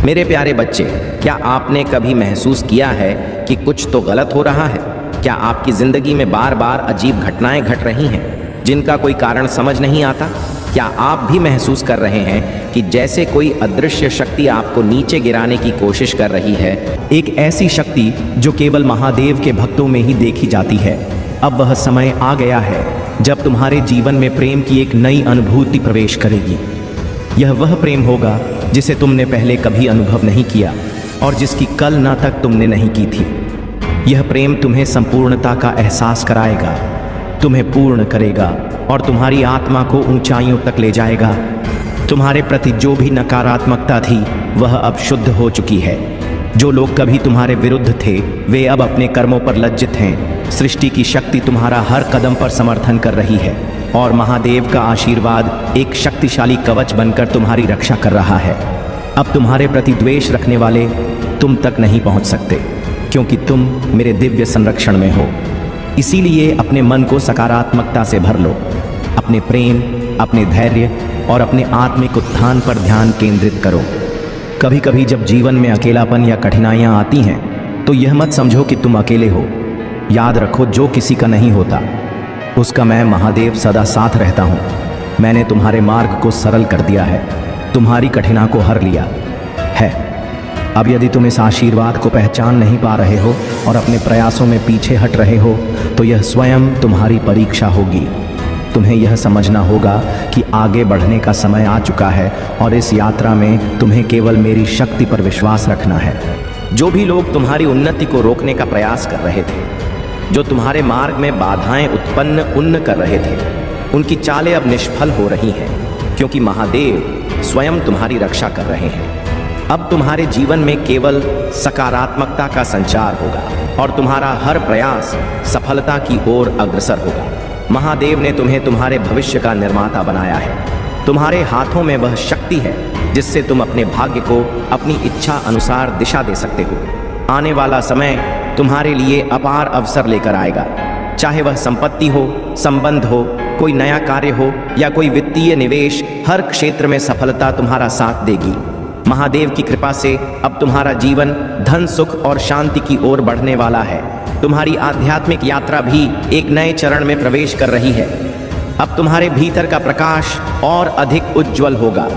मेरे प्यारे बच्चे, क्या आपने कभी महसूस किया है कि कुछ तो गलत हो रहा है? क्या आपकी ज़िंदगी में बार बार अजीब घटनाएं घट रही हैं जिनका कोई कारण समझ नहीं आता? क्या आप भी महसूस कर रहे हैं कि जैसे कोई अदृश्य शक्ति आपको नीचे गिराने की कोशिश कर रही है? एक ऐसी शक्ति जो केवल महादेव के भक्तों में ही देखी जाती है। अब वह समय आ गया है जब तुम्हारे जीवन में प्रेम की एक नई अनुभूति प्रवेश करेगी। यह वह प्रेम होगा जिसे तुमने पहले कभी अनुभव नहीं किया और जिसकी कल्पना तक तुमने नहीं की थी। यह प्रेम तुम्हें संपूर्णता का एहसास कराएगा, तुम्हें पूर्ण करेगा और तुम्हारी आत्मा को ऊंचाइयों तक ले जाएगा। तुम्हारे प्रति जो भी नकारात्मकता थी वह अब शुद्ध हो चुकी है। जो लोग कभी तुम्हारे विरुद्ध थे वे अब अपने कर्मों पर लज्जित हैं। सृष्टि की शक्ति तुम्हारा हर कदम पर समर्थन कर रही है और महादेव का आशीर्वाद एक शक्तिशाली कवच बनकर तुम्हारी रक्षा कर रहा है। अब तुम्हारे प्रति द्वेष रखने वाले तुम तक नहीं पहुंच सकते, क्योंकि तुम मेरे दिव्य संरक्षण में हो। इसीलिए अपने मन को सकारात्मकता से भर लो। अपने प्रेम, अपने धैर्य और अपने आत्मिक उत्थान पर ध्यान केंद्रित करो। कभी कभी जब जीवन में अकेलापन या कठिनाइयाँ आती हैं तो यह मत समझो कि तुम अकेले हो। याद रखो, जो किसी का नहीं होता उसका मैं महादेव सदा साथ रहता हूँ। मैंने तुम्हारे मार्ग को सरल कर दिया है, तुम्हारी कठिनाई को हर लिया है। अब यदि तुम इस आशीर्वाद को पहचान नहीं पा रहे हो और अपने प्रयासों में पीछे हट रहे हो तो यह स्वयं तुम्हारी परीक्षा होगी। तुम्हें यह समझना होगा कि आगे बढ़ने का समय आ चुका है और इस यात्रा में तुम्हें केवल मेरी शक्ति पर विश्वास रखना है। जो भी लोग तुम्हारी उन्नति को रोकने का प्रयास कर रहे थे, जो तुम्हारे मार्ग में बाधाएं उत्पन्न कर रहे थे, उनकी चालें अब निष्फल हो रही हैं, क्योंकि महादेव स्वयं तुम्हारी रक्षा कर रहे हैं। अब तुम्हारे जीवन में केवल सकारात्मकता का संचार होगा और तुम्हारा हर प्रयास सफलता की ओर अग्रसर होगा। महादेव ने तुम्हें तुम्हारे भविष्य का निर्माता बनाया है। तुम्हारे हाथों में वह शक्ति है जिससे तुम अपने भाग्य को अपनी इच्छा अनुसार दिशा दे सकते हो। आने वाला समय तुम्हारे लिए अपार अवसर लेकर आएगा, चाहे वह संपत्ति हो, संबंध हो, कोई नया कार्य हो या कोई वित्तीय निवेश। हर क्षेत्र में सफलता तुम्हारा साथ देगी। महादेव की कृपा से अब तुम्हारा जीवन धन, सुख और शांति की ओर बढ़ने वाला है। तुम्हारी आध्यात्मिक यात्रा भी एक नए चरण में प्रवेश कर रही है। अब तुम्हारे भीतर का प्रकाश और अधिक उज्जवल होगा।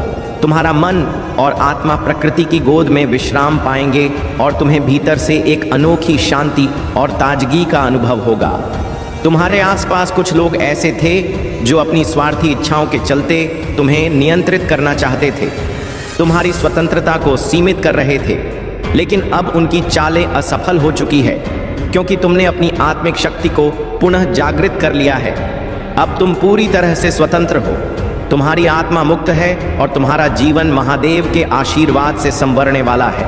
तुम्हारा मन और आत्मा प्रकृति की गोद में विश्राम पाएंगे और तुम्हें भीतर से एक अनोखी शांति और ताजगी का अनुभव होगा। तुम्हारे आसपास कुछ लोग ऐसे थे जो अपनी स्वार्थी इच्छाओं के चलते तुम्हें नियंत्रित करना चाहते थे, तुम्हारी स्वतंत्रता को सीमित कर रहे थे, लेकिन अब उनकी चालें असफल हो चुकी है, क्योंकि तुमने अपनी आत्मिक शक्ति को पुनः जागृत कर लिया है। अब तुम पूरी तरह से स्वतंत्र हो। तुम्हारी आत्मा मुक्त है और तुम्हारा जीवन महादेव के आशीर्वाद से संवरने वाला है।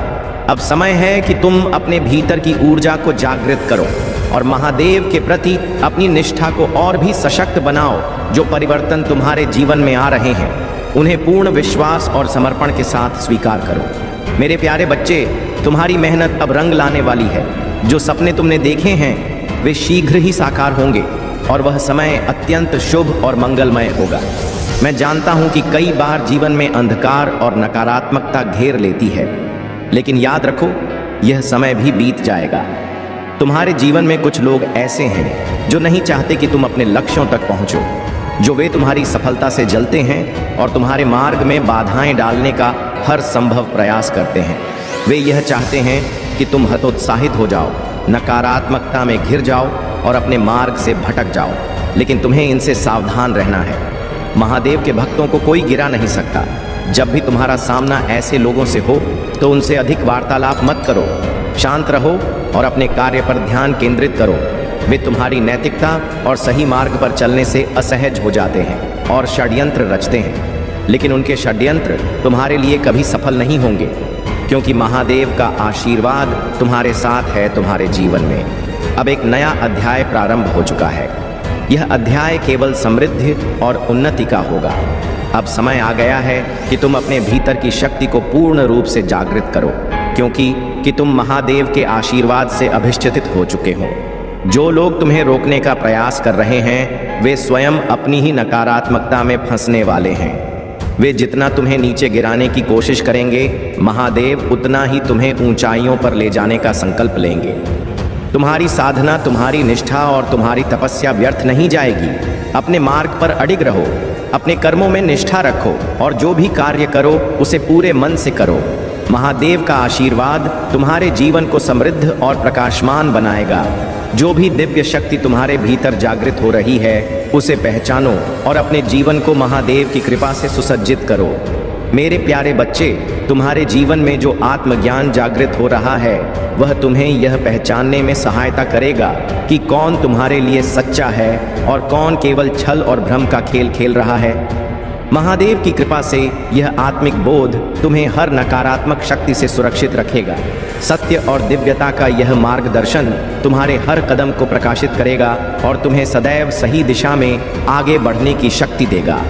अब समय है कि तुम अपने भीतर की ऊर्जा को जागृत करो और महादेव के प्रति अपनी निष्ठा को और भी सशक्त बनाओ। जो परिवर्तन तुम्हारे जीवन में आ रहे हैं उन्हें पूर्ण विश्वास और समर्पण के साथ स्वीकार करो। मेरे प्यारे बच्चे, तुम्हारी मेहनत अब रंग लाने वाली है। जो सपने तुमने देखे हैं वे शीघ्र ही साकार होंगे और वह समय अत्यंत शुभ और मंगलमय होगा। मैं जानता हूं कि कई बार जीवन में अंधकार और नकारात्मकता घेर लेती है, लेकिन याद रखो, यह समय भी बीत जाएगा। तुम्हारे जीवन में कुछ लोग ऐसे हैं जो नहीं चाहते कि तुम अपने लक्ष्यों तक पहुंचो, जो वे तुम्हारी सफलता से जलते हैं और तुम्हारे मार्ग में बाधाएं डालने का हर संभव प्रयास करते हैं। वे यह चाहते हैं कि तुम हतोत्साहित हो जाओ, नकारात्मकता में घिर जाओ और अपने मार्ग से भटक जाओ, लेकिन तुम्हें इनसे सावधान रहना है। महादेव के भक्तों को कोई गिरा नहीं सकता। जब भी तुम्हारा सामना ऐसे लोगों से हो तो उनसे अधिक वार्तालाप मत करो। शांत रहो और अपने कार्य पर ध्यान केंद्रित करो। वे तुम्हारी नैतिकता और सही मार्ग पर चलने से असहज हो जाते हैं और षड्यंत्र रचते हैं, लेकिन उनके षड्यंत्र तुम्हारे लिए कभी सफल नहीं होंगे, क्योंकि महादेव का आशीर्वाद तुम्हारे साथ है। तुम्हारे जीवन में अब एक नया अध्याय प्रारंभ हो चुका है। यह अध्याय केवल समृद्धि और उन्नति का होगा। अब समय आ गया है कि तुम अपने भीतर की शक्ति को पूर्ण रूप से जागृत करो, क्योंकि तुम महादेव के आशीर्वाद से अभिषेचित हो चुके हो। जो लोग तुम्हें रोकने का प्रयास कर रहे हैं वे स्वयं अपनी ही नकारात्मकता में फंसने वाले हैं। वे जितना तुम्हें नीचे गिराने की कोशिश करेंगे, महादेव उतना ही तुम्हें ऊंचाइयों पर ले जाने का संकल्प लेंगे। तुम्हारी साधना, तुम्हारी निष्ठा और तुम्हारी तपस्या व्यर्थ नहीं जाएगी। अपने मार्ग पर अडिग रहो, अपने कर्मों में निष्ठा रखो और जो भी कार्य करो उसे पूरे मन से करो। महादेव का आशीर्वाद तुम्हारे जीवन को समृद्ध और प्रकाशमान बनाएगा। जो भी दिव्य शक्ति तुम्हारे भीतर जागृत हो रही है उसे पहचानो और अपने जीवन को महादेव की कृपा से सुसज्जित करो। मेरे प्यारे बच्चे, तुम्हारे जीवन में जो आत्मज्ञान जागृत हो रहा है वह तुम्हें यह पहचानने में सहायता करेगा कि कौन तुम्हारे लिए सच्चा है और कौन केवल छल और भ्रम का खेल खेल रहा है। महादेव की कृपा से यह आत्मिक बोध तुम्हें हर नकारात्मक शक्ति से सुरक्षित रखेगा। सत्य और दिव्यता का यह मार्गदर्शन तुम्हारे हर कदम को प्रकाशित करेगा और तुम्हें सदैव सही दिशा में आगे बढ़ने की शक्ति देगा।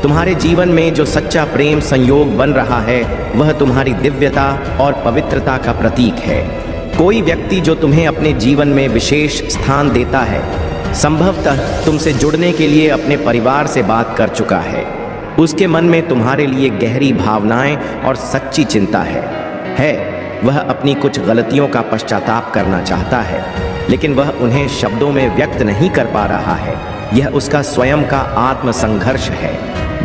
तुम्हारे जीवन में जो सच्चा प्रेम संयोग बन रहा है वह तुम्हारी दिव्यता और पवित्रता का प्रतीक है। कोई व्यक्ति जो तुम्हें अपने जीवन में विशेष स्थान देता है, संभवतः तुमसे जुड़ने के लिए अपने परिवार से बात कर चुका है। उसके मन में तुम्हारे लिए गहरी भावनाएं और सच्ची चिंता है। वह अपनी कुछ गलतियों का पश्चाताप करना चाहता है, लेकिन वह उन्हें शब्दों में व्यक्त नहीं कर पा रहा है। यह उसका स्वयं का आत्मसंघर्ष है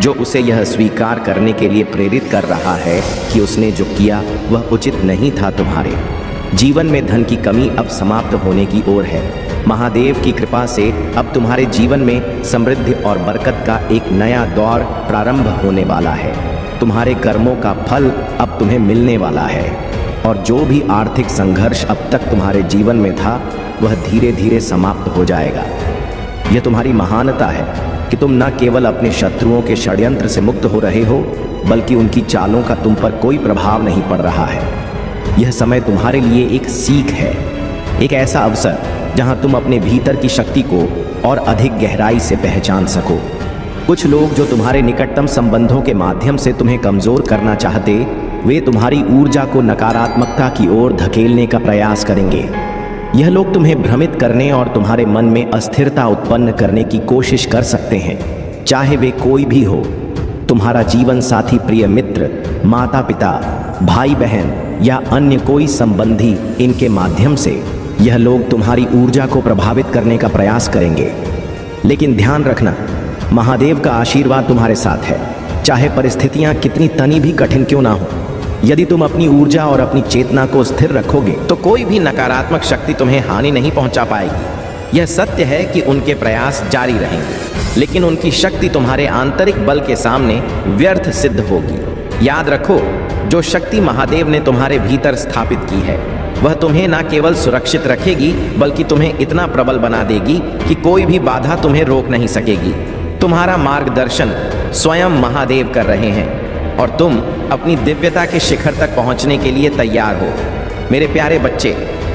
जो उसे यह स्वीकार करने के लिए प्रेरित कर रहा है कि उसने जो किया वह उचित नहीं था। तुम्हारे जीवन में धन की कमी अब समाप्त होने की ओर है। महादेव की कृपा से अब तुम्हारे जीवन में समृद्धि और बरकत का एक नया दौर प्रारंभ होने वाला है। तुम्हारे कर्मों का फल अब तुम्हें मिलने वाला है और जो भी आर्थिक संघर्ष अब तक तुम्हारे जीवन में था वह धीरे धीरे समाप्त हो जाएगा। यह तुम्हारी महानता है कि तुम न केवल अपने शत्रुओं के षड्यंत्र से मुक्त हो रहे हो, बल्कि उनकी चालों का तुम पर कोई प्रभाव नहीं पड़ रहा है। यह समय तुम्हारे लिए एक सीख है, एक ऐसा अवसर जहां तुम अपने भीतर की शक्ति को और अधिक गहराई से पहचान सको। कुछ लोग जो तुम्हारे निकटतम संबंधों के माध्यम से तुम्हें कमजोर करना चाहते, वे तुम्हारी ऊर्जा को नकारात्मकता की ओर धकेलने का प्रयास करेंगे। यह लोग तुम्हें भ्रमित करने और तुम्हारे मन में अस्थिरता उत्पन्न करने की कोशिश कर सकते हैं, चाहे वे कोई भी हो। तुम्हारा जीवन साथी, प्रिय मित्र, माता पिता, भाई बहन या अन्य कोई संबंधी, इनके माध्यम से यह लोग तुम्हारी ऊर्जा को प्रभावित करने का प्रयास करेंगे। लेकिन ध्यान रखना, महादेव का आशीर्वाद तुम्हारे साथ है, चाहे परिस्थितियां कितनी तनी भी कठिन क्यों ना हो। यदि तुम अपनी ऊर्जा और अपनी चेतना को स्थिर रखोगे तो कोई भी नकारात्मक शक्ति तुम्हें हानि नहीं पहुंचा पाएगी। यह सत्य है कि उनके प्रयास जारी रहेंगे, लेकिन उनकी शक्ति तुम्हारे आंतरिक बल के सामने व्यर्थ सिद्ध होगी। याद रखो, जो शक्ति महादेव ने तुम्हारे भीतर स्थापित की है वह तुम्हें न केवल सुरक्षित रखेगी बल्कि तुम्हें इतना प्रबल बना देगी कि कोई भी बाधा तुम्हें रोक नहीं सकेगी। तुम्हारा मार्गदर्शन स्वयं महादेव कर रहे हैं और तुम अपनी दिव्यता के शिखर तक पहुंचने के लिए तैयार हो। मेरे प्यारे बच्चे,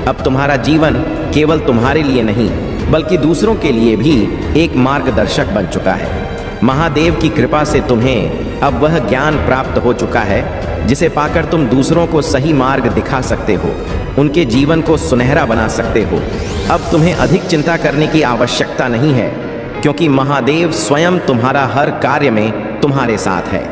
अब तुम्हारा जीवन केवल तुम्हारे लिए नहीं बल्कि दूसरों के लिए भी एक मार्गदर्शक बन चुका है। महादेव की कृपा से तुम्हें अब वह ज्ञान प्राप्त हो चुका है जिसे पाकर तुम दूसरों को सही मार्ग दिखा सकते हो, उनके जीवन को सुनहरा बना सकते हो। अब तुम्हें अधिक चिंता करने की आवश्यकता नहीं है, क्योंकि महादेव स्वयं तुम्हारा हर कार्य में तुम्हारे साथ है।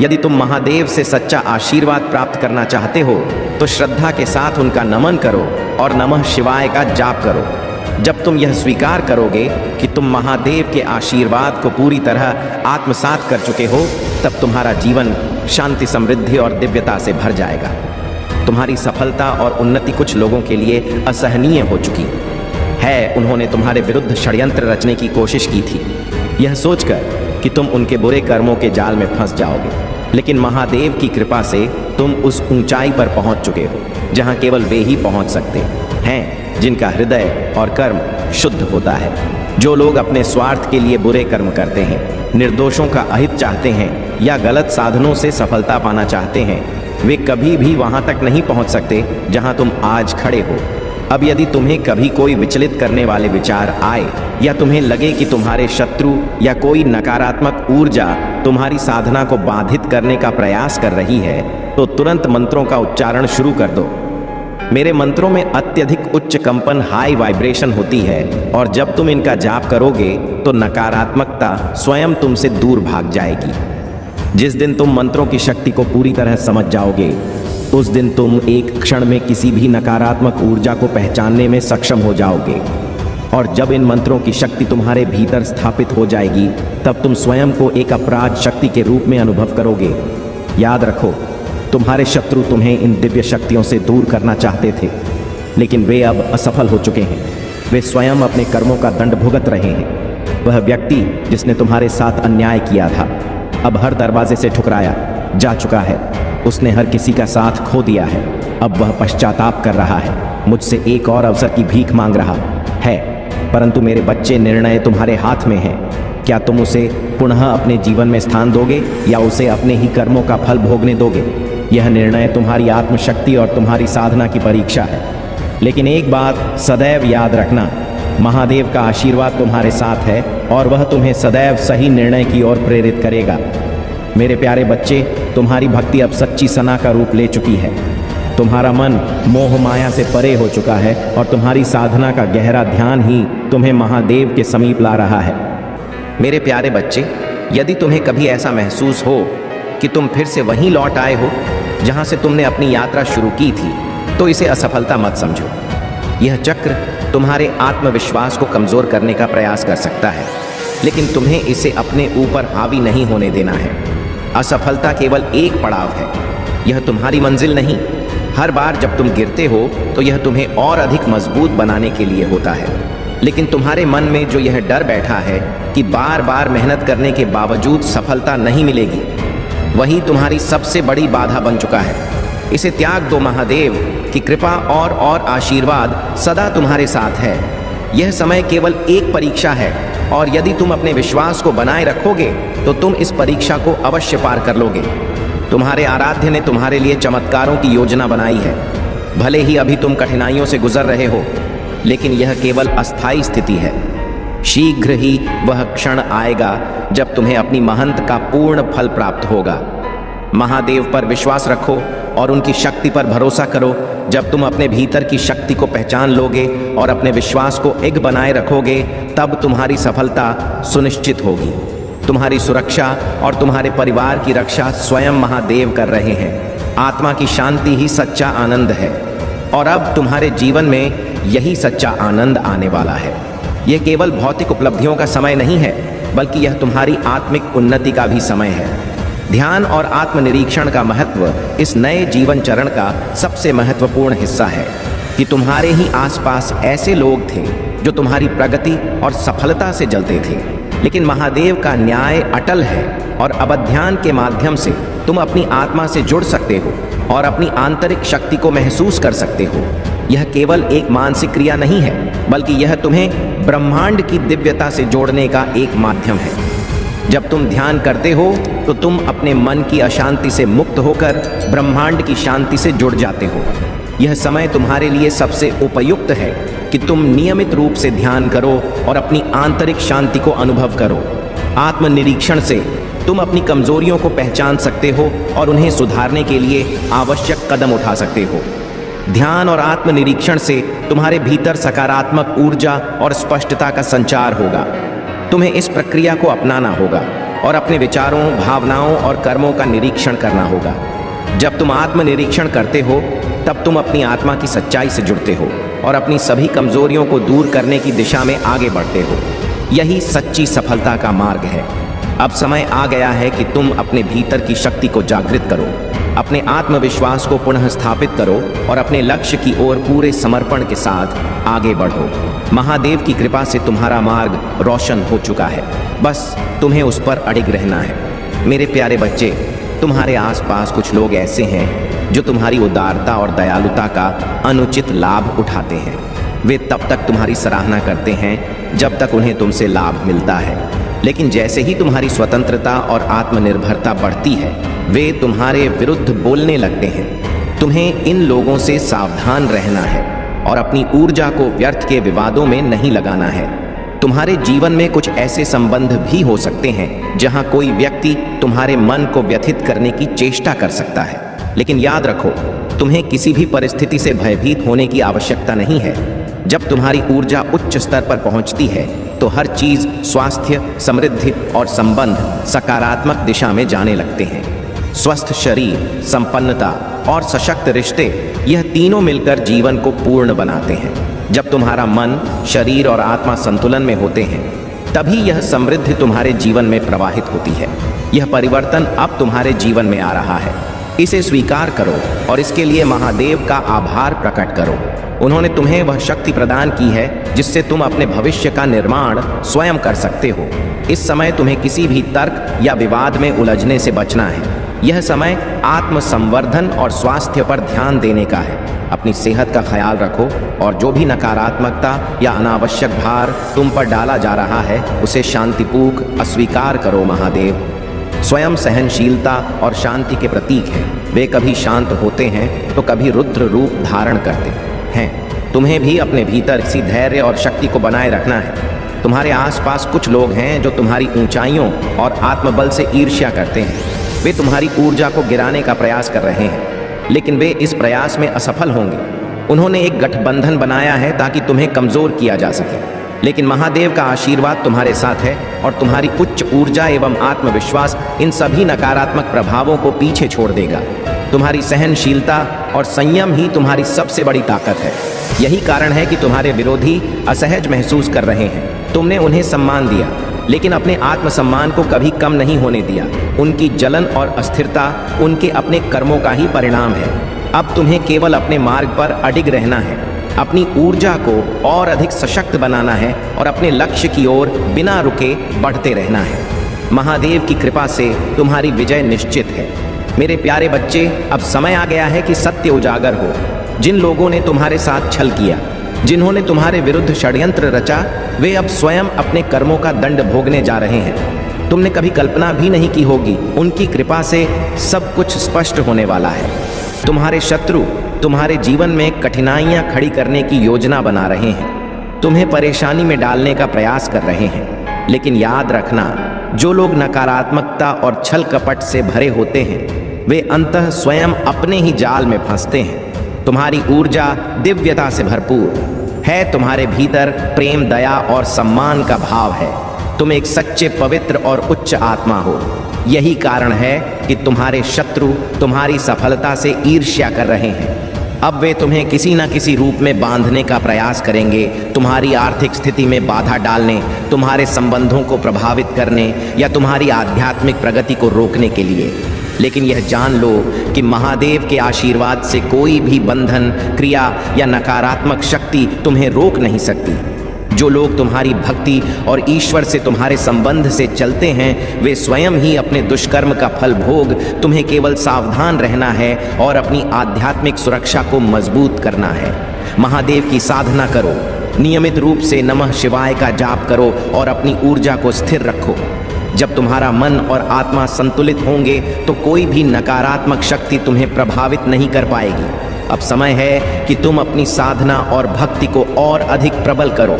यदि तुम महादेव से सच्चा आशीर्वाद प्राप्त करना चाहते हो तो श्रद्धा के साथ उनका नमन करो और नमः शिवाय का जाप करो। जब तुम यह स्वीकार करोगे कि तुम महादेव के आशीर्वाद को पूरी तरह आत्मसात कर चुके हो, तब तुम्हारा जीवन शांति, समृद्धि और दिव्यता से भर जाएगा। तुम्हारी सफलता और उन्नति कुछ लोगों के लिए असहनीय हो चुकी है। उन्होंने तुम्हारे विरुद्ध षड्यंत्र रचने की कोशिश की थी, यह सोचकर कि तुम उनके बुरे कर्मों के जाल में फंस जाओगे। लेकिन महादेव की कृपा से तुम उस ऊंचाई पर पहुंच चुके हो जहां केवल वे ही पहुंच सकते हैं जिनका हृदय और कर्म शुद्ध होता है। जो लोग अपने स्वार्थ के लिए बुरे कर्म करते हैं, निर्दोषों का अहित चाहते हैं या गलत साधनों से सफलता पाना चाहते हैं, वे कभी भी वहां तक नहीं पहुंच सकते जहां तुम आज खड़े हो। अब यदि तुम्हें कभी कोई विचलित करने वाले विचार आए या तुम्हें लगे कि तुम्हारे शत्रु या कोई नकारात्मक ऊर्जा तुम्हारी साधना को बाधित करने का प्रयास कर रही है, तो तुरंत मंत्रों का उच्चारण शुरू कर दो। मेरे मंत्रों में अत्यधिक उच्च कंपन, हाई वाइब्रेशन होती है, और जब तुम इनका जाप करोगे तो नकारात्मकता स्वयं तुमसे दूर भाग जाएगी। जिस दिन तुम मंत्रों की शक्ति को पूरी तरह समझ जाओगे, उस दिन तुम एक क्षण में किसी भी नकारात्मक ऊर्जा को पहचानने में सक्षम हो जाओगे। और जब इन मंत्रों की शक्ति तुम्हारे भीतर स्थापित हो जाएगी, तब तुम स्वयं को एक अपराध शक्ति के रूप में अनुभव करोगे। याद रखो, तुम्हारे शत्रु तुम्हें इन दिव्य शक्तियों से दूर करना चाहते थे, लेकिन वे अब असफल हो चुके हैं। वे स्वयं अपने कर्मों का दंड भुगत रहे हैं। वह व्यक्ति जिसने तुम्हारे साथ अन्याय किया था, अब हर दरवाजे से ठुकराया जा चुका है। उसने हर किसी का साथ खो दिया है। अब वह पश्चाताप कर रहा है, मुझसे एक और अवसर की भीख मांग रहा है। परंतु मेरे बच्चे, निर्णय तुम्हारे हाथ में है। क्या तुम उसे पुनः अपने जीवन में स्थान दोगे या उसे अपने ही कर्मों का फल भोगने दोगे? यह निर्णय तुम्हारी आत्मशक्ति और तुम्हारी साधना की परीक्षा है। लेकिन एक बात सदैव याद रखना, महादेव का आशीर्वाद तुम्हारे साथ है और वह तुम्हें सदैव सही निर्णय की ओर प्रेरित करेगा। मेरे प्यारे बच्चे, तुम्हारी भक्ति अब सच्ची सना का रूप ले चुकी है। तुम्हारा मन मोह माया से परे हो चुका है और तुम्हारी साधना का गहरा ध्यान ही तुम्हें महादेव के समीप ला रहा है। मेरे प्यारे बच्चे, यदि तुम्हें कभी ऐसा महसूस हो कि तुम फिर से वहीं लौट आए हो जहां से तुमने अपनी यात्रा शुरू की थी, तो इसे असफलता मत समझो। यह चक्र तुम्हारे आत्मविश्वास को कमजोर करने का प्रयास कर सकता है, लेकिन तुम्हें इसे अपने ऊपर हावी नहीं होने देना है। असफलता केवल एक पड़ाव है, यह तुम्हारी मंजिल नहीं। हर बार जब तुम गिरते हो तो यह तुम्हें और अधिक मजबूत बनाने के लिए होता है। लेकिन तुम्हारे मन में जो यह डर बैठा है कि बार बार मेहनत करने के बावजूद सफलता नहीं मिलेगी, वही तुम्हारी सबसे बड़ी बाधा बन चुका है। इसे त्याग दो। महादेव की कृपा और आशीर्वाद सदा तुम्हारे साथ है। यह समय केवल एक परीक्षा है और यदि तुम अपने विश्वास को बनाए रखोगे तो तुम इस परीक्षा को अवश्य पार कर लोगे। तुम्हारे आराध्य ने तुम्हारे लिए चमत्कारों की योजना बनाई है। भले ही अभी तुम कठिनाइयों से गुजर रहे हो, लेकिन यह केवल अस्थायी स्थिति है। शीघ्र ही वह क्षण आएगा जब तुम्हें अपनी महंत का पूर्ण फल प्राप्त होगा। महादेव पर विश्वास रखो और उनकी शक्ति पर भरोसा करो। जब तुम अपने भीतर की शक्ति को पहचान लोगे और अपने विश्वास को एक बनाए रखोगे, तब तुम्हारी सफलता सुनिश्चित होगी। तुम्हारी सुरक्षा और तुम्हारे परिवार की रक्षा स्वयं महादेव कर रहे हैं। आत्मा की शांति ही सच्चा आनंद है और अब तुम्हारे जीवन में यही सच्चा आनंद आने वाला है। यह केवल भौतिक उपलब्धियों का समय नहीं है, बल्कि यह तुम्हारी आत्मिक उन्नति का भी समय है। ध्यान और आत्मनिरीक्षण का महत्व इस नए जीवन चरण का सबसे महत्वपूर्ण हिस्सा है कि तुम्हारे ही आसपास ऐसे लोग थे जो तुम्हारी प्रगति और सफलता से जलते थे, लेकिन महादेव का न्याय अटल है और अब ध्यान के माध्यम से तुम अपनी आत्मा से जुड़ सकते हो और अपनी आंतरिक शक्ति को महसूस कर सकते हो। यह केवल एक मानसिक क्रिया नहीं है, बल्कि यह तुम्हें ब्रह्मांड की दिव्यता से जोड़ने का एक माध्यम है। जब तुम ध्यान करते हो तो तुम अपने मन की अशांति से मुक्त होकर ब्रह्मांड की शांति से जुड़ जाते हो। यह समय तुम्हारे लिए सबसे उपयुक्त है कि तुम नियमित रूप से ध्यान करो और अपनी आंतरिक शांति को अनुभव करो। आत्मनिरीक्षण से तुम अपनी कमजोरियों को पहचान सकते हो और उन्हें सुधारने के लिए आवश्यक कदम उठा सकते हो। ध्यान और आत्मनिरीक्षण से तुम्हारे भीतर सकारात्मक ऊर्जा और स्पष्टता का संचार होगा। तुम्हें इस प्रक्रिया को अपनाना होगा और अपने विचारों, भावनाओं और कर्मों का निरीक्षण करना होगा। जब तुम आत्मनिरीक्षण करते हो, तब तुम अपनी आत्मा की सच्चाई से जुड़ते हो और अपनी सभी कमजोरियों को दूर करने की दिशा में आगे बढ़ते हो। यही सच्ची सफलता का मार्ग है। अब समय आ गया है कि तुम अपने भीतर की शक्ति को जागृत करो, अपने आत्मविश्वास को पुनः स्थापित करो और अपने लक्ष्य की ओर पूरे समर्पण के साथ आगे बढ़ो। महादेव की कृपा से तुम्हारा मार्ग रोशन हो चुका है, बस तुम्हें उस पर अडिग रहना है। मेरे प्यारे बच्चे, तुम्हारे आसपास कुछ लोग ऐसे हैं जो तुम्हारी उदारता और दयालुता का अनुचित लाभ उठाते हैं। वे तब तक तुम्हारी सराहना करते हैं जब तक उन्हें तुमसे लाभ मिलता है, लेकिन जैसे ही तुम्हारी स्वतंत्रता और आत्मनिर्भरता बढ़ती है, वे तुम्हारे विरुद्ध बोलने लगते हैं। तुम्हें इन लोगों से सावधान रहना है और अपनी ऊर्जा को व्यर्थ के विवादों में नहीं लगाना है। तुम्हारे जीवन में कुछ ऐसे संबंध भी हो सकते हैं जहां कोई व्यक्ति तुम्हारे मन को व्यथित करने की चेष्टा कर सकता है, लेकिन याद रखो, तुम्हें किसी भी परिस्थिति से भयभीत होने की आवश्यकता नहीं है। जब तुम्हारी ऊर्जा उच्च स्तर पर पहुंचती है, तो हर चीज, स्वास्थ्य, समृद्धि और संबंध सकारात्मक दिशा में जाने लगते हैं। स्वस्थ शरीर, संपन्नता और सशक्त रिश्ते, यह तीनों मिलकर जीवन को पूर्ण बनाते हैं। जब तुम्हारा मन, शरीर और आत्मा संतुलन में होते हैं, तभी यह समृद्धि तुम्हारे जीवन में प्रवाहित होती है। यह परिवर्तन अब तुम्हारे जीवन में आ रहा है। इसे स्वीकार करो और इसके लिए महादेव का आभार प्रकट करो। उन्होंने तुम्हें वह शक्ति प्रदान की है जिससे तुम अपने भविष्य का निर्माण स्वयं कर सकते हो। इस समय तुम्हें किसी भी तर्क या विवाद में उलझने से बचना है। यह समय आत्म संवर्धन और स्वास्थ्य पर ध्यान देने का है। अपनी सेहत का ख्याल रखो और जो भी नकारात्मकता या अनावश्यक भार तुम पर डाला जा रहा है, उसे शांतिपूर्वक अस्वीकार करो। महादेव स्वयं सहनशीलता और शांति के प्रतीक हैं। वे कभी शांत होते हैं तो कभी रुद्र रूप धारण करते हैं। तुम्हें भी अपने भीतर इसी धैर्य और शक्ति को बनाए रखना है। तुम्हारे आसपास कुछ लोग हैं जो तुम्हारी ऊंचाइयों और आत्मबल से ईर्ष्या करते हैं। वे तुम्हारी ऊर्जा को गिराने का प्रयास कर रहे हैं, लेकिन वे इस प्रयास में असफल होंगे। उन्होंने एक गठबंधन बनाया है ताकि तुम्हें कमजोर किया जा सके, लेकिन महादेव का आशीर्वाद तुम्हारे साथ है और तुम्हारी उच्च ऊर्जा एवं आत्मविश्वास इन सभी नकारात्मक प्रभावों को पीछे छोड़ देगा। तुम्हारी सहनशीलता और संयम ही तुम्हारी सबसे बड़ी ताकत है। यही कारण है कि तुम्हारे विरोधी असहज महसूस कर रहे हैं। तुमने उन्हें सम्मान दिया, लेकिन अपने आत्मसम्मान को कभी कम नहीं होने दिया। उनकी जलन और अस्थिरता उनके अपने कर्मों का ही परिणाम है। अब तुम्हें केवल अपने मार्ग पर अडिग रहना है, अपनी ऊर्जा को और अधिक सशक्त बनाना है और अपने लक्ष्य की ओर बिना रुके बढ़ते रहना है। महादेव की कृपा से तुम्हारी विजय निश्चित है। मेरे प्यारे बच्चे, अब समय आ गया है कि सत्य उजागर हो। जिन लोगों ने तुम्हारे साथ छल किया, जिन्होंने तुम्हारे विरुद्ध षड्यंत्र रचा, वे अब स्वयं अपने कर्मों का दंड भोगने जा रहे हैं। तुमने कभी कल्पना भी नहीं की होगी। उनकी कृपा से सब कुछ स्पष्ट होने वाला है। तुम्हारे शत्रु तुम्हारे जीवन में कठिनाइयां खड़ी करने की योजना बना रहे हैं, तुम्हें परेशानी में डालने का प्रयास कर रहे हैं। लेकिन याद रखना, जो लोग नकारात्मकता और छल कपट से भरे होते हैं, वे अंततः स्वयं अपने ही जाल में फंसते हैं। तुम्हारी ऊर्जा दिव्यता से भरपूर है। तुम्हारे भीतर प्रेम, दया और सम्मान का भाव है। तुम एक सच्चे, पवित्र और उच्च आत्मा हो। यही कारण है कि तुम्हारे शत्रु तुम्हारी सफलता से ईर्ष्या कर रहे हैं। अब वे तुम्हें किसी न किसी रूप में बांधने का प्रयास करेंगे, तुम्हारी आर्थिक स्थिति में बाधा डालने, तुम्हारे संबंधों को प्रभावित करने या तुम्हारी आध्यात्मिक प्रगति को रोकने के लिए। लेकिन यह जान लो कि महादेव के आशीर्वाद से कोई भी बंधन, क्रिया या नकारात्मक शक्ति तुम्हें रोक नहीं सकती। जो लोग तुम्हारी भक्ति और ईश्वर से तुम्हारे संबंध से चलते हैं, वे स्वयं ही अपने दुष्कर्म का फल भोग। तुम्हें केवल सावधान रहना है और अपनी आध्यात्मिक सुरक्षा को मजबूत करना है। महादेव की साधना करो, नियमित रूप से नमः शिवाय का जाप करो और अपनी ऊर्जा को स्थिर रखो। जब तुम्हारा मन और आत्मा संतुलित होंगे तो कोई भी नकारात्मक शक्ति तुम्हें प्रभावित नहीं कर पाएगी। अब समय है कि तुम अपनी साधना और भक्ति को और अधिक प्रबल करो।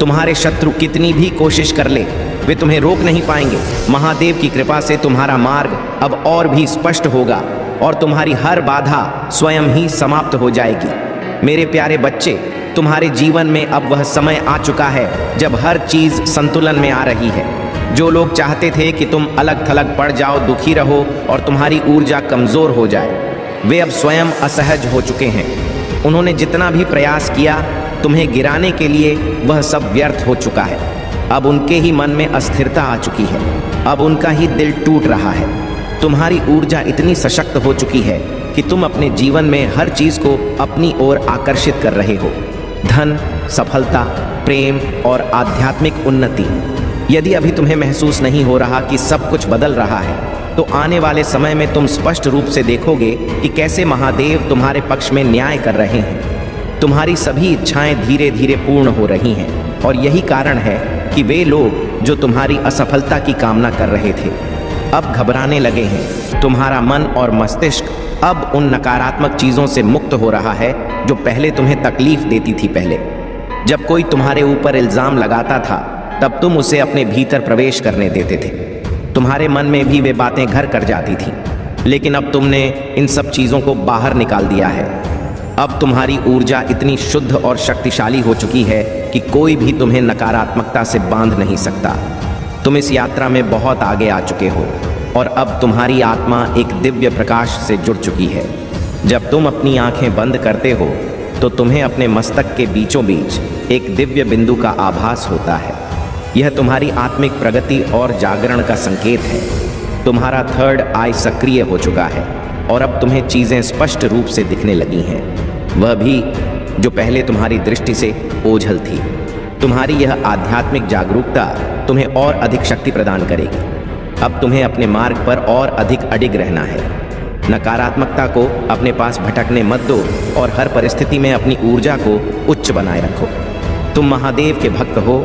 तुम्हारे शत्रु कितनी भी कोशिश कर ले, वे तुम्हें रोक नहीं पाएंगे। महादेव की कृपा से तुम्हारा मार्ग अब और भी स्पष्ट होगा और तुम्हारी हर बाधा स्वयं ही समाप्त हो जाएगी। मेरे प्यारे बच्चे, तुम्हारे जीवन में अब वह समय आ चुका है जब हर चीज संतुलन में आ रही है। जो लोग चाहते थे कि तुम अलग थलग पड़ जाओ, दुखी रहो और तुम्हारी ऊर्जा कमजोर हो जाए, वे अब स्वयं असहज हो चुके हैं। उन्होंने जितना भी प्रयास किया तुम्हें गिराने के लिए, वह सब व्यर्थ हो चुका है। अब उनके ही मन में अस्थिरता आ चुकी है। अब उनका ही दिल टूट रहा है। तुम्हारी ऊर्जा इतनी सशक्त हो चुकी है कि तुम अपने जीवन में हर चीज को अपनी ओर आकर्षित कर रहे हो। धन, सफलता, प्रेम और आध्यात्मिक उन्नति। यदि अभी तुम्हें महसूस नहीं हो रहा कि सब कुछ बदल रहा है, तो आने वाले समय में तुम स्पष्ट रूप से देखोगे कि कैसे महादेव तुम्हारे पक्ष में न्याय कर रहे हैं। तुम्हारी सभी इच्छाएं धीरे धीरे पूर्ण हो रही हैं और यही कारण है कि वे लोग जो तुम्हारी असफलता की कामना कर रहे थे, अब घबराने लगे हैं। तुम्हारा मन और मस्तिष्क अब उन नकारात्मक चीज़ों से मुक्त हो रहा है जो पहले तुम्हें तकलीफ देती थी। पहले जब कोई तुम्हारे ऊपर इल्ज़ाम लगाता था, तब तुम उसे अपने भीतर प्रवेश करने देते थे। तुम्हारे मन में भी वे बातें घर कर जाती थीं, लेकिन अब तुमने इन सब चीज़ों को बाहर निकाल दिया है। अब तुम्हारी ऊर्जा इतनी शुद्ध और शक्तिशाली हो चुकी है कि कोई भी तुम्हें नकारात्मकता से बांध नहीं सकता। तुम इस यात्रा में बहुत आगे आ चुके हो और अब तुम्हारी आत्मा एक दिव्य प्रकाश से जुड़ चुकी है। जब तुम अपनी आंखें बंद करते हो तो तुम्हें अपने मस्तक के बीचों बीच एक दिव्य बिंदु का आभास होता है। यह तुम्हारी आत्मिक प्रगति और जागरण का संकेत है। तुम्हारा थर्ड आई सक्रिय हो चुका है और अब तुम्हें चीज़ें स्पष्ट रूप से दिखने लगी हैं, वह भी जो पहले तुम्हारी दृष्टि से ओझल थी। तुम्हारी यह आध्यात्मिक जागरूकता तुम्हें और अधिक शक्ति प्रदान करेगी। अब तुम्हें अपने मार्ग पर और अधिक अडिग रहना है। नकारात्मकता को अपने पास भटकने मत दो और हर परिस्थिति में अपनी ऊर्जा को उच्च बनाए रखो। तुम महादेव के भक्त हो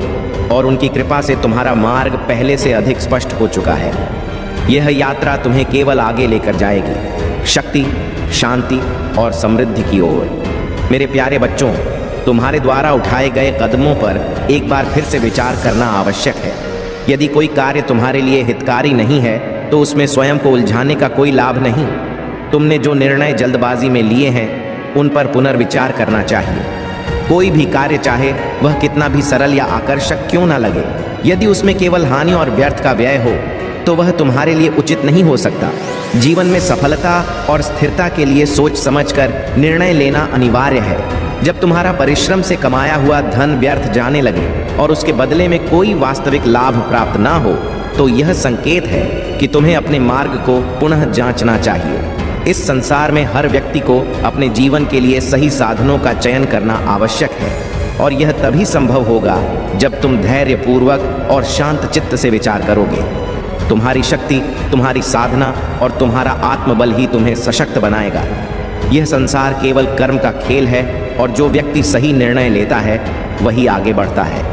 और उनकी कृपा से तुम्हारा मार्ग पहले से अधिक स्पष्ट हो चुका है। यह यात्रा तुम्हें केवल आगे लेकर जाएगी, शक्ति, शांति और समृद्धि की ओर। मेरे प्यारे बच्चों, तुम्हारे द्वारा उठाए गए कदमों पर एक बार फिर से विचार करना आवश्यक है। यदि कोई कार्य तुम्हारे लिए हितकारी नहीं है तो उसमें स्वयं को उलझाने का कोई लाभ नहीं। तुमने जो निर्णय जल्दबाजी में लिए हैं उन पर पुनर्विचार करना चाहिए। कोई भी कार्य, चाहे वह कितना भी सरल या आकर्षक क्यों ना लगे, यदि उसमें केवल हानि और व्यर्थ का व्यय हो तो वह तुम्हारे लिए उचित नहीं हो सकता। जीवन में सफलता और स्थिरता के लिए सोच समझकर निर्णय लेना अनिवार्य है। जब तुम्हारा परिश्रम से कमाया हुआ धन व्यर्थ जाने लगे और उसके बदले में कोई वास्तविक लाभ प्राप्त ना हो तो यह संकेत है कि तुम्हें अपने मार्ग को पुनः जांचना चाहिए। इस संसार में हर व्यक्ति को अपने जीवन के लिए सही साधनों का चयन करना आवश्यक है और यह तभी संभव होगा जब तुम धैर्यपूर्वक और शांत चित्त से विचार करोगे। तुम्हारी शक्ति, तुम्हारी साधना और तुम्हारा आत्मबल ही तुम्हें सशक्त बनाएगा। यह संसार केवल कर्म का खेल है और जो व्यक्ति सही निर्णय लेता है वही आगे बढ़ता है।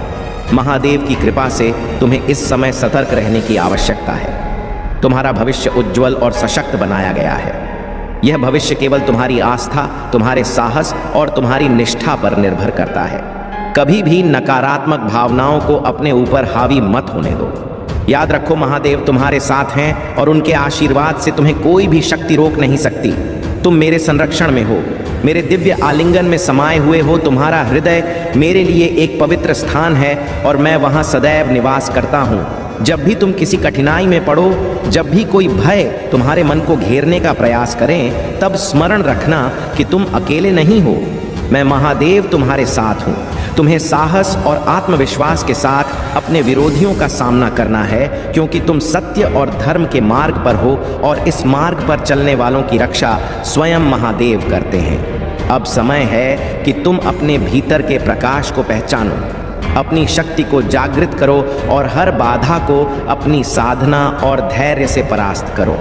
महादेव की कृपा से तुम्हें इस समय सतर्क रहने की आवश्यकता है। तुम्हारा भविष्य उज्जवल और सशक्त बनाया गया है। यह भविष्य केवल तुम्हारी आस्था, तुम्हारे साहस और तुम्हारी निष्ठा पर निर्भर करता है। कभी भी नकारात्मक भावनाओं को अपने ऊपर हावी मत होने दो। याद रखो, महादेव तुम्हारे साथ हैं और उनके आशीर्वाद से तुम्हें कोई भी शक्ति रोक नहीं सकती। तुम मेरे संरक्षण में हो, मेरे दिव्य आलिंगन में समाये हुए हो। तुम्हारा हृदय मेरे लिए एक पवित्र स्थान है और मैं वहाँ सदैव निवास करता हूँ। जब भी तुम किसी कठिनाई में पड़ो, जब भी कोई भय तुम्हारे मन को घेरने का प्रयास करें, तब स्मरण रखना कि तुम अकेले नहीं हो। मैं महादेव तुम्हारे साथ हूँ। तुम्हें साहस और आत्मविश्वास के साथ अपने विरोधियों का सामना करना है, क्योंकि तुम सत्य और धर्म के मार्ग पर हो और इस मार्ग पर चलने वालों की रक्षा स्वयं महादेव करते हैं। अब समय है कि तुम अपने भीतर के प्रकाश को पहचानो, अपनी शक्ति को जागृत करो और हर बाधा को अपनी साधना और धैर्य से परास्त करो।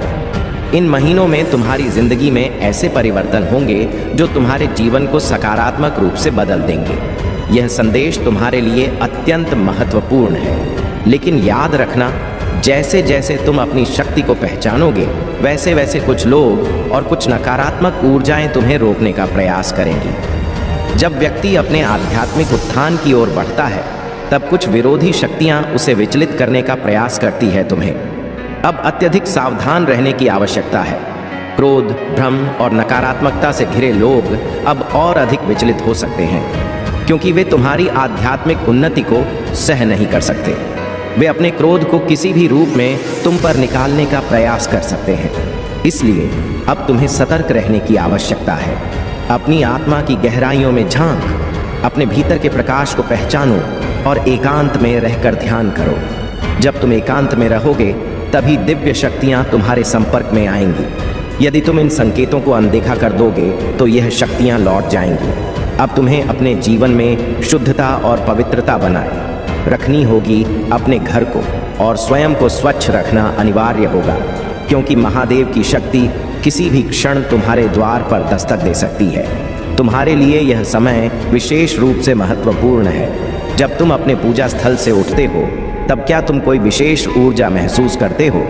इन महीनों में तुम्हारी जिंदगी में ऐसे परिवर्तन होंगे जो तुम्हारे जीवन को सकारात्मक रूप से बदल देंगे। यह संदेश तुम्हारे लिए अत्यंत महत्वपूर्ण है। लेकिन याद रखना, जैसे जैसे तुम अपनी शक्ति को पहचानोगे, वैसे वैसे कुछ लोग और कुछ नकारात्मक ऊर्जाएं तुम्हें रोकने का प्रयास करेंगी। जब व्यक्ति अपने आध्यात्मिक उत्थान की ओर बढ़ता है, तब कुछ विरोधी शक्तियां उसे विचलित करने का प्रयास करती है। तुम्हें अब अत्यधिक सावधान रहने की आवश्यकता है। क्रोध, भ्रम और नकारात्मकता से घिरे लोग अब और अधिक विचलित हो सकते हैं, क्योंकि वे तुम्हारी आध्यात्मिक उन्नति को सह नहीं कर सकते। वे अपने क्रोध को किसी भी रूप में तुम पर निकालने का प्रयास कर सकते हैं। इसलिए अब तुम्हें सतर्क रहने की आवश्यकता है। अपनी आत्मा की गहराइयों में झांक, अपने भीतर के प्रकाश को पहचानो और एकांत में रहकर ध्यान करो। जब तुम एकांत में रहोगे, तभी दिव्य शक्तियाँ तुम्हारे संपर्क में आएंगी। यदि तुम इन संकेतों को अनदेखा कर दोगे तो यह शक्तियाँ लौट जाएंगी। अब तुम्हें अपने जीवन में शुद्धता और पवित्रता बनाए रखनी होगी। अपने घर को और स्वयं को स्वच्छ रखना अनिवार्य होगा, क्योंकि महादेव की शक्ति किसी भी क्षण तुम्हारे द्वार पर दस्तक दे सकती है। तुम्हारे लिए यह समय विशेष रूप से महत्वपूर्ण है। जब तुम अपने पूजा स्थल से उठते हो, तब क्या तुम कोई विशेष ऊर्जा महसूस करते हो?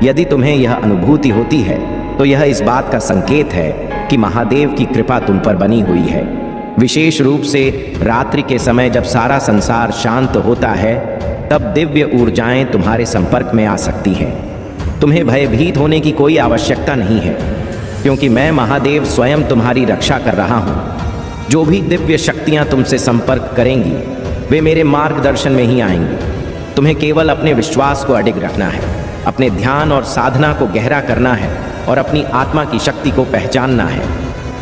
यदि तुम्हें यह अनुभूति होती है तो यह इस बात का संकेत है कि महादेव की कृपा तुम पर बनी हुई है। विशेष रूप से रात्रि के समय जब सारा संसार शांत होता है, तब दिव्य ऊर्जाएं तुम्हारे संपर्क में आ सकती हैं। तुम्हें भयभीत होने की कोई आवश्यकता नहीं है, क्योंकि मैं महादेव स्वयं तुम्हारी रक्षा कर रहा हूँ। जो भी दिव्य शक्तियाँ तुमसे संपर्क करेंगी, वे मेरे मार्गदर्शन में ही आएंगी। तुम्हें केवल अपने विश्वास को अडिग रखना है, अपने ध्यान और साधना को गहरा करना है और अपनी आत्मा की शक्ति को पहचानना है।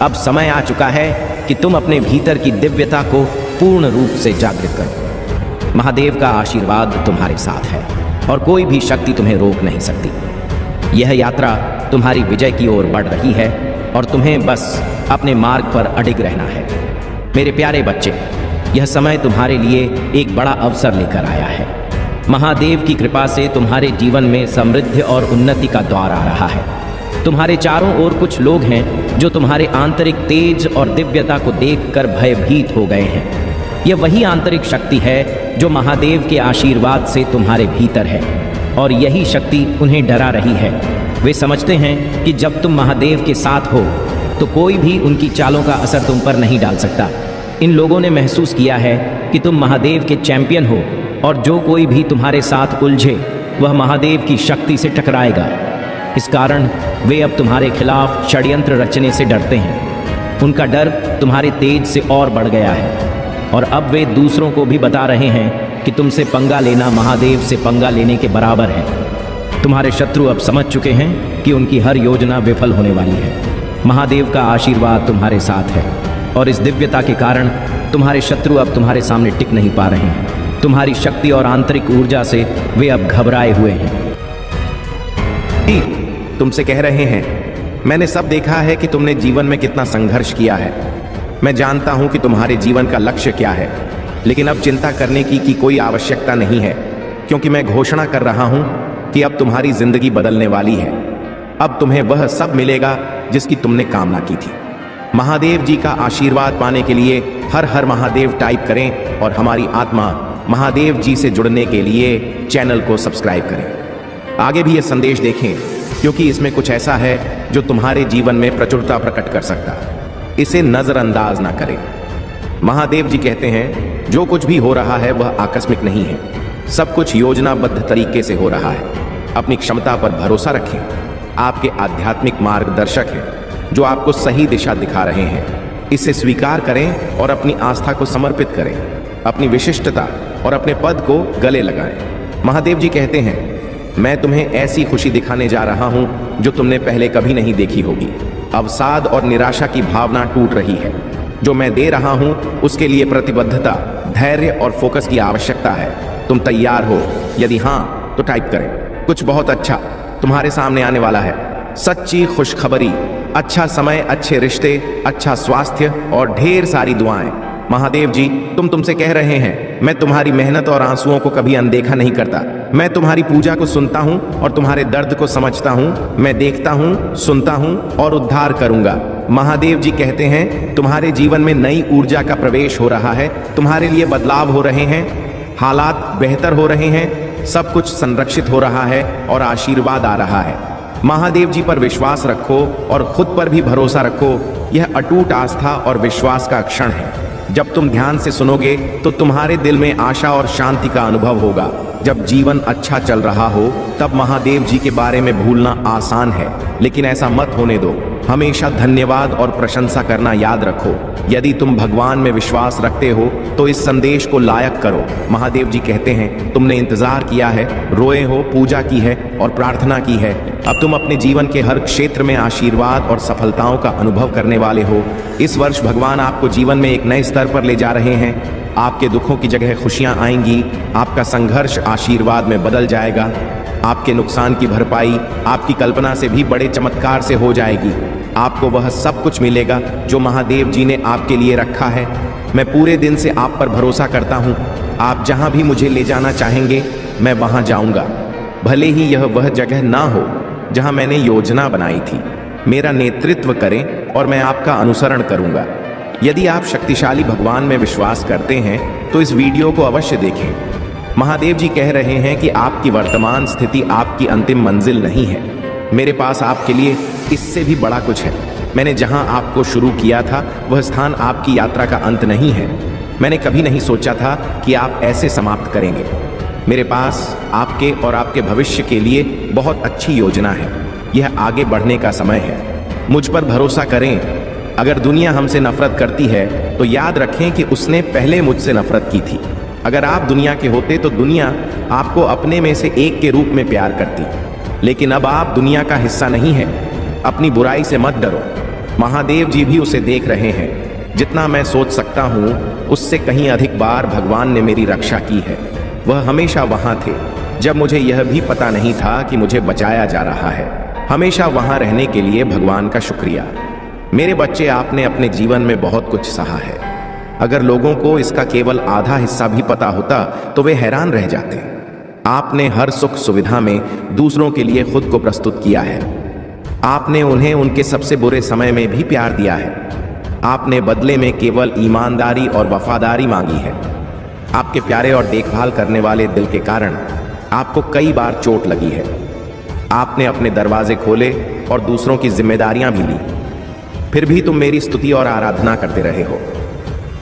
अब समय आ चुका है कि तुम अपने भीतर की दिव्यता को पूर्ण रूप से जागृत करो। महादेव का आशीर्वाद तुम्हारे साथ है और कोई भी शक्ति तुम्हें रोक नहीं सकती। यह यात्रा तुम्हारी विजय की ओर बढ़ रही है और तुम्हें बस अपने मार्ग पर अडिग रहना है। मेरे प्यारे बच्चे, यह समय तुम्हारे लिए एक बड़ा अवसर लेकर आया है। महादेव की कृपा से तुम्हारे जीवन में समृद्धि और उन्नति का द्वार आ रहा है। तुम्हारे चारों ओर कुछ लोग हैं जो तुम्हारे आंतरिक तेज और दिव्यता को देखकर भयभीत हो गए हैं। यह वही आंतरिक शक्ति है जो महादेव के आशीर्वाद से तुम्हारे भीतर है और यही शक्ति उन्हें डरा रही है। वे समझते हैं कि जब तुम महादेव के साथ हो तो कोई भी उनकी चालों का असर तुम पर नहीं डाल सकता। इन लोगों ने महसूस किया है कि तुम महादेव के चैंपियन हो और जो कोई भी तुम्हारे साथ उलझे वह महादेव की शक्ति से टकराएगा। इस कारण वे अब तुम्हारे खिलाफ षड्यंत्र रचने से डरते हैं। उनका डर तुम्हारे तेज से और बढ़ गया है और अब वे दूसरों को भी बता रहे हैं कि तुमसे पंगा लेना महादेव से पंगा लेने के बराबर है। तुम्हारे शत्रु अब समझ चुके हैं कि उनकी हर योजना विफल होने वाली है। महादेव का आशीर्वाद तुम्हारे साथ है और इस दिव्यता के कारण तुम्हारे शत्रु अब तुम्हारे सामने टिक नहीं पा रहे हैं। तुम्हारी शक्ति और आंतरिक ऊर्जा से वे अब घबराए हुए हैं। तुमसे कह रहे हैं, मैंने सब देखा है कि तुमने जीवन में कितना संघर्ष किया है। मैं जानता हूं कि तुम्हारे जीवन का लक्ष्य क्या है, लेकिन अब चिंता करने की कोई आवश्यकता नहीं है, क्योंकि मैं घोषणा कर रहा हूं कि अब तुम्हारी जिंदगी बदलने वाली है। अब तुम्हें वह सब मिलेगा जिसकी तुमने कामना की थी। महादेव जी का आशीर्वाद पाने के लिए हर हर महादेव टाइप करें और हमारी आत्मा महादेव जी से जुड़ने के लिए चैनल को सब्सक्राइब करें। आगे भी ये संदेश देखें, क्योंकि इसमें कुछ ऐसा है जो तुम्हारे जीवन में प्रचुरता प्रकट कर सकता है। इसे नजरअंदाज ना करें। महादेव जी कहते हैं, जो कुछ भी हो रहा है वह आकस्मिक नहीं है, सब कुछ योजनाबद्ध तरीके से हो रहा है। अपनी क्षमता पर भरोसा रखें। आपके आध्यात्मिक मार्गदर्शक हैं जो आपको सही दिशा दिखा रहे हैं। इसे स्वीकार करें और अपनी आस्था को समर्पित करें। अपनी विशिष्टता और अपने पद को गले लगाएं। महादेव जी कहते हैं, मैं तुम्हें ऐसी खुशी दिखाने जा रहा हूं जो तुमने पहले कभी नहीं देखी होगी। अवसाद और निराशा की भावना टूट रही है। जो मैं दे रहा हूं उसके लिए प्रतिबद्धता, धैर्य और फोकस की आवश्यकता है। तुम तैयार हो? यदि हां तो टाइप करें। कुछ बहुत अच्छा तुम्हारे सामने आने वाला है। सच्ची खुशखबरी, अच्छा समय, अच्छे रिश्ते, अच्छा स्वास्थ्य और ढेर सारी दुआएं। महादेव जी तुमसे कह रहे हैं, मैं तुम्हारी मेहनत और आंसुओं को कभी अनदेखा नहीं करता। मैं तुम्हारी पूजा को सुनता हूं और तुम्हारे दर्द को समझता हूं। मैं देखता हूं, सुनता हूं और उद्धार करूंगा। महादेव जी कहते हैं, तुम्हारे जीवन में नई ऊर्जा का प्रवेश हो रहा है। तुम्हारे लिए बदलाव हो रहे हैं, हालात बेहतर हो रहे हैं, सब कुछ संरक्षित हो रहा है और आशीर्वाद आ रहा है। महादेव जी पर विश्वास रखो और खुद पर भी भरोसा रखो। यह अटूट आस्था और विश्वास का क्षण है। जब तुम ध्यान से सुनोगे तो तुम्हारे दिल में आशा और शांति का अनुभव होगा। जब जीवन अच्छा चल रहा हो तब महादेव जी के बारे में भूलना आसान है, लेकिन ऐसा मत होने दो। हमेशा धन्यवाद और प्रशंसा करना याद रखो। यदि तुम भगवान में विश्वास रखते हो तो इस संदेश को लायक करो। महादेव जी कहते हैं, तुमने इंतजार किया है, रोए हो, पूजा की है और प्रार्थना की है। अब तुम अपने जीवन के हर क्षेत्र में आशीर्वाद और सफलताओं का अनुभव करने वाले हो। इस वर्ष भगवान आपको जीवन में एक नए स्तर पर ले जा रहे हैं। आपके दुखों की जगह खुशियां आएंगी। आपका संघर्ष आशीर्वाद में बदल जाएगा। आपके नुकसान की भरपाई आपकी कल्पना से भी बड़े चमत्कार से हो जाएगी। आपको वह सब कुछ मिलेगा जो महादेव जी ने आपके लिए रखा है। मैं पूरे दिन से आप पर भरोसा करता हूँ। आप जहाँ भी मुझे ले जाना चाहेंगे मैं वहाँ जाऊँगा, भले ही यह वह जगह ना हो जहाँ मैंने योजना बनाई थी। मेरा नेतृत्व करें और मैं आपका अनुसरण करूँगा। यदि आप शक्तिशाली भगवान में विश्वास करते हैं तो इस वीडियो को अवश्य देखें। महादेव जी कह रहे हैं कि आपकी वर्तमान स्थिति आपकी अंतिम मंजिल नहीं है। मेरे पास आपके लिए इससे भी बड़ा कुछ है। मैंने जहां आपको शुरू किया था वह स्थान आपकी यात्रा का अंत नहीं है। मैंने कभी नहीं सोचा था कि आप ऐसे समाप्त करेंगे। मेरे पास आपके और आपके भविष्य के लिए बहुत अच्छी योजना है। यह आगे बढ़ने का समय है। मुझ पर भरोसा करें। अगर दुनिया हमसे नफरत करती है तो याद रखें कि उसने पहले मुझसे नफरत की थी। अगर आप दुनिया के होते तो दुनिया आपको अपने में से एक के रूप में प्यार करती, लेकिन अब आप दुनिया का हिस्सा नहीं है। अपनी बुराई से मत डरो, महादेव जी भी उसे देख रहे हैं। जितना मैं सोच सकता हूँ उससे कहीं अधिक बार भगवान ने मेरी रक्षा की है। वह हमेशा वहाँ थे जब मुझे यह भी पता नहीं था कि मुझे बचाया जा रहा है। हमेशा वहाँ रहने के लिए भगवान का शुक्रिया। मेरे बच्चे, आपने अपने जीवन में बहुत कुछ सहा है। अगर लोगों को इसका केवल आधा हिस्सा भी पता होता तो वे हैरान रह जाते। आपने हर सुख सुविधा में दूसरों के लिए खुद को प्रस्तुत किया है। आपने उन्हें उनके सबसे बुरे समय में भी प्यार दिया है। आपने बदले में केवल ईमानदारी और वफादारी मांगी है। आपके प्यारे और देखभाल करने वाले दिल के कारण आपको कई बार चोट लगी है। आपने अपने दरवाजे खोले और दूसरों की जिम्मेदारियां भी ली, फिर भी तुम मेरी स्तुति और आराधना करते रहे हो।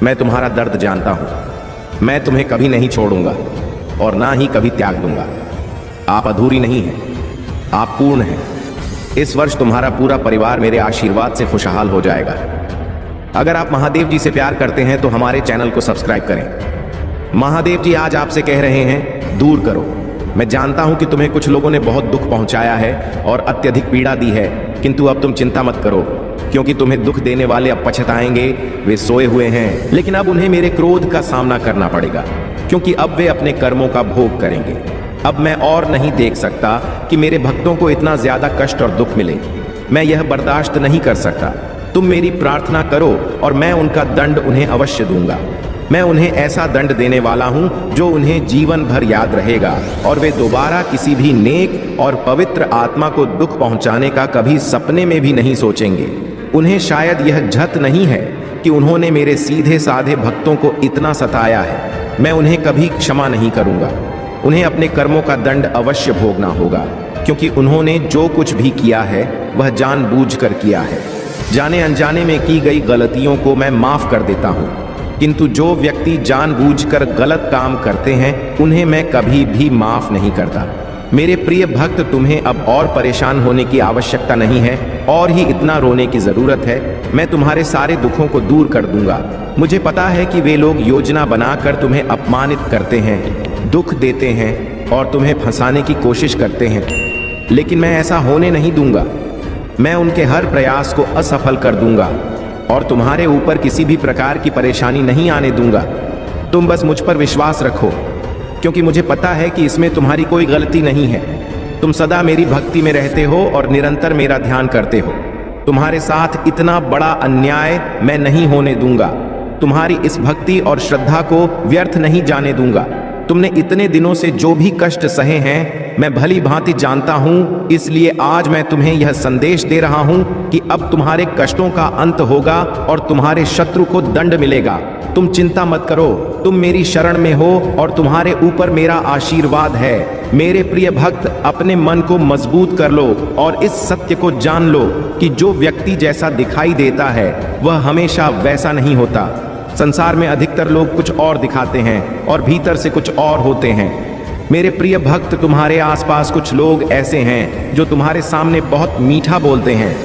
मैं तुम्हारा दर्द जानता हूं। मैं तुम्हें कभी नहीं छोड़ूंगा और ना ही कभी त्याग दूंगा। आप अधूरी नहीं हैं, आप पूर्ण हैं। इस वर्ष तुम्हारा पूरा परिवार मेरे आशीर्वाद से खुशहाल हो जाएगा। अगर आप महादेव जी से प्यार करते हैं तो हमारे चैनल को सब्सक्राइब करें। महादेव जी आज आपसे कह रहे हैं, दूर करो। मैं जानता हूं कि तुम्हें कुछ लोगों ने बहुत दुख पहुंचाया है और अत्यधिक पीड़ा दी है, किंतु अब तुम चिंता मत करो, क्योंकि तुम्हें दुख देने वाले अब पछताएंगे। वे सोए हुए हैं, लेकिन अब उन्हें मेरे क्रोध का सामना करना पड़ेगा, क्योंकि अब वे अपने कर्मों का भोग करेंगे। अब मैं और नहीं देख सकता कि मेरे भक्तों को इतना ज्यादा कष्ट और दुख मिले। मैं यह बर्दाश्त नहीं कर सकता। तुम मेरी प्रार्थना करो और मैं उनका दंड उन्हें अवश्य दूंगा। मैं उन्हें ऐसा दंड देने वाला हूं जो उन्हें जीवन भर याद रहेगा और वे दोबारा किसी भी नेक और पवित्र आत्मा को दुख पहुंचाने का कभी सपने में भी नहीं सोचेंगे। उन्हें शायद यह झट नहीं है कि उन्होंने मेरे सीधे साधे भक्तों को इतना सताया है। मैं उन्हें कभी क्षमा नहीं करूंगा। उन्हें अपने कर्मों का दंड अवश्य भोगना होगा, क्योंकि उन्होंने जो कुछ भी किया है वह जानबूझकर किया है। जाने अनजाने में की गई गलतियों को मैं माफ कर देता हूँ, किंतु जो व्यक्ति जानबूझकर गलत काम करते हैं उन्हें मैं कभी भी माफ नहीं करता। मेरे प्रिय भक्त, तुम्हें अब और परेशान होने की आवश्यकता नहीं है और ही इतना रोने की जरूरत है। मैं तुम्हारे सारे दुखों को दूर कर दूंगा। मुझे पता है कि वे लोग योजना बनाकर तुम्हें अपमानित करते हैं, दुख देते हैं और तुम्हें फंसाने की कोशिश करते हैं, लेकिन मैं ऐसा होने नहीं दूंगा। मैं उनके हर प्रयास को असफल कर दूंगा और तुम्हारे ऊपर किसी भी प्रकार की परेशानी नहीं आने दूंगा। तुम बस मुझ पर विश्वास रखो, क्योंकि मुझे पता है कि इसमें तुम्हारी कोई गलती नहीं है। तुम सदा मेरी भक्ति में रहते हो और निरंतर मेरा ध्यान करते हो। तुम्हारे साथ इतना बड़ा अन्याय मैं नहीं होने दूंगा। तुम्हारी इस भक्ति और श्रद्धा को व्यर्थ नहीं जाने दूंगा। तुमने इतने दिनों से जो भी कष्ट सहे हैं मैं भली भांति जानता हूं, इसलिए आज मैं तुम्हें यह संदेश दे रहा हूं कि अब तुम्हारे कष्टों का अंत होगा और तुम्हारे शत्रु को दंड मिलेगा। तुम चिंता मत करो, तुम मेरी शरण में हो और तुम्हारे ऊपर मेरा आशीर्वाद है। मेरे प्रिय भक्त, अपने मन को मजबूत कर लो और इस सत्य को जान लो कि जो व्यक्ति जैसा दिखाई देता है वह हमेशा वैसा नहीं होता। संसार में अधिकतर लोग कुछ और दिखाते हैं और भीतर से कुछ और होते हैं। मेरे प्रिय भक्त, तुम्हारे आसपास कुछ लोग ऐसे हैं जो तुम्हारे सामने बहुत मीठा बोलते हैं,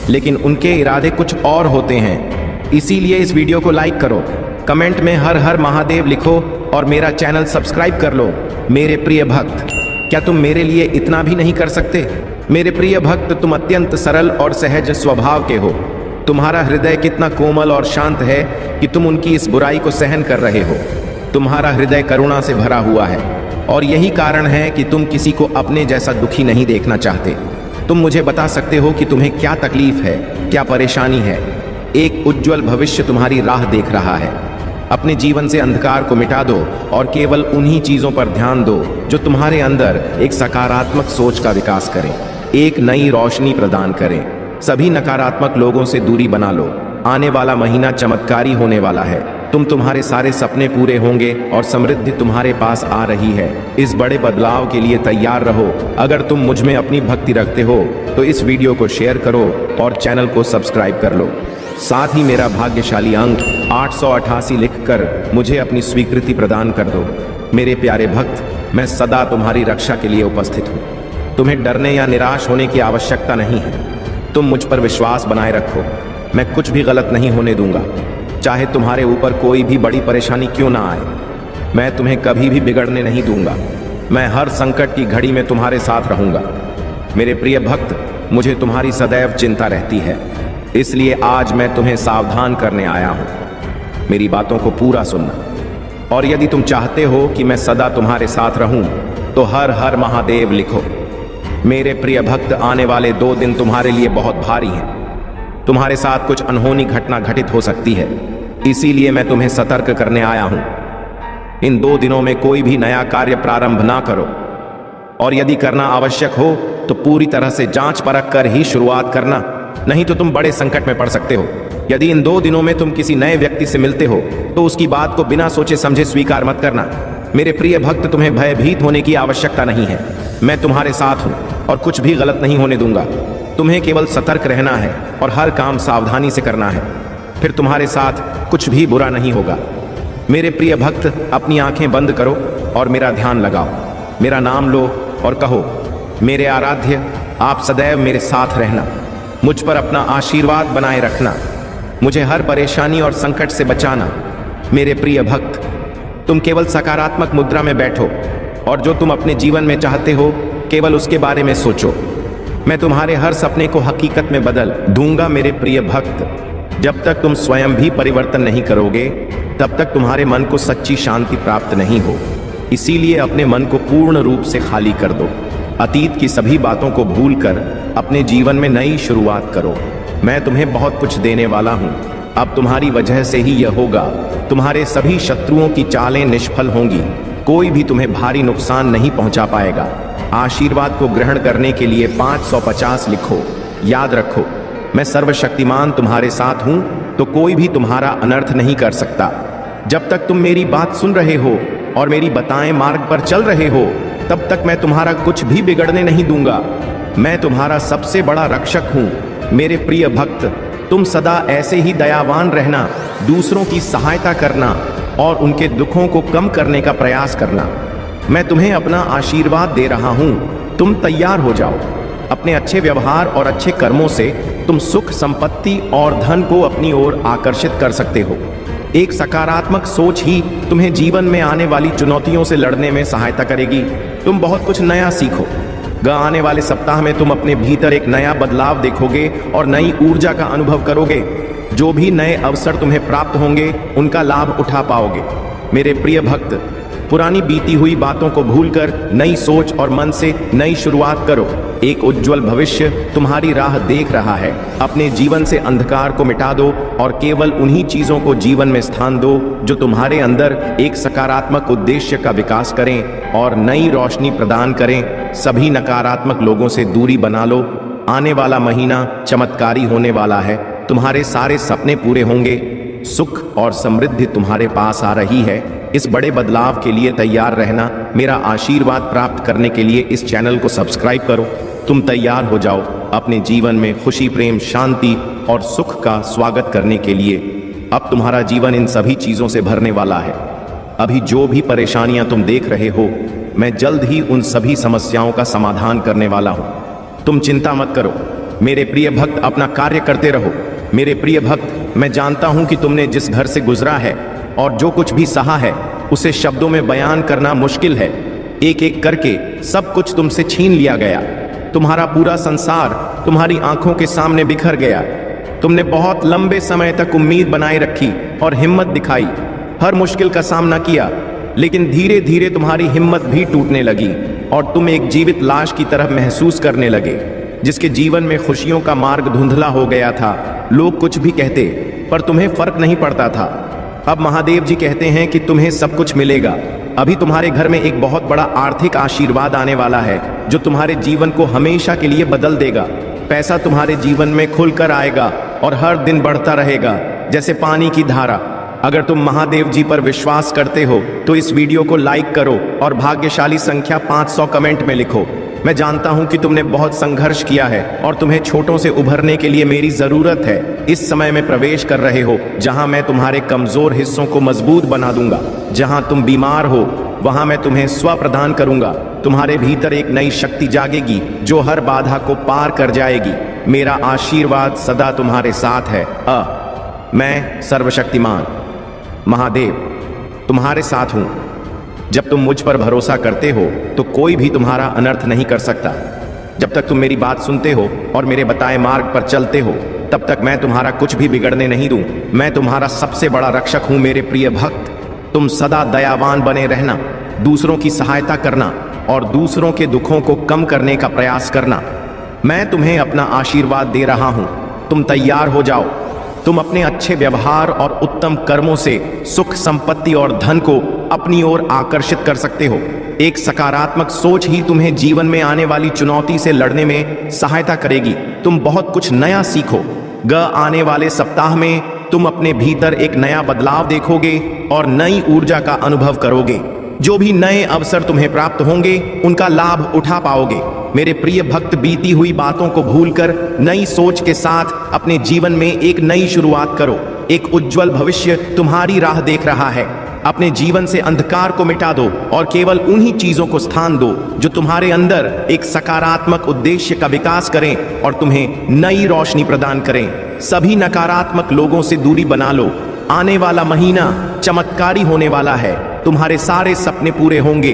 लेकिन उनके इरादे कुछ और होते हैं। इसीलिए इस वीडियो को लाइक करो, कमेंट में हर हर महादेव लिखो और मेरा चैनल सब्सक्राइब कर लो। मेरे प्रिय भक्त, क्या तुम मेरे लिए इतना भी नहीं कर सकते? मेरे प्रिय भक्त, तुम अत्यंत सरल और सहज स्वभाव के हो। तुम्हारा हृदय कितना कोमल और शांत है कि तुम उनकी इस बुराई को सहन कर रहे हो। तुम्हारा हृदय करुणा से भरा हुआ है और यही कारण है कि तुम किसी को अपने जैसा दुखी नहीं देखना चाहते। तुम मुझे बता सकते हो कि तुम्हें क्या तकलीफ है, क्या परेशानी है। एक उज्जवल भविष्य तुम्हारी राह देख रहा है। अपने जीवन से अंधकार को मिटा दो और केवल उन्हीं चीजों पर ध्यान दो जो तुम्हारे अंदर एक सकारात्मक सोच का विकास करें, एक नई रोशनी प्रदान करें। सभी नकारात्मक लोगों से दूरी बना लो। आने वाला महीना चमत्कारी होने वाला है। तुम्हारे सारे सपने पूरे होंगे और समृद्धि तुम्हारे पास आ रही है। इस बड़े बदलाव के लिए तैयार रहो। अगर तुम मुझ में अपनी भक्ति रखते हो तो इस वीडियो को शेयर करो और चैनल को सब्सक्राइब कर लो। साथ ही मेरा भाग्यशाली अंक 888 लिखकर मुझे अपनी स्वीकृति प्रदान कर दो। मेरे प्यारे भक्त, मैं सदा तुम्हारी रक्षा के लिए उपस्थित हूँ। तुम्हें डरने या निराश होने की आवश्यकता नहीं है। तुम मुझ पर विश्वास बनाए रखो। मैं कुछ भी गलत नहीं होने दूंगा, चाहे तुम्हारे ऊपर कोई भी बड़ी परेशानी क्यों ना आए। मैं तुम्हें कभी भी बिगड़ने नहीं दूंगा। मैं हर संकट की घड़ी में तुम्हारे साथ रहूंगा। मेरे प्रिय भक्त, मुझे तुम्हारी सदैव चिंता रहती है, इसलिए आज मैं तुम्हें सावधान करने आया हूं। मेरी बातों को पूरा सुनना, और यदि तुम चाहते हो कि मैं सदा तुम्हारे साथ रहूं तो हर हर महादेव लिखो। मेरे प्रिय भक्त, आने वाले 2 दिन तुम्हारे लिए बहुत भारी हैं। तुम्हारे साथ कुछ अनहोनी घटना घटित हो सकती है, इसीलिए मैं तुम्हें सतर्क करने आया हूं। इन 2 दिनों में कोई भी नया कार्य प्रारंभ ना करो, और यदि करना आवश्यक हो तो पूरी तरह से जांच परख कर ही शुरुआत करना, नहीं तो तुम बड़े संकट में पड़ सकते हो। यदि इन 2 दिनों में तुम किसी नए व्यक्ति से मिलते हो तो उसकी बात को बिना सोचे समझे स्वीकार मत करना। मेरे प्रिय भक्त, तुम्हें भयभीत होने की आवश्यकता नहीं है। मैं तुम्हारे साथ हूं और कुछ भी गलत नहीं होने दूंगा। तुम्हें केवल सतर्क रहना है और हर काम सावधानी से करना है, फिर तुम्हारे साथ कुछ भी बुरा नहीं होगा। मेरे प्रिय भक्त, अपनी आंखें बंद करो और मेरा ध्यान लगाओ। मेरा नाम लो और कहो, मेरे आराध्य, आप सदैव मेरे साथ रहना, मुझ पर अपना आशीर्वाद बनाए रखना, मुझे हर परेशानी और संकट से बचाना। मेरे प्रिय भक्त, तुम केवल सकारात्मक मुद्रा में बैठो और जो तुम अपने जीवन में चाहते हो केवल उसके बारे में सोचो। मैं तुम्हारे हर सपने को हकीकत में बदल दूंगा। मेरे प्रिय भक्त, जब तक तुम स्वयं भी परिवर्तन नहीं करोगे तब तक तुम्हारे मन को सच्ची शांति प्राप्त नहीं हो। इसीलिए अपने मन को पूर्ण रूप से खाली कर दो। अतीत की सभी बातों को भूलकर अपने जीवन में नई शुरुआत करो। मैं तुम्हें बहुत कुछ देने वाला हूं। अब तुम्हारी वजह से ही यह होगा। तुम्हारे सभी शत्रुओं की चालें निष्फल होंगी। कोई भी तुम्हें भारी नुकसान नहीं पहुंचा पाएगा। आशीर्वाद को ग्रहण करने के लिए 550 लिखो। याद रखो, मैं सर्वशक्तिमान तुम्हारे साथ हूं, तो कोई भी तुम्हारा अनर्थ नहीं कर सकता। जब तक तुम मेरी बात सुन रहे हो और मेरी बताएं मार्ग पर चल रहे हो, तब तक मैं तुम्हारा कुछ भी बिगड़ने नहीं दूंगा। मैं तुम्हारा सबसे बड़ा रक्षक हूं। मेरे प्रिय भक्त, तुम सदा ऐसे ही दयावान रहना, दूसरों की सहायता करना और उनके दुखों को कम करने का प्रयास करना। मैं तुम्हें अपना आशीर्वाद दे रहा हूं। तुम तैयार हो जाओ। अपने अच्छे व्यवहार और अच्छे कर्मों से तुम सुख, संपत्ति और धन को अपनी ओर आकर्षित कर सकते हो। एक सकारात्मक सोच ही तुम्हें जीवन में आने वाली चुनौतियों से लड़ने में सहायता करेगी। तुम बहुत कुछ नया सीखो। आने वाले सप्ताह में तुम अपने भीतर एक नया बदलाव देखोगे और नई ऊर्जा का अनुभव करोगे। जो भी नए अवसर तुम्हें प्राप्त होंगे उनका लाभ उठा पाओगे। मेरे प्रिय भक्त, पुरानी बीती हुई बातों को भूलकर नई सोच और मन से नई शुरुआत करो। एक उज्जवल भविष्य तुम्हारी राह देख रहा है। अपने जीवन से अंधकार को मिटा दो और केवल उन्हीं चीजों को जीवन में स्थान दो जो तुम्हारे अंदर एक सकारात्मक उद्देश्य का विकास करें और नई रोशनी प्रदान करें। सभी नकारात्मक लोगों से दूरी बना लो। आने वाला महीना चमत्कारी होने वाला है। तुम्हारे सारे सपने पूरे होंगे। सुख और समृद्धि तुम्हारे पास आ रही है। इस बड़े बदलाव के लिए तैयार रहना। मेरा आशीर्वाद प्राप्त करने के लिए इस चैनल को सब्सक्राइब करो। तुम तैयार हो जाओ अपने जीवन में खुशी, प्रेम, शांति और सुख का स्वागत करने के लिए। अब तुम्हारा जीवन इन सभी चीजों से भरने वाला है। अभी जो भी परेशानियां तुम देख रहे हो, मैं जल्द ही उन सभी समस्याओं का समाधान करने वाला हूं। तुम चिंता मत करो। मेरे प्रिय भक्त, अपना कार्य करते रहो। मेरे प्रिय भक्त, मैं जानता हूं कि तुमने जिस घर से गुजरा है और जो कुछ भी सहा है उसे शब्दों में बयान करना मुश्किल है। एक एक करके सब कुछ तुमसे छीन लिया गया। तुम्हारा पूरा संसार तुम्हारी आंखों के सामने बिखर गया। तुमने बहुत लंबे समय तक उम्मीद बनाए रखी और हिम्मत दिखाई, हर मुश्किल का सामना किया, लेकिन धीरे धीरे तुम्हारी हिम्मत भी टूटने लगी और तुम एक जीवित लाश की तरह महसूस करने लगे, जिसके जीवन में खुशियों का मार्ग धुंधला हो गया था। लोग कुछ भी कहते पर तुम्हें फर्क नहीं पड़ता था। अब महादेव जी कहते हैं कि तुम्हें सब कुछ मिलेगा। अभी तुम्हारे घर में एक बहुत बड़ा आर्थिक आशीर्वाद आने वाला है जो तुम्हारे जीवन को हमेशा के लिए बदल देगा। पैसा तुम्हारे जीवन में खुलकर आएगा और हर दिन बढ़ता रहेगा जैसे पानी की धारा। अगर तुम महादेव जी पर विश्वास करते हो तो इस वीडियो को लाइक करो और भाग्यशाली संख्या 500 कमेंट में लिखो। मैं जानता हूं कि तुमने बहुत संघर्ष किया है और तुम्हें छोटों से उभरने के लिए मेरी जरूरत है। इस समय में प्रवेश कर रहे हो जहां मैं तुम्हारे कमजोर हिस्सों को मजबूत बना दूंगा। जहां तुम बीमार हो वहां मैं तुम्हें स्व प्रदान करूंगा। तुम्हारे भीतर एक नई शक्ति जागेगी जो हर बाधा को पार कर जाएगी। मेरा आशीर्वाद सदा तुम्हारे साथ है। मैं सर्वशक्तिमान महादेव तुम्हारे साथ हूं। जब तुम मुझ पर भरोसा करते हो तो कोई भी तुम्हारा अनर्थ नहीं कर सकता। जब तक तुम मेरी बात सुनते हो और मेरे बताए मार्ग पर चलते हो तब तक मैं तुम्हारा कुछ भी बिगड़ने नहीं दूं। मैं तुम्हारा सबसे बड़ा रक्षक हूं मेरे प्रिय भक्त। तुम सदा दयावान बने रहना, दूसरों की सहायता करना और दूसरों के दुखों को कम करने का प्रयास करना। मैं तुम्हें अपना आशीर्वाद दे रहा हूं, तुम तैयार हो जाओ। तुम अपने अच्छे व्यवहार और उत्तम कर्मों से सुख, संपत्ति और धन को अपनी ओर आकर्षित कर सकते हो। एक सकारात्मक सोच ही तुम्हें जीवन में आने वाली चुनौती से लड़ने में सहायता करेगी। तुम बहुत कुछ नया सीखो। आने वाले सप्ताह में तुम अपने भीतर एक नया बदलाव देखोगे और नई ऊर्जा का अनुभव करोगे। जो भी नए अवसर तुम्हें प्राप्त होंगे उनका लाभ उठा पाओगे। मेरे प्रिय भक्त, बीती हुई बातों को भूलकर नई सोच के साथ अपने जीवन में एक नई शुरुआत करो। एक उज्जवल भविष्य तुम्हारी राह देख रहा है। अपने जीवन से अंधकार को मिटा दो और केवल उन्हीं चीजों को स्थान दो जो तुम्हारे अंदर एक सकारात्मक उद्देश्य का विकास करें और तुम्हें नई रोशनी प्रदान करें। सभी नकारात्मक लोगों से दूरी बना लो। आने वाला महीना चमत्कारी होने वाला है। तुम्हारे सारे सपने पूरे होंगे।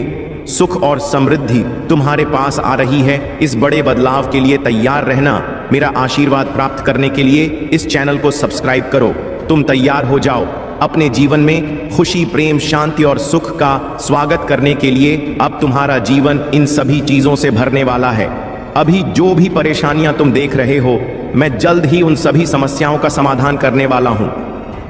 सुख और समृद्धि तुम्हारे पास आ रही है। इस बड़े बदलाव के लिए तैयार रहना। मेरा आशीर्वाद प्राप्त करने के लिए इस चैनल को सब्सक्राइब करो। तुम तैयार हो जाओ अपने जीवन में खुशी, प्रेम, शांति और सुख का स्वागत करने के लिए। अब तुम्हारा जीवन इन सभी चीजों से भरने वाला है। अभी जो भी परेशानियां तुम देख रहे हो, मैं जल्द ही उन सभी समस्याओं का समाधान करने वाला हूं।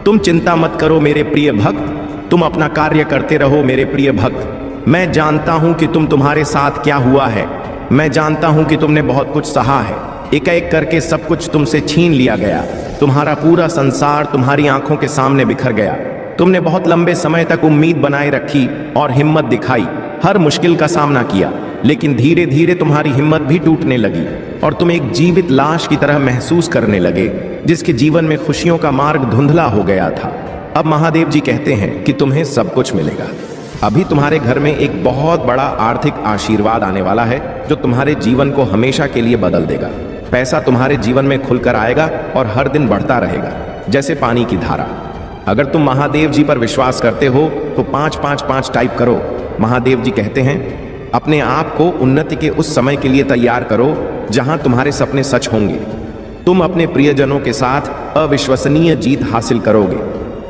तुम चिंता मत करो मेरे प्रिय भक्त, तुम अपना कार्य करते रहो मेरे प्रिय भक्त। मैं जानता हूं कि तुम्हारे साथ क्या हुआ है। मैं जानता हूं कि तुमने बहुत कुछ सहा है। एक एक करके सब कुछ तुमसे छीन लिया गया। तुम्हारा पूरा संसार तुम्हारी आंखों के सामने बिखर गया। तुमने बहुत लंबे समय तक उम्मीद बनाए रखी और हिम्मत दिखाई, हर मुश्किल का सामना किया, लेकिन धीरे धीरे तुम्हारी हिम्मत भी टूटने लगी और तुम एक जीवित लाश की तरह महसूस करने लगे जिसके जीवन में खुशियों का मार्ग धुंधला हो गया था। अब महादेव जी कहते हैं कि तुम्हें सब कुछ मिलेगा। अभी तुम्हारे घर में एक बहुत बड़ा आर्थिक आशीर्वाद आने वाला है जो तुम्हारे जीवन को हमेशा के लिए बदल देगा। पैसा तुम्हारे जीवन में खुलकर आएगा और हर दिन बढ़ता रहेगा जैसे पानी की धारा। अगर तुम महादेव जी पर विश्वास करते हो तो 555 टाइप करो। महादेव जी कहते हैं अपने आप को उन्नति के उस समय के लिए तैयार करो जहां तुम्हारे सपने सच होंगे। तुम अपने प्रियजनों के साथ अविश्वसनीय जीत हासिल करोगे।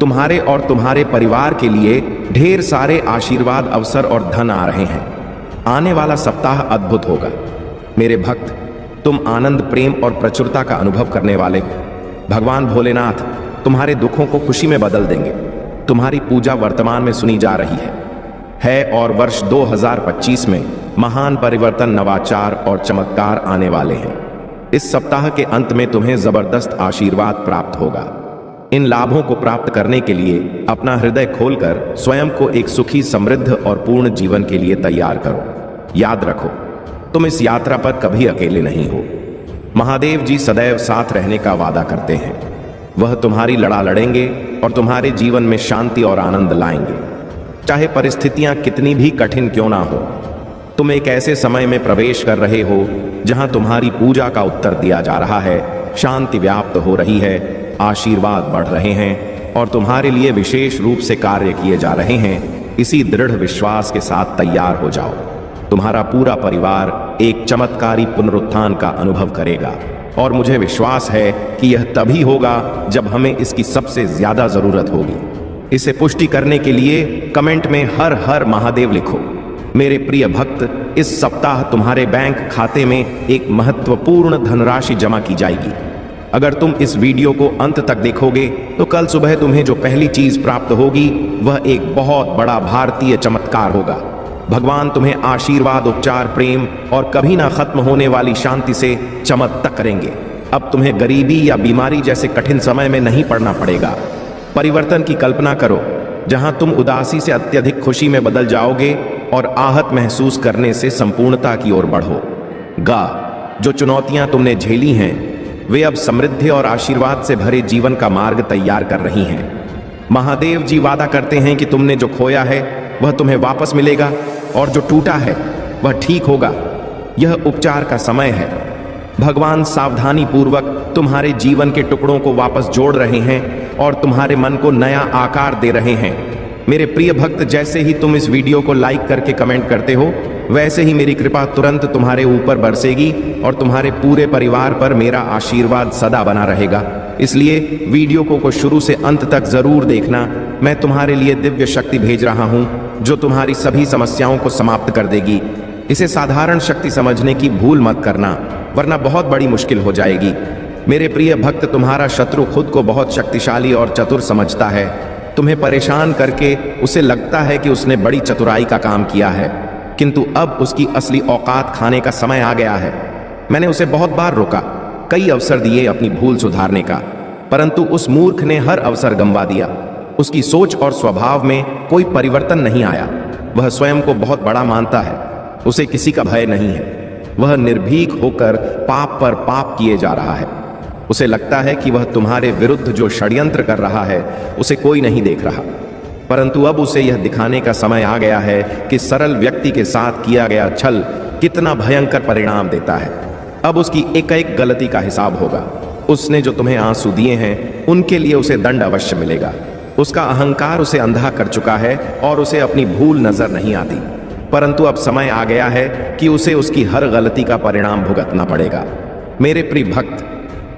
तुम्हारे और तुम्हारे परिवार के लिए ढेर सारे आशीर्वाद, अवसर और धन आ रहे हैं। आने वाला सप्ताह अद्भुत होगा मेरे भक्त। तुम आनंद, प्रेम और प्रचुरता का अनुभव करने वाले हो। भगवान भोलेनाथ तुम्हारे दुखों को खुशी में बदल देंगे। तुम्हारी पूजा वर्तमान में सुनी जा रही है और वर्ष 2025 में महान परिवर्तन, नवाचार और चमत्कार आने वाले हैं। इस सप्ताह के अंत में तुम्हें जबरदस्त आशीर्वाद प्राप्त होगा। इन लाभों को प्राप्त करने के लिए अपना हृदय खोलकर स्वयं को एक सुखी, समृद्ध और पूर्ण जीवन के लिए तैयार करो। याद रखो, तुम इस यात्रा पर कभी अकेले नहीं हो। महादेव जी सदैव साथ रहने का वादा करते हैं। वह तुम्हारी लड़ा लड़ेंगे और तुम्हारे जीवन में शांति और आनंद लाएंगे, चाहे परिस्थितियां कितनी भी कठिन क्यों ना हो। तुम एक ऐसे समय में प्रवेश कर रहे हो जहां तुम्हारी पूजा का उत्तर दिया जा रहा है, शांति व्याप्त हो रही है, आशीर्वाद बढ़ रहे हैं और तुम्हारे लिए विशेष रूप से कार्य किए जा रहे हैं। इसी दृढ़ विश्वास के साथ तैयार हो जाओ। तुम्हारा पूरा परिवार एक चमत्कारी पुनरुत्थान का अनुभव करेगा और मुझे विश्वास है कि यह तभी होगा जब हमें इसकी सबसे ज्यादा जरूरत होगी। इसे पुष्टि करने के लिए कमेंट में हर हर महादेव लिखो। मेरे प्रिय भक्त, इस सप्ताह तुम्हारे बैंक खाते में एक महत्वपूर्ण धनराशि जमा की जाएगी। अगर तुम इस वीडियो को अंत तक देखोगे तो कल सुबह तुम्हें जो पहली चीज प्राप्त होगी वह एक बहुत बड़ा भारतीय चमत्कार होगा। भगवान तुम्हें आशीर्वाद, उपचार, प्रेम और कभी ना खत्म होने वाली शांति से चमत्कार करेंगे। अब तुम्हें गरीबी या बीमारी जैसे कठिन समय में नहीं पड़ना पड़ेगा। परिवर्तन की कल्पना करो जहां तुम उदासी से अत्यधिक खुशी में बदल जाओगे और आहत महसूस करने से संपूर्णता की ओर बढ़ो। जो चुनौतियां तुमने झेली हैं वे अब समृद्धि और आशीर्वाद से भरे जीवन का मार्ग तैयार कर रही हैं। महादेव जी वादा करते हैं कि तुमने जो खोया है वह तुम्हें वापस मिलेगा और जो टूटा है वह ठीक होगा। यह उपचार का समय है। भगवान सावधानी पूर्वक तुम्हारे जीवन के टुकड़ों को वापस जोड़ रहे हैं और तुम्हारे मन को नया आकार दे रहे हैं। मेरे प्रिय भक्त, जैसे ही तुम इस वीडियो को लाइक करके कमेंट करते हो, वैसे ही मेरी कृपा तुरंत तुम्हारे ऊपर बरसेगी और तुम्हारे पूरे परिवार पर मेरा आशीर्वाद सदा बना रहेगा। इसलिए वीडियो को शुरू से अंत तक जरूर देखना। मैं तुम्हारे लिए दिव्य शक्ति भेज रहा हूं जो तुम्हारी सभी समस्याओं को समाप्त कर देगी। इसे साधारण शक्ति समझने की भूल मत करना, वरना बहुत बड़ी मुश्किल हो जाएगी। मेरे प्रिय भक्त, तुम्हारा शत्रु खुद को बहुत शक्तिशाली और चतुर समझता है। तुम्हें परेशान करके उसे लगता है कि उसने बड़ी चतुराई का काम किया है, किंतु अब उसकी असली औकात खाने का समय आ गया है। मैंने उसे बहुत बार रोका, कई अवसर दिए अपनी भूल सुधारने का, परंतु उस मूर्ख ने हर अवसर गंवा दिया। उसकी सोच और स्वभाव में कोई परिवर्तन नहीं आया। वह स्वयं को बहुत बड़ा मानता है, उसे किसी का भय नहीं है। वह निर्भीक होकर पाप पर पाप किए जा रहा है। उसे लगता है कि वह तुम्हारे विरुद्ध जो षड्यंत्र कर रहा है उसे कोई नहीं देख रहा, परंतु अब उसे यह दिखाने का समय आ गया है कि सरल व्यक्ति के साथ किया गया छल कितना भयंकर परिणाम देता है। अब उसकी एक एक गलती का हिसाब होगा। उसने जो तुम्हें आंसू दिए हैं उनके लिए उसे दंड अवश्य मिलेगा। उसका अहंकार उसे अंधा कर चुका है और उसे अपनी भूल नजर नहीं आती, परंतु अब समय आ गया है कि उसे उसकी हर गलती का परिणाम भुगतना पड़ेगा। मेरे प्रिय भक्त,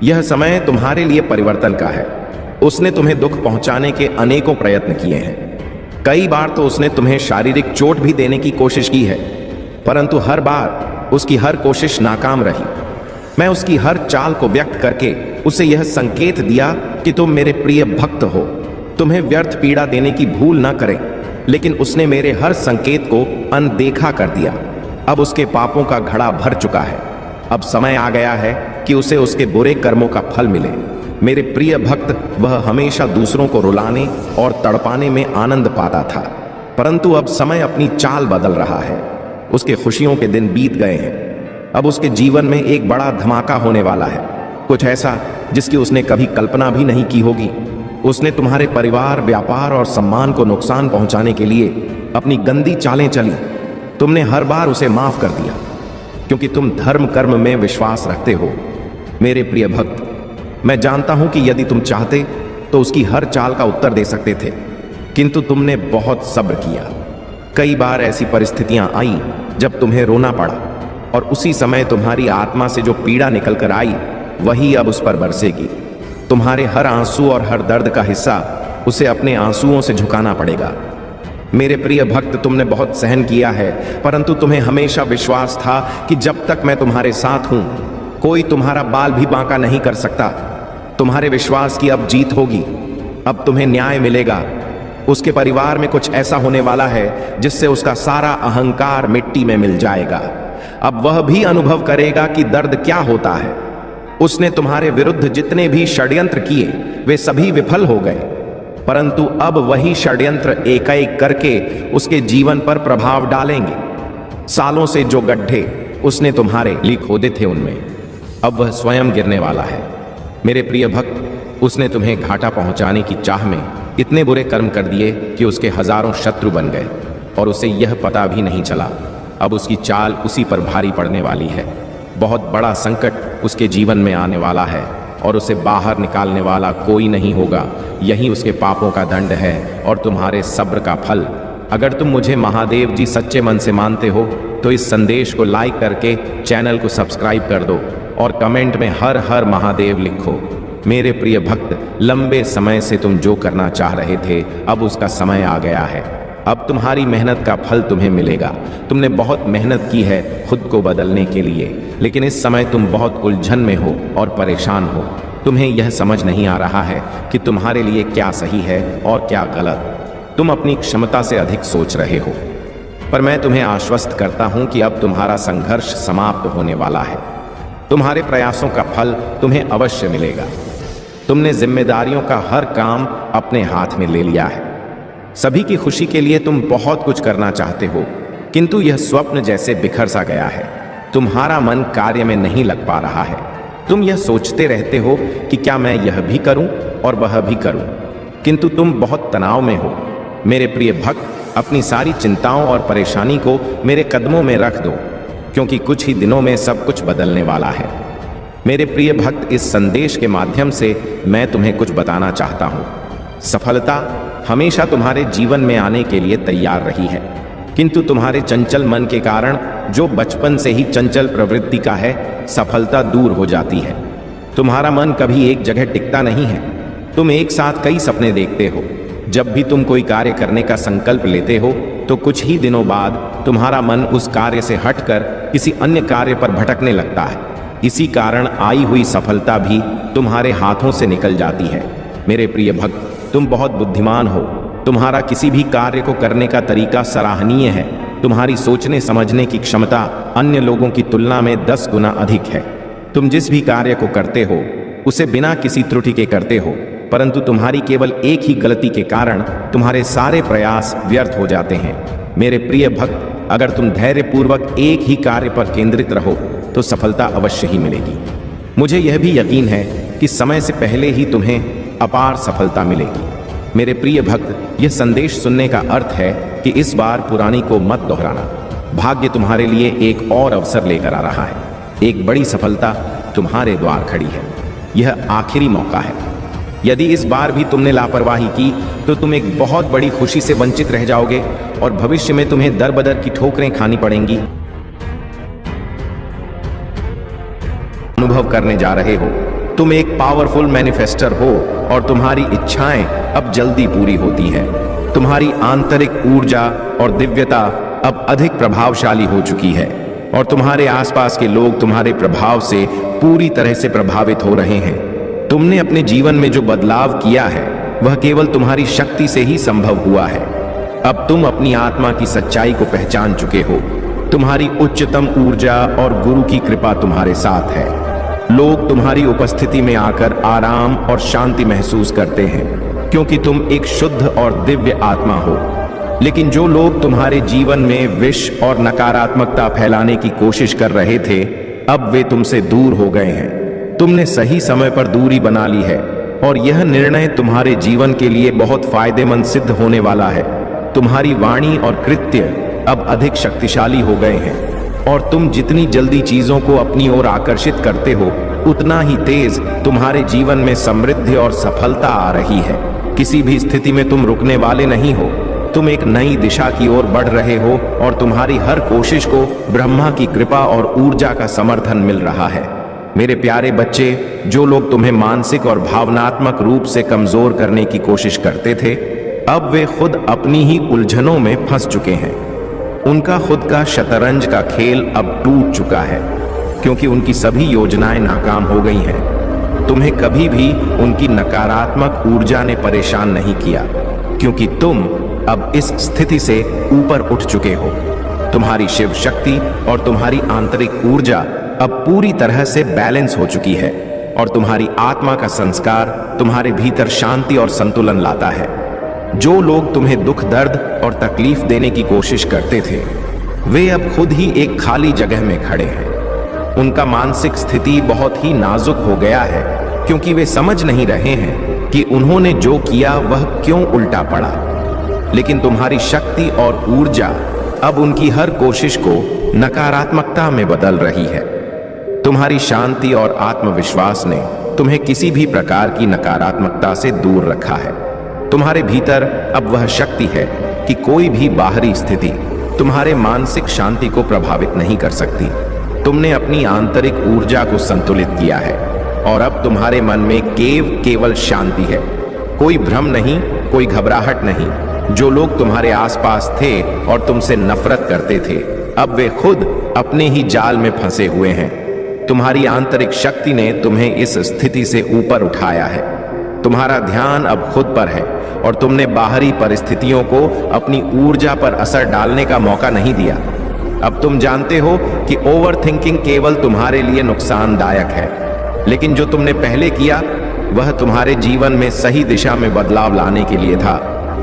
यह समय तुम्हारे लिए परिवर्तन का है। उसने तुम्हें दुख पहुंचाने के अनेकों प्रयत्न किए हैं। कई बार तो उसने तुम्हें शारीरिक चोट भी देने की कोशिश की है, परंतु हर बार उसकी हर कोशिश नाकाम रही। मैं उसकी हर चाल को व्यक्त करके उसे यह संकेत दिया कि तुम मेरे प्रिय भक्त हो, तुम्हें व्यर्थ पीड़ा देने की भूल ना करें, लेकिन उसने मेरे हर संकेत को अनदेखा कर दिया। अब उसके पापों का घड़ा भर चुका है। अब समय आ गया है कि उसे उसके बुरे कर्मों का फल मिले। मेरे प्रिय भक्त, वह हमेशा दूसरों को रुलाने और तड़पाने में आनंद पाता था, परंतु अब समय अपनी चाल बदल रहा है। उसके खुशियों के दिन बीत गए हैं। अब उसके जीवन में एक बड़ा धमाका होने वाला है, कुछ ऐसा जिसकी उसने कभी कल्पना भी नहीं की होगी। उसने तुम्हारे परिवार, व्यापार और सम्मान को नुकसान पहुंचाने के लिए अपनी गंदी चालें चली। तुमने हर बार उसे माफ कर दिया, क्योंकि तुम धर्म कर्म में विश्वास रखते हो। मेरे प्रिय भक्त, मैं जानता हूं कि यदि तुम चाहते तो उसकी हर चाल का उत्तर दे सकते थे, किंतु तुमने बहुत सब्र किया। कई बार ऐसी परिस्थितियां आई जब तुम्हें रोना पड़ा, और उसी समय तुम्हारी आत्मा से जो पीड़ा निकल कर आई वही अब उस पर बरसेगी। तुम्हारे हर आंसू और हर दर्द का हिस्सा उसे अपने आंसुओं से झुकाना पड़ेगा। मेरे प्रिय भक्त, तुमने बहुत सहन किया है, परंतु तुम्हें हमेशा विश्वास था कि जब तक मैं तुम्हारे साथ हूं कोई तुम्हारा बाल भी बांका नहीं कर सकता। तुम्हारे विश्वास की अब जीत होगी। अब तुम्हें न्याय मिलेगा। उसके परिवार में कुछ ऐसा होने वाला है जिससे उसका सारा अहंकार मिट्टी में मिल जाएगा। अब वह भी अनुभव करेगा कि दर्द क्या होता है। उसने तुम्हारे विरुद्ध जितने भी षड्यंत्र किए वे सभी विफल हो गए, परंतु अब वही षड्यंत्र एक एक करके उसके जीवन पर प्रभाव डालेंगे। सालों से जो गड्ढे उसने तुम्हारे लिए खोदे थे उनमें अब वह स्वयं गिरने वाला है। मेरे प्रिय भक्त, उसने तुम्हें घाटा पहुंचाने की चाह में इतने बुरे कर्म कर दिए कि उसके हजारों शत्रु बन गए और उसे यह पता भी नहीं चला। अब उसकी चाल उसी पर भारी पड़ने वाली है। बहुत बड़ा संकट उसके जीवन में आने वाला है और उसे बाहर निकालने वाला कोई नहीं होगा। यही उसके पापों का दंड है और तुम्हारे सब्र का फल। अगर तुम मुझे महादेव जी सच्चे मन से मानते हो तो इस संदेश को लाइक करके चैनल को सब्सक्राइब कर दो और कमेंट में हर हर महादेव लिखो। मेरे प्रिय भक्त, लंबे समय से तुम जो करना चाह रहे थे अब उसका समय आ गया है। अब तुम्हारी मेहनत का फल तुम्हें मिलेगा। तुमने बहुत मेहनत की है खुद को बदलने के लिए, लेकिन इस समय तुम बहुत उलझन में हो और परेशान हो। तुम्हें यह समझ नहीं आ रहा है कि तुम्हारे लिए क्या सही है और क्या गलत। तुम अपनी क्षमता से अधिक सोच रहे हो, पर मैं तुम्हें आश्वस्त करता हूं कि अब तुम्हारा संघर्ष समाप्त होने वाला है। तुम्हारे प्रयासों का फल तुम्हें अवश्य मिलेगा। तुमने जिम्मेदारियों का हर काम अपने हाथ में ले लिया है। सभी की खुशी के लिए तुम बहुत कुछ करना चाहते हो, किंतु यह स्वप्न जैसे बिखर सा गया है। तुम्हारा मन कार्य में नहीं लग पा रहा है। तुम यह सोचते रहते हो कि क्या मैं यह भी करूं और वह भी करूं, किंतु तुम बहुत तनाव में हो। मेरे प्रिय भक्त, अपनी सारी चिंताओं और परेशानी को मेरे कदमों में रख दो, क्योंकि कुछ ही दिनों में सब कुछ बदलने वाला है। मेरे प्रिय भक्त, इस संदेश के माध्यम से मैं तुम्हें कुछ बताना चाहता हूं। सफलता हमेशा तुम्हारे जीवन में आने के लिए तैयार रही है, किंतु तुम्हारे चंचल मन के कारण, जो बचपन से ही चंचल प्रवृत्ति का है, सफलता दूर हो जाती है। तुम्हारा मन कभी एक जगह टिकता नहीं है। तुम एक साथ कई सपने देखते हो। जब भी तुम कोई कार्य करने का संकल्प लेते हो तो कुछ ही दिनों बाद तुम्हारा मन उस कार्य से हटकर किसी अन्य कार्य पर भटकने लगता है। इसी कारण आई हुई सफलता भी तुम्हारे हाथों से निकल जाती है। मेरे प्रिय भक्त, तुम बहुत बुद्धिमान हो। तुम्हारा किसी भी कार्य को करने का तरीका सराहनीय है। तुम्हारी सोचने समझने की क्षमता अन्य लोगों की तुलना में 10 गुना अधिक है। तुम जिस भी कार्य को करते हो उसे बिना किसी त्रुटि के करते हो, परंतु तुम्हारी केवल एक ही गलती के कारण तुम्हारे सारे प्रयास व्यर्थ हो जाते हैं। मेरे प्रिय भक्त, अगर तुम धैर्यपूर्वक एक ही कार्य पर केंद्रित रहो तो सफलता अवश्य ही मिलेगी। मुझे यह भी यकीन है कि समय से पहले ही तुम्हें अपार सफलता मिलेगी। मेरे प्रिय भक्त, यह संदेश सुनने का अर्थ है कि इस बार पुरानी को मत दोहराना। भाग्य तुम्हारे लिए एक और अवसर लेकर आ रहा है। एक बड़ी सफलता तुम्हारे द्वार खड़ी है। यह आखिरी मौका है। यदि इस बार भी तुमने लापरवाही की तो तुम एक बहुत बड़ी खुशी से वंचित रह जाओगे और भविष्य में तुम्हें दर बदर की ठोकरें खानी पड़ेंगी। अनुभव करने जा रहे हो। तुम एक पावरफुल मैनिफेस्टर हो और तुम्हारी इच्छाएं अब जल्दी पूरी होती हैं। तुम्हारी आंतरिक ऊर्जा और दिव्यता अब अधिक प्रभावशाली हो चुकी है और तुम्हारे आसपास के लोग तुम्हारे प्रभाव से पूरी तरह से प्रभावित हो रहे हैं। तुमने अपने जीवन में जो बदलाव किया है वह केवल तुम्हारी शक्ति से ही संभव हुआ है। अब तुम अपनी आत्मा की सच्चाई को पहचान चुके हो। तुम्हारी उच्चतम ऊर्जा और गुरु की कृपा तुम्हारे साथ है। लोग तुम्हारी उपस्थिति में आकर आराम और शांति महसूस करते हैं क्योंकि तुम एक शुद्ध और दिव्य आत्मा हो। लेकिन जो लोग तुम्हारे जीवन में विष और नकारात्मकता फैलाने की कोशिश कर रहे थे, अब वे तुमसे दूर हो गए हैं। तुमने सही समय पर दूरी बना ली है और यह निर्णय तुम्हारे जीवन के लिए बहुत फायदेमंद सिद्ध होने वाला है। तुम्हारी वाणी और कृत्य अब अधिक शक्तिशाली हो गए हैं और तुम जितनी जल्दी चीजों को अपनी ओर आकर्षित करते हो, उतना ही तेज तुम्हारे जीवन में समृद्धि और सफलता आ रही है। किसी भी स्थिति में तुम रुकने वाले नहीं हो। तुम एक नई दिशा की ओर बढ़ रहे हो और तुम्हारी हर कोशिश को ब्रह्मा की कृपा और ऊर्जा का समर्थन मिल रहा है। मेरे प्यारे बच्चे, जो लोग तुम्हें मानसिक और भावनात्मक रूप से कमजोर करने की कोशिश करते थे, अब वे खुद अपनी ही उलझनों में फंस चुके हैं। उनका खुद का शतरंज का खेल अब टूट चुका है क्योंकि उनकी सभी योजनाएं नाकाम हो गई हैं। तुम्हें कभी भी उनकी नकारात्मक ऊर्जा ने परेशान नहीं किया क्योंकि तुम अब इस स्थिति से ऊपर उठ चुके हो। तुम्हारी शिव शक्ति और तुम्हारी आंतरिक ऊर्जा अब पूरी तरह से बैलेंस हो चुकी है और तुम्हारी आत्मा का संस्कार तुम्हारे भीतर शांति और संतुलन लाता है। जो लोग तुम्हें दुख, दर्द और तकलीफ देने की कोशिश करते थे, वे अब खुद ही एक खाली जगह में खड़े हैं। उनका मानसिक स्थिति बहुत ही नाजुक हो गया है क्योंकि वे समझ नहीं रहे हैं कि उन्होंने जो किया वह क्यों उल्टा पड़ा। लेकिन तुम्हारी शक्ति और ऊर्जा अब उनकी हर कोशिश को नकारात्मकता में बदल रही है। तुम्हारी शांति और आत्मविश्वास ने तुम्हें किसी भी प्रकार की नकारात्मकता से दूर रखा है। तुम्हारे भीतर अब वह शक्ति है कि कोई भी बाहरी स्थिति तुम्हारे मानसिक शांति को प्रभावित नहीं कर सकती। तुमने अपनी आंतरिक ऊर्जा को संतुलित किया है और अब तुम्हारे मन में केवल शांति है। कोई भ्रम नहीं, कोई घबराहट नहीं। जो लोग तुम्हारे आसपास थे और तुमसे नफरत करते थे, अब वे खुद अपने ही जाल में फंसे हुए हैं। तुम्हारी आंतरिक शक्ति ने तुम्हें इस स्थिति से ऊपर उठाया है। तुम्हारा ध्यान अब खुद पर है और तुमने बाहरी परिस्थितियों को अपनी ऊर्जा पर असर डालने का मौका नहीं दिया। अब तुम जानते हो कि ओवरथिंकिंग केवल तुम्हारे लिए नुकसानदायक है, लेकिन जो तुमने पहले किया वह तुम्हारे जीवन में सही दिशा में बदलाव लाने के लिए था।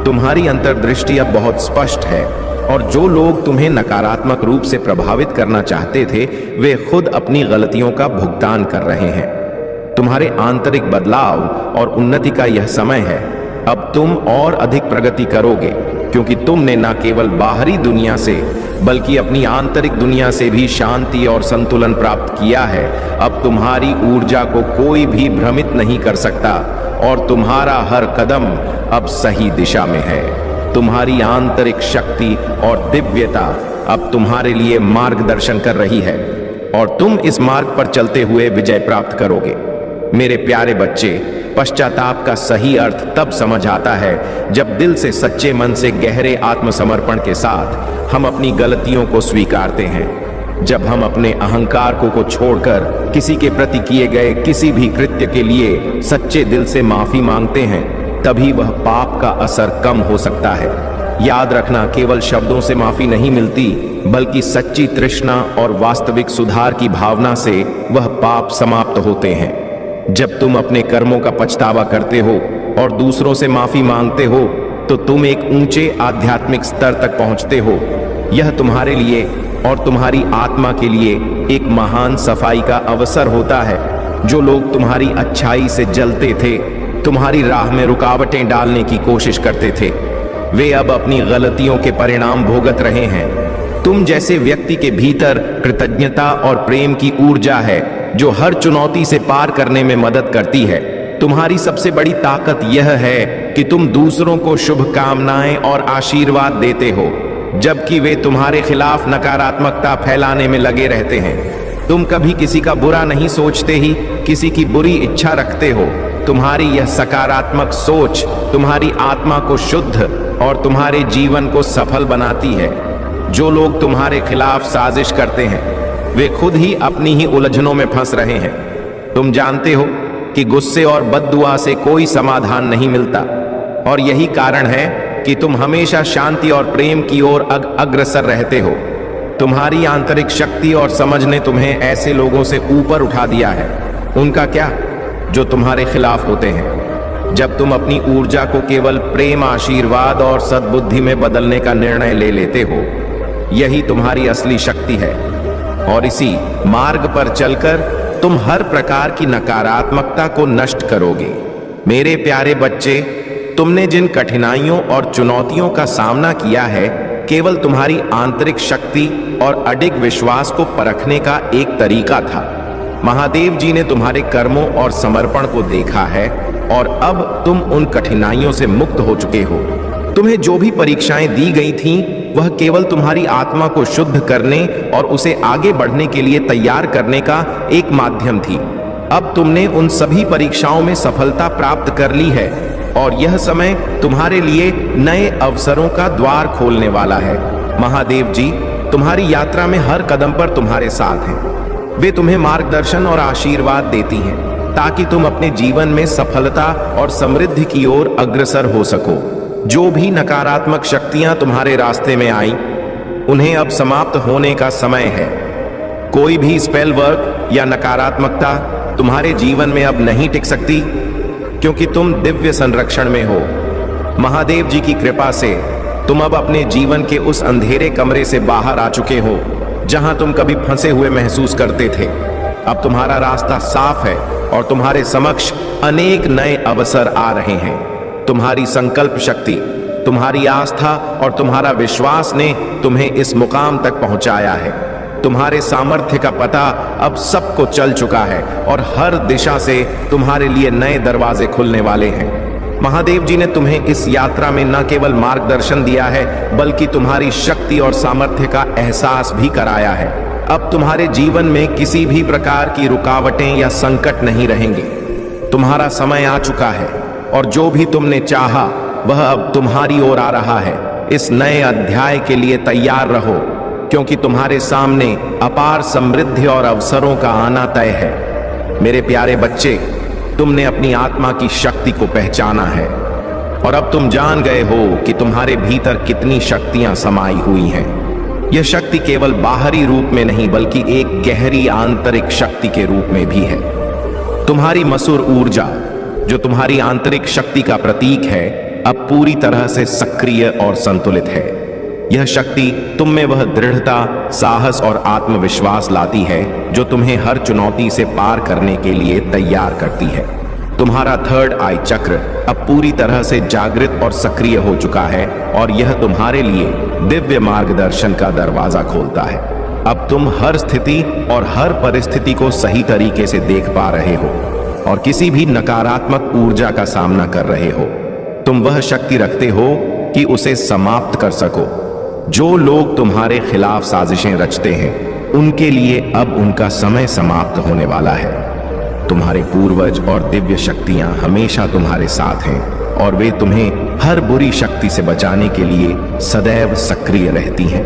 तुम्हारी अंतर्दृष्टि अब बहुत स्पष्ट है और जो लोग तुम्हें नकारात्मक रूप से प्रभावित करना चाहते थे, वे खुद अपनी गलतियों का भुगतान कर रहे हैं। तुम्हारे आंतरिक बदलाव और उन्नति का यह समय है। अब तुम और अधिक प्रगति करोगे क्योंकि तुमने न केवल बाहरी दुनिया से बल्कि अपनी आंतरिक दुनिया से भी शांति और संतुलन प्राप्त किया है। अब तुम्हारी ऊर्जा को कोई भी भ्रमित नहीं कर सकता और तुम्हारा हर कदम अब सही दिशा में है। तुम्हारी आंतरिक शक्ति और दिव्यता अब तुम्हारे लिए मार्गदर्शन कर रही है और तुम इस मार्ग पर चलते हुए विजय प्राप्त करोगे। मेरे प्यारे बच्चे, पश्चाताप का सही अर्थ तब समझ आता है जब दिल से, सच्चे मन से, गहरे आत्मसमर्पण के साथ हम अपनी गलतियों को स्वीकारते हैं। जब हम अपने अहंकार को छोड़कर किसी के प्रति किए गए किसी भी कृत्य के लिए सच्चे दिल से माफी मांगते हैं, तभी वह पाप का असर कम हो सकता है। याद रखना, केवल शब्दों से माफी नहीं मिलती, बल्कि सच्ची तृष्णा और वास्तविक सुधार की भावना से वह पाप समाप्त होते हैं। जब तुम अपने कर्मों का पछतावा करते हो और दूसरों से माफी मांगते हो, तो तुम एक ऊंचे आध्यात्मिक स्तर तक पहुंचते हो। यह तुम्हारे लिए और तुम्हारी आत्मा के लिए एक महान सफाई का अवसर होता है। जो लोग तुम्हारी अच्छाई से जलते थे, तुम्हारी राह में रुकावटें डालने की कोशिश करते थे, वे अब अपनी गलतियों के परिणाम भोगत रहे हैं। तुम जैसे व्यक्ति के भीतर कृतज्ञता और प्रेम की ऊर्जा है जो हर चुनौती से पार करने में मदद करती है। तुम्हारी सबसे बड़ी ताकत यह है कि तुम दूसरों को शुभकामनाएं और आशीर्वाद देते हो, जबकि वे तुम्हारे खिलाफ नकारात्मकता फैलाने में लगे रहते हैं। तुम कभी किसी का बुरा नहीं सोचते ही किसी की बुरी इच्छा रखते हो। तुम्हारी यह सकारात्मक सोच तुम्हारी आत्मा को शुद्ध और तुम्हारे जीवन को सफल बनाती है। जो लोग तुम्हारे खिलाफ साजिश करते हैं, वे खुद ही अपनी ही उलझनों में फंस रहे हैं। तुम जानते हो कि गुस्से और बद्दुआ से कोई समाधान नहीं मिलता, और यही कारण है कि तुम हमेशा शांति और प्रेम की ओर अग्रसर रहते हो। तुम्हारी आंतरिक शक्ति और समझ ने तुम्हें ऐसे लोगों से ऊपर उठा दिया है। उनका क्या, जो तुम्हारे खिलाफ होते हैं। जब तुम अपनी ऊर्जा को केवल प्रेम, आशीर्वाद और सद्बुद्धि में बदलने का निर्णय ले लेते हो, यही तुम्हारी असली शक्ति है। और इसी मार्ग पर चलकर तुम हर प्रकार की नकारात्मकता को नष्ट करोगे। मेरे प्यारे बच्चे, तुमने जिन कठिनाइयों और चुनौतियों का सामना किया है, केवल तुम्हारी आंतरिक शक्ति और अडिग विश्वास को परखने का एक तरीका था। महादेव जी ने तुम्हारे कर्मों और समर्पण को देखा है और अब तुम उन कठिनाइयों से मुक्त हो चुके हो। तुम्हें जो भी परीक्षाएं दी गई थीं, वह केवल तुम्हारी आत्मा को शुद्ध करने और उसे आगे बढ़ने के लिए तैयार करने का एक माध्यम थी। अब तुमने उन सभी परीक्षाओं में सफलता प्राप्त कर ली है और यह समय तुम्हारे लिए नए अवसरों का द्वार खोलने वाला है। महादेव जी तुम्हारी यात्रा में हर कदम पर तुम्हारे साथ हैं। वे तुम्हें मार्गदर्शन और आशीर्वाद देती हैं ताकि तुम अपने जीवन में सफलता और समृद्धि की ओर अग्रसर हो सको। जो भी नकारात्मक शक्तियां तुम्हारे रास्ते में आई, उन्हें अब समाप्त होने का समय है। कोई भी स्पेल वर्क या नकारात्मकता तुम्हारे जीवन में अब नहीं टिक सकती, क्योंकि तुम दिव्य संरक्षण में हो। महादेव जी की कृपा से तुम अब अपने जीवन के उस अंधेरे कमरे से बाहर आ चुके हो जहां तुम कभी फंसे हुए महसूस करते थे। अब तुम्हारा रास्ता साफ है और तुम्हारे समक्ष अनेक नए अवसर आ रहे हैं। तुम्हारी संकल्प शक्ति, तुम्हारी आस्था और तुम्हारा विश्वास ने तुम्हें इस मुकाम तक पहुंचाया है। तुम्हारे सामर्थ्य का पता अब सबको चल चुका है और हर दिशा से तुम्हारे लिए नए दरवाजे खुलने वाले हैं। महादेव जी ने तुम्हें इस यात्रा में न केवल मार्गदर्शन दिया है, बल्कि तुम्हारी शक्ति और सामर्थ्य का एहसास भी कराया है। अब तुम्हारे जीवन में किसी भी प्रकार की रुकावटें या संकट नहीं रहेंगे। तुम्हारा समय आ चुका है और जो भी तुमने चाहा वह अब तुम्हारी ओर आ रहा है। इस नए अध्याय के लिए तैयार रहो, क्योंकि तुम्हारे सामने अपार समृद्धि और अवसरों का आना तय है। मेरे प्यारे बच्चे, तुमने अपनी आत्मा की शक्ति को पहचाना है और अब तुम जान गए हो कि तुम्हारे भीतर कितनी शक्तियां समाई हुई हैं। यह शक्ति केवल बाहरी रूप में नहीं, बल्कि एक गहरी आंतरिक शक्ति के रूप में भी है। तुम्हारी मसूर ऊर्जा, जो तुम्हारी आंतरिक शक्ति का प्रतीक है, अब पूरी तरह से सक्रिय और संतुलित है। यह शक्ति तुम में वह दृढ़ता, साहस और आत्मविश्वास लाती है जो तुम्हें हर चुनौती से पार करने के लिए तैयार करती है। तुम्हारा थर्ड आई चक्र अब पूरी तरह से जागृत और सक्रिय हो चुका है और यह तुम्हारे लिए दिव्य मार्गदर्शन का दरवाजा खोलता है। अब तुम हर स्थिति और हर परिस्थिति को सही तरीके से देख पा रहे हो। और किसी भी नकारात्मक ऊर्जा का सामना कर रहे हो, तुम वह शक्ति रखते हो कि उसे समाप्त कर सको। जो लोग तुम्हारे खिलाफ साजिशें रचते हैं, उनके लिए अब उनका समय समाप्त होने वाला है। तुम्हारे पूर्वज और दिव्य शक्तियां हमेशा तुम्हारे साथ हैं और वे तुम्हें हर बुरी शक्ति से बचाने के लिए सदैव सक्रिय रहती हैं।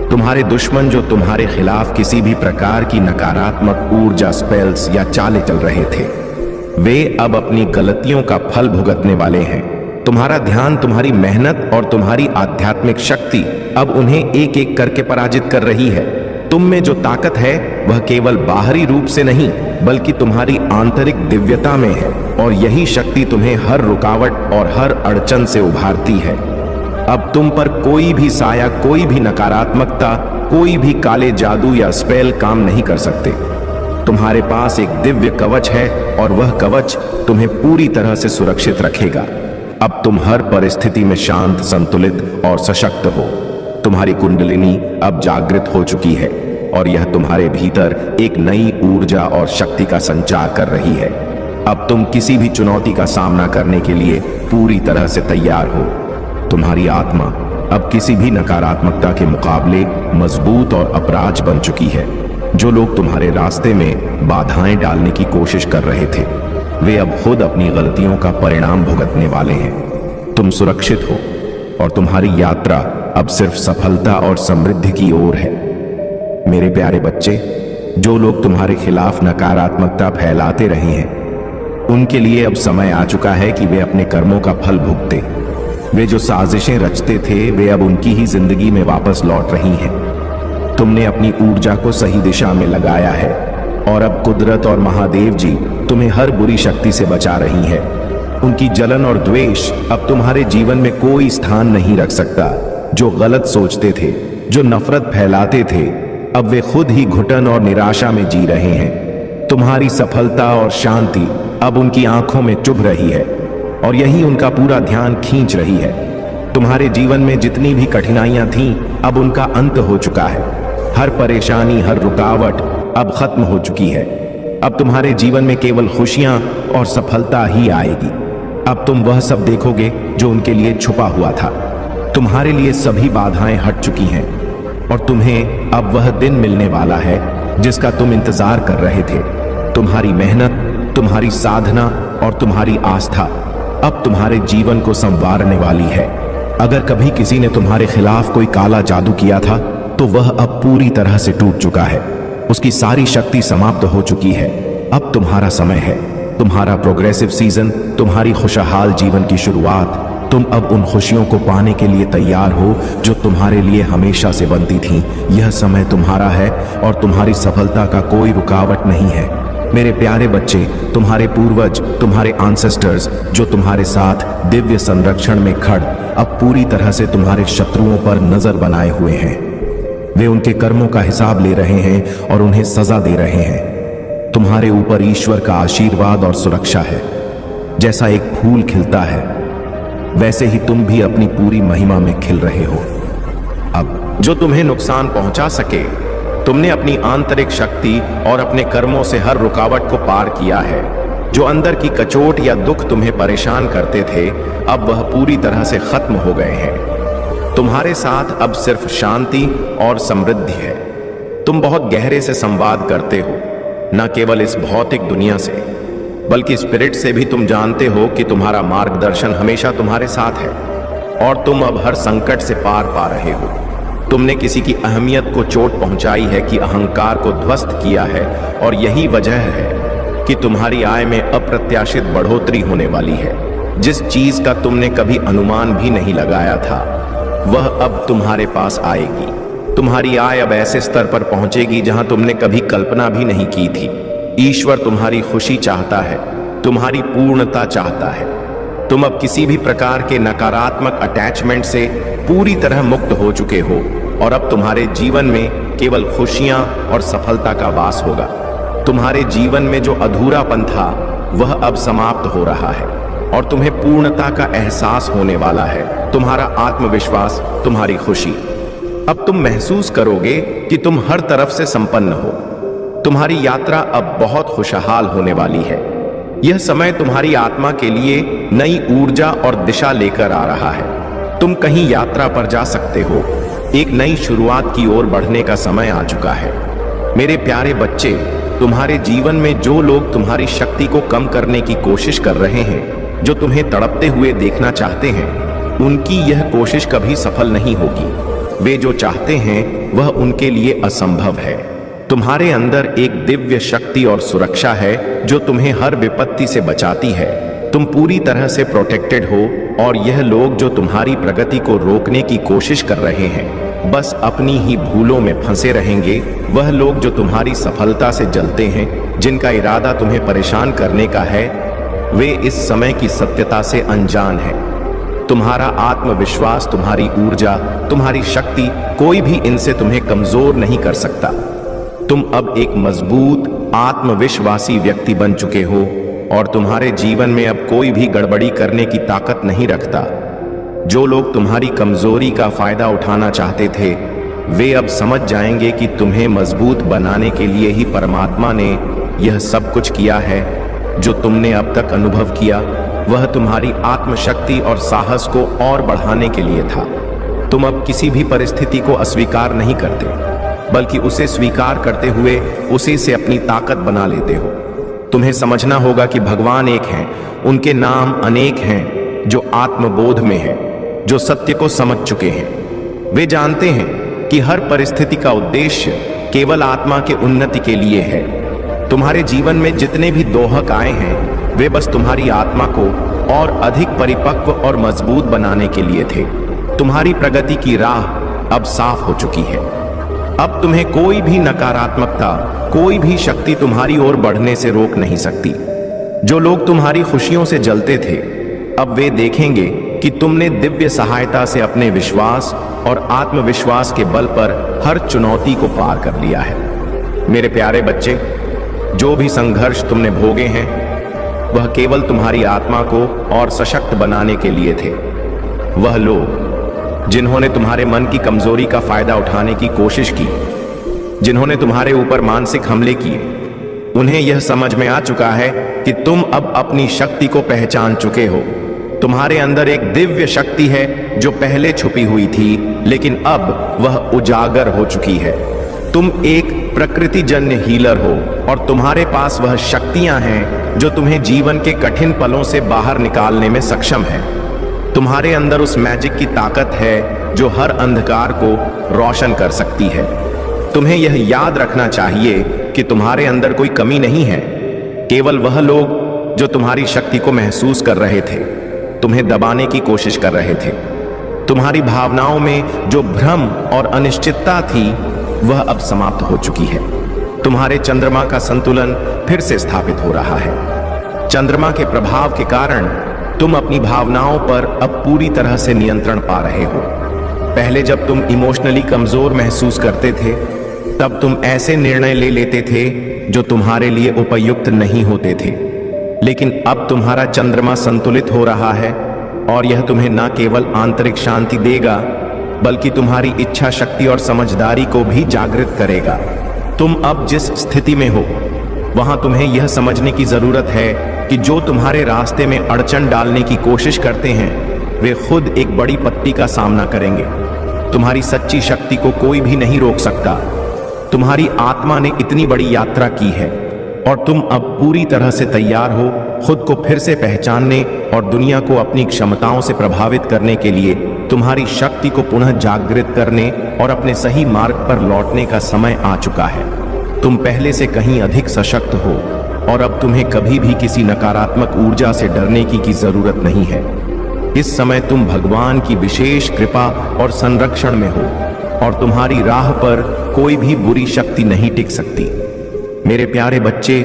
तुम्हारे दुश्मन जो तुम्हारे खिलाफ किसी भी प्रकार की नकारात्मक ऊर्जा, स्पेल्स या चालें चल रहे थे, वे अब अपनी गलतियों का फल भुगतने वाले हैं। तुम्हारा ध्यान, तुम्हारी मेहनत और तुम्हारी आध्यात्मिक शक्ति अब उन्हें एक एक करके पराजित कर रही है। तुम में जो ताकत है वह केवल बाहरी रूप से नहीं बल्कि तुम्हारी आंतरिक दिव्यता में है, और यही शक्ति तुम्हें हर रुकावट और हर अड़चन से उभारती है। अब तुम पर कोई भी साया, कोई भी नकारात्मकता, कोई भी काले जादू या स्पेल काम नहीं कर सकते। तुम्हारे पास एक दिव्य कवच है और वह कवच तुम्हें पूरी तरह से सुरक्षित रखेगा। अब तुम हर परिस्थिति में शांत, संतुलित और सशक्त हो। तुम्हारी कुंडलिनी अब जागृत हो चुकी है और यह तुम्हारे भीतर एक नई ऊर्जा और शक्ति का संचार कर रही है। अब तुम किसी भी चुनौती का सामना करने के लिए पूरी तरह से तैयार हो। तुम्हारी आत्मा अब किसी भी नकारात्मकता के मुकाबले मजबूत और अपराज बन चुकी है। जो लोग तुम्हारे रास्ते में बाधाएं डालने की कोशिश कर रहे थे, वे अब खुद अपनी गलतियों का परिणाम भुगतने वाले हैं। तुम सुरक्षित हो और तुम्हारी यात्रा अब सिर्फ सफलता और समृद्धि की ओर है। मेरे प्यारे बच्चे, जो लोग तुम्हारे खिलाफ नकारात्मकता फैलाते रहे हैं, उनके लिए अब समय आ चुका है कि वे अपने कर्मों का फल भुगते। वे जो साजिशें रचते थे, वे अब उनकी ही जिंदगी में वापस लौट रही हैं। तुमने अपनी ऊर्जा को सही दिशा में लगाया है और अब कुदरत और महादेव जी तुम्हें हर बुरी शक्ति से बचा रही है। उनकी जलन और द्वेष अब तुम्हारे जीवन में कोई स्थान नहीं रख सकता। जो गलत सोचते थे, जो नफरत फैलाते थे, अब वे खुद ही घुटन और निराशा में जी रहे हैं। तुम्हारी सफलता और शांति अब उनकी आंखों में चुभ रही है और यही उनका पूरा ध्यान खींच रही है। तुम्हारे जीवन में जितनी भी कठिनाइयां थीं, अब उनका अंत हो चुका है। हर परेशानी, हर रुकावट अब खत्म हो चुकी है। अब तुम्हारे जीवन में केवल खुशियां और सफलता ही आएगी। अब तुम वह सब देखोगे जो उनके लिए छुपा हुआ था। तुम्हारे लिए सभी बाधाएं हट चुकी हैं और तुम्हें अब वह दिन मिलने वाला है जिसका तुम इंतजार कर रहे थे। तुम्हारी मेहनत, तुम्हारी साधना और तुम्हारी आस्था अब तुम्हारे जीवन को संवारने वाली है। अगर कभी किसी ने तुम्हारे खिलाफ कोई काला जादू किया था, तो वह अब पूरी तरह से टूट चुका है। उसकी सारी शक्ति समाप्त हो चुकी है। अब तुम्हारा समय है, तुम्हारा प्रोग्रेसिव सीजन, तुम्हारी खुशहाल जीवन की शुरुआत। तुम अब उन खुशियों को पाने के लिए तैयार हो जो तुम्हारे लिए हमेशा से बनती थीं। यह समय तुम्हारा है और तुम्हारी सफलता का कोई रुकावट नहीं है। मेरे प्यारे बच्चे, तुम्हारे पूर्वज, तुम्हारे एंसेस्टर्स जो तुम्हारे साथ दिव्य संरक्षण में खड़ अब पूरी तरह से तुम्हारे शत्रुओं पर नजर बनाए हुए हैं। वे उनके कर्मों का हिसाब ले रहे हैं और उन्हें सजा दे रहे हैं। तुम्हारे ऊपर ईश्वर का आशीर्वाद और सुरक्षा है। जैसा एक फूल खिलता है, वैसे ही तुम भी अपनी पूरी महिमा में खिल रहे हो। अब जो तुम्हें नुकसान पहुंचा सके, तुमने अपनी आंतरिक शक्ति और अपने कर्मों से हर रुकावट को पार किया है। जो अंदर की कचोट या दुख तुम्हें परेशान करते थे, अब वह पूरी तरह से खत्म हो गए हैं। तुम्हारे साथ अब सिर्फ शांति और समृद्धि है। तुम बहुत गहरे से संवाद करते हो, न केवल इस भौतिक दुनिया से, बल्कि स्पिरिट से भी। तुम जानते हो कि तुम्हारा मार्गदर्शन हमेशा तुम्हारे साथ है और तुम अब हर संकट से पार पा रहे हो। तुमने किसी की अहमियत को चोट पहुंचाई है, कि अहंकार को ध्वस्त किया है, और यही वजह है कि तुम्हारी आय में अप्रत्याशित बढ़ोतरी होने वाली है। जिस चीज का तुमने कभी अनुमान भी नहीं लगाया था, वह अब तुम्हारे पास आएगी। तुम्हारी आय अब ऐसे स्तर पर पहुंचेगी जहां तुमने कभी कल्पना भी नहीं की थी। ईश्वर तुम्हारी खुशी चाहता है, तुम्हारी पूर्णता चाहता है। तुम अब किसी भी प्रकार के नकारात्मक अटैचमेंट से पूरी तरह मुक्त हो चुके हो और अब तुम्हारे जीवन में केवल खुशियां और सफलता का वास होगा। तुम्हारे जीवन में जो अधूरापन था, वह अब समाप्त हो रहा है और तुम्हें पूर्णता का एहसास होने वाला है। तुम्हारा आत्मविश्वास, तुम्हारी खुशी। अब तुम महसूस करोगे कि तुम हर तरफ से संपन्न हो। तुम्हारी यात्रा अब बहुत खुशहाल होने वाली है। यह समय तुम्हारी आत्मा के लिए नई ऊर्जा और दिशा लेकर आ रहा है। तुम कहीं यात्रा पर जा सकते हो। एक नई शुरुआत की ओर बढ़ने का समय आ चुका है। मेरे प्यारे बच्चे, तुम्हारे जीवन में जो लोग तुम्हारी शक्ति को कम करने की कोशिश कर रहे हैं, जो तुम्हें तड़पते हुए देखना चाहते हैं, उनकी यह कोशिश कभी सफल नहीं होगी। वे जो चाहते हैं वह उनके लिए असंभव है। तुम्हारे अंदर एक दिव्य शक्ति और सुरक्षा है जो तुम्हें हर विपत्ति से बचाती है। तुम पूरी तरह से प्रोटेक्टेड हो और यह लोग जो तुम्हारी प्रगति को रोकने की कोशिश कर रहे हैं बस अपनी ही भूलों में फंसे रहेंगे। वह लोग जो तुम्हारी सफलता से जलते हैं, जिनका इरादा तुम्हें परेशान करने का है, वे इस समय की सत्यता से अनजान हैं। तुम्हारा आत्मविश्वास, तुम्हारी ऊर्जा, तुम्हारी शक्ति, कोई भी इनसे तुम्हें कमजोर नहीं कर सकता। तुम अब एक मजबूत आत्मविश्वासी व्यक्ति बन चुके हो और तुम्हारे जीवन में अब कोई भी गड़बड़ी करने की ताकत नहीं रखता। जो लोग तुम्हारी कमजोरी का फायदा उठाना चाहते थे, वे अब समझ जाएंगे कि तुम्हें मजबूत बनाने के लिए ही परमात्मा ने यह सब कुछ किया है। जो तुमने अब तक अनुभव किया वह तुम्हारी आत्मशक्ति और साहस को और बढ़ाने के लिए था। तुम अब किसी भी परिस्थिति को अस्वीकार नहीं करते, बल्कि उसे स्वीकार करते हुए उसी से अपनी ताकत बना लेते हो। तुम्हें समझना होगा कि भगवान एक हैं, उनके नाम अनेक हैं, जो आत्मबोध में हैं, जो सत्य को समझ चुके हैं। वे जानते हैं कि हर परिस्थिति का उद्देश्य केवल आत्मा के उन्नति के लिए है। तुम्हारे जीवन में जितने भी दोहक आए हैं, वे बस तुम्हारी आत्मा को और अधिक परिपक्व और मजबूत बनाने के लिए थे। तुम्हारी प्रगति की राह अब साफ हो चुकी है। अब तुम्हें कोई भी नकारात्मकता, कोई भी शक्ति तुम्हारी ओर बढ़ने से रोक नहीं सकती। जो लोग तुम्हारी खुशियों से जलते थे, अब वे देखेंगे कि तुमने दिव्य सहायता से अपने विश्वास और आत्मविश्वास के बल पर हर चुनौती को पार कर लिया है। मेरे प्यारे बच्चे, जो भी संघर्ष तुमने भोगे हैं वह केवल तुम्हारी आत्मा को और सशक्त बनाने के लिए थे। वह लोग जिन्होंने तुम्हारे मन की कमजोरी का फायदा उठाने की कोशिश की, जिन्होंने तुम्हारे ऊपर मानसिक हमले किए, उन्हें यह समझ में आ चुका है कि तुम अब अपनी शक्ति को पहचान चुके हो। तुम्हारे अंदर एक दिव्य शक्ति है जो पहले छुपी हुई थी, लेकिन अब वह उजागर हो चुकी है। तुम एक प्रकृति जन्य हीलर हो और तुम्हारे पास वह शक्तियां हैं जो तुम्हें जीवन के कठिन पलों से बाहर निकालने में सक्षम है। तुम्हारे अंदर उस मैजिक की ताकत है जो हर अंधकार को रोशन कर सकती है। तुम्हें यह याद रखना चाहिए कि तुम्हारे अंदर कोई कमी नहीं है। केवल वह लोग जो तुम्हारी शक्ति को महसूस कर रहे थे, तुम्हें दबाने की कोशिश कर रहे थे। तुम्हारी भावनाओं में जो भ्रम और अनिश्चितता थी वह अब समाप्त हो चुकी है। तुम्हारे चंद्रमा का संतुलन फिर से स्थापित हो रहा है। चंद्रमा के प्रभाव के कारण तुम अपनी भावनाओं पर अब पूरी तरह से नियंत्रण पा रहे हो। पहले जब तुम इमोशनली कमजोर महसूस करते थे, तब तुम ऐसे निर्णय ले लेते थे जो तुम्हारे लिए उपयुक्त नहीं होते थे। लेकिन अब तुम्हारा चंद्रमा संतुलित हो रहा है और यह तुम्हें न केवल आंतरिक शांति देगा, बल्कि तुम्हारी इच्छा शक्ति और समझदारी को भी जागृत करेगा। तुम अब जिस स्थिति में हो, वहां तुम्हें यह समझने की जरूरत है कि जो तुम्हारे रास्ते में अड़चन डालने की कोशिश करते हैं, वे खुद एक बड़ी पत्ती का सामना करेंगे। तुम्हारी सच्ची शक्ति को कोई भी नहीं रोक सकता। तुम्हारी आत्मा ने इतनी बड़ी यात्रा की है और तुम अब पूरी तरह से तैयार हो खुद को फिर से पहचानने और दुनिया को अपनी क्षमताओं से प्रभावित करने के लिए। तुम्हारी शक्ति को पुनः जागृत करने और अपने सही मार्ग पर लौटने का समय आ चुका है। तुम पहले से कहीं अधिक सशक्त हो और अब तुम्हें कभी भी किसी नकारात्मक ऊर्जा से डरने की जरूरत नहीं है। इस समय तुम भगवान की विशेष कृपा और संरक्षण में हो और तुम्हारी राह पर कोई भी बुरी शक्ति नहीं टिक सकती। मेरे प्यारे बच्चे,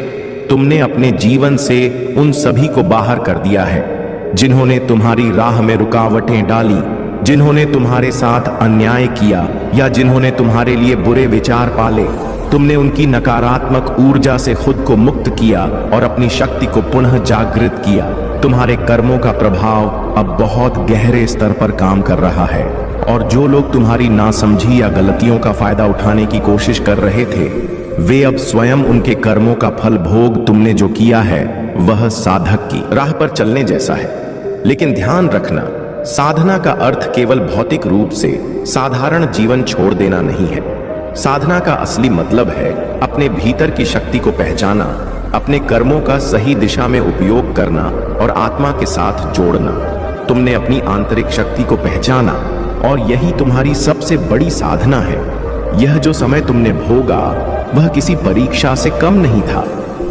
तुमने अपने जीवन से उन सभी को बाहर कर दिया है जिन्होंने तुम्हारी राह में रुकावटें डाली, जिन्होंने तुम्हारे साथ अन्याय किया या जिन्होंने तुम्हारे लिए बुरे विचार पाले। तुमने उनकी नकारात्मक ऊर्जा से खुद को मुक्त किया और अपनी शक्ति को पुनः जागृत किया। तुम्हारे कर्मों का प्रभाव अब बहुत गहरे स्तर पर काम कर रहा है और जो लोग तुम्हारी नासमझी या गलतियों का फायदा उठाने की कोशिश कर रहे थे, वे अब स्वयं उनके कर्मों का फल भोग तुमने जो किया है वह साधक की राह पर चलने जैसा है। लेकिन ध्यान रखना, साधना का अर्थ केवल भौतिक रूप से साधारण जीवन छोड़ देना नहीं है। साधना का असली मतलब है अपने भीतर की शक्ति को पहचाना, अपने कर्मों का सही दिशा में उपयोग करना और आत्मा के साथ जोड़ना। तुमने अपनी आंतरिक शक्ति को पहचाना और यही तुम्हारी सबसे बड़ी साधना है। यह जो समय तुमने भोगा वह किसी परीक्षा से कम नहीं था।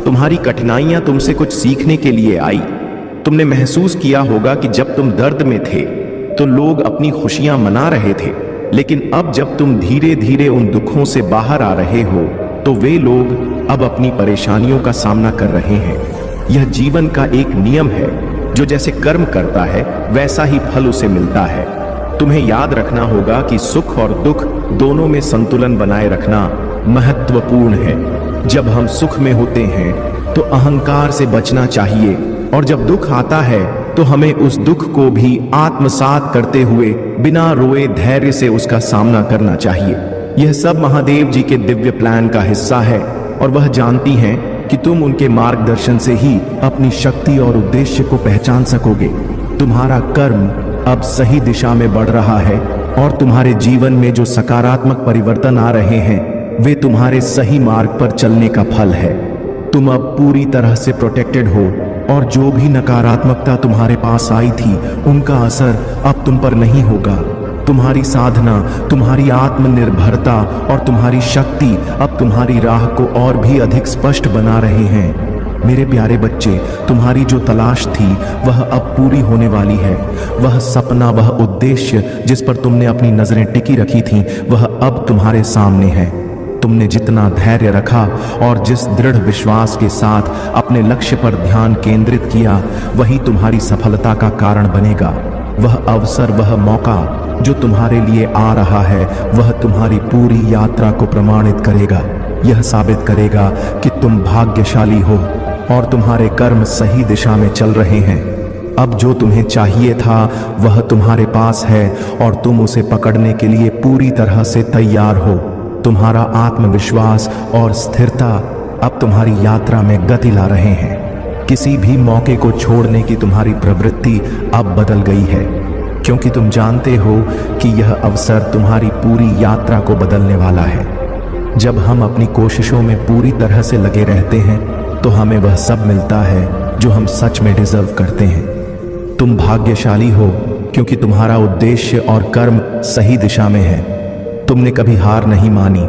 तुम्हारी कठिनाइयां तुमसे कुछ सीखने के लिए आई। तुमने महसूस किया होगा कि जब तुम दर्द में थे तो लोग अपनी खुशियां मना रहे थे, लेकिन अब जब तुम धीरे धीरे उन दुखों से बाहर आ रहे हो तो वे लोग अब अपनी परेशानियों का सामना कर रहे हैं। यह जीवन का एक नियम है, जो जैसे कर्म करता है वैसा ही फल उसे मिलता है। तुम्हें याद रखना होगा कि सुख और दुख दोनों में संतुलन बनाए रखना महत्वपूर्ण है। जब हम सुख में होते हैं तो अहंकार से बचना चाहिए, और जब दुख आता है तो हमें उस दुख को भी आत्मसात करते हुए बिना रोए धैर्य से उसका सामना करना चाहिए। यह सब महादेव जी के दिव्य प्लान का हिस्सा है, और वह जानती हैं कि तुम उनके मार्गदर्शन से ही अपनी शक्ति और उद्देश्य को पहचान सकोगे। तुम्हारा कर्म अब सही दिशा में बढ़ रहा है, और तुम्हारे जीवन में जो सकारात्मक परिवर्तन आ रहे हैं वे तुम्हारे सही मार्ग पर चलने का फल है। तुम अब पूरी तरह से प्रोटेक्टेड हो, और जो भी नकारात्मकता तुम्हारे पास आई थी उनका असर अब तुम पर नहीं होगा। तुम्हारी साधना, तुम्हारी आत्मनिर्भरता और तुम्हारी शक्ति अब तुम्हारी राह को और भी अधिक स्पष्ट बना रहे हैं। मेरे प्यारे बच्चे, तुम्हारी जो तलाश थी वह अब पूरी होने वाली है। वह सपना, वह उद्देश्य जिस पर तुमने अपनी नजरें टिकी रखी थीं, वह अब तुम्हारे सामने है। तुमने जितना धैर्य रखा और जिस दृढ़ विश्वास के साथ अपने लक्ष्य पर ध्यान केंद्रित किया, वही तुम्हारी सफलता का कारण बनेगा। वह अवसर, वह मौका जो तुम्हारे लिए आ रहा है, वह तुम्हारी पूरी यात्रा को प्रमाणित करेगा। यह साबित करेगा कि तुम भाग्यशाली हो और तुम्हारे कर्म सही दिशा में चल रहे हैं। अब जो तुम्हें चाहिए था वह तुम्हारे पास है, और तुम उसे पकड़ने के लिए पूरी तरह से तैयार हो। तुम्हारा आत्मविश्वास और स्थिरता अब तुम्हारी यात्रा में गति ला रहे हैं। किसी भी मौके को छोड़ने की तुम्हारी प्रवृत्ति अब बदल गई है, क्योंकि तुम जानते हो कि यह अवसर तुम्हारी पूरी यात्रा को बदलने वाला है। जब हम अपनी कोशिशों में पूरी तरह से लगे रहते हैं तो हमें वह सब मिलता है जो हम सच में डिजर्व करते हैं। तुम भाग्यशाली हो क्योंकि तुम्हारा उद्देश्य और कर्म सही दिशा में है। तुमने कभी हार नहीं मानी,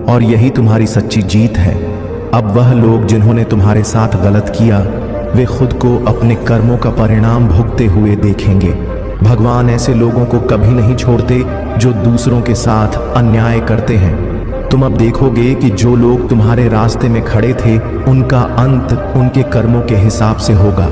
और यही तुम्हारी सच्ची जीत है। अब वह लोग जिन्होंने तुम्हारे साथ गलत किया, वे खुद को अपने कर्मों का परिणाम भुगते हुए देखेंगे। भगवान ऐसे लोगों को कभी नहीं छोड़ते जो दूसरों के साथ अन्याय करते हैं। तुम अब देखोगे कि जो लोग तुम्हारे रास्ते में खड़े थे, उनका अंत उनके कर्मों के हिसाब से होगा।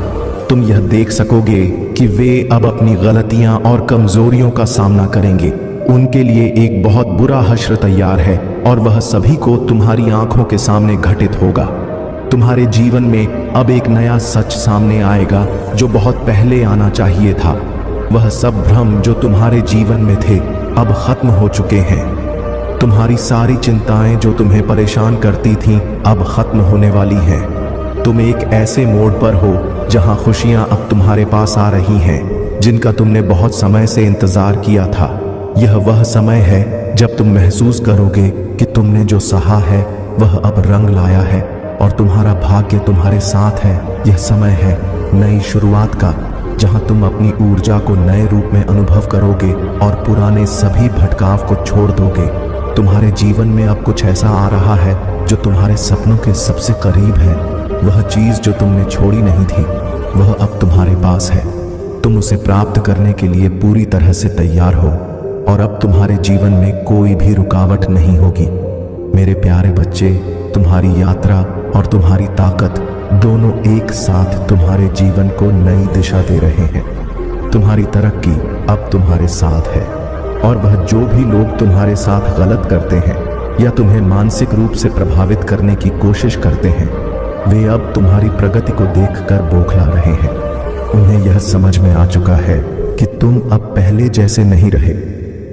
तुम यह देख सकोगे कि वे अब अपनी गलतियां और कमजोरियों का सामना करेंगे। उनके लिए एक बहुत बुरा हश्र तैयार है, और वह सभी को तुम्हारी आंखों के सामने घटित होगा। तुम्हारे जीवन में अब एक नया सच सामने आएगा जो बहुत पहले आना चाहिए था। वह सब भ्रम जो तुम्हारे जीवन में थे अब खत्म हो चुके हैं। तुम्हारी सारी चिंताएं जो तुम्हें परेशान करती थीं अब खत्म होने वाली हैं। तुम एक ऐसे मोड़ पर हो जहां खुशियां अब तुम्हारे पास आ रही हैं, जिनका तुमने बहुत समय से इंतजार किया था। यह वह समय है जब तुम महसूस करोगे कि तुमने जो सहा है वह अब रंग लाया है, और तुम्हारा भाग्य तुम्हारे साथ है। यह समय है नई शुरुआत का, जहां तुम अपनी ऊर्जा को नए रूप में अनुभव करोगे और पुराने सभी भटकाव को छोड़ दोगे। तुम्हारे जीवन में अब कुछ ऐसा आ रहा है जो तुम्हारे सपनों के सबसे करीब है। वह चीज जो तुमने छोड़ी नहीं थी वह अब तुम्हारे पास है। तुम उसे प्राप्त करने के लिए पूरी तरह से तैयार हो, और अब तुम्हारे जीवन में कोई भी रुकावट नहीं होगी। मेरे प्यारे बच्चे, तुम्हारी यात्रा और तुम्हारी ताकत दोनों एक साथ तुम्हारे जीवन को नई दिशा दे रहे हैं। तुम्हारी तरक्की अब तुम्हारे साथ है, और वह जो भी लोग तुम्हारे साथ गलत करते हैं या तुम्हें मानसिक रूप से प्रभावित करने की कोशिश करते हैं, वे अब तुम्हारी प्रगति को देखकर बौखला रहे हैं। उन्हें यह समझ में आ चुका है कि तुम अब पहले जैसे नहीं रहे।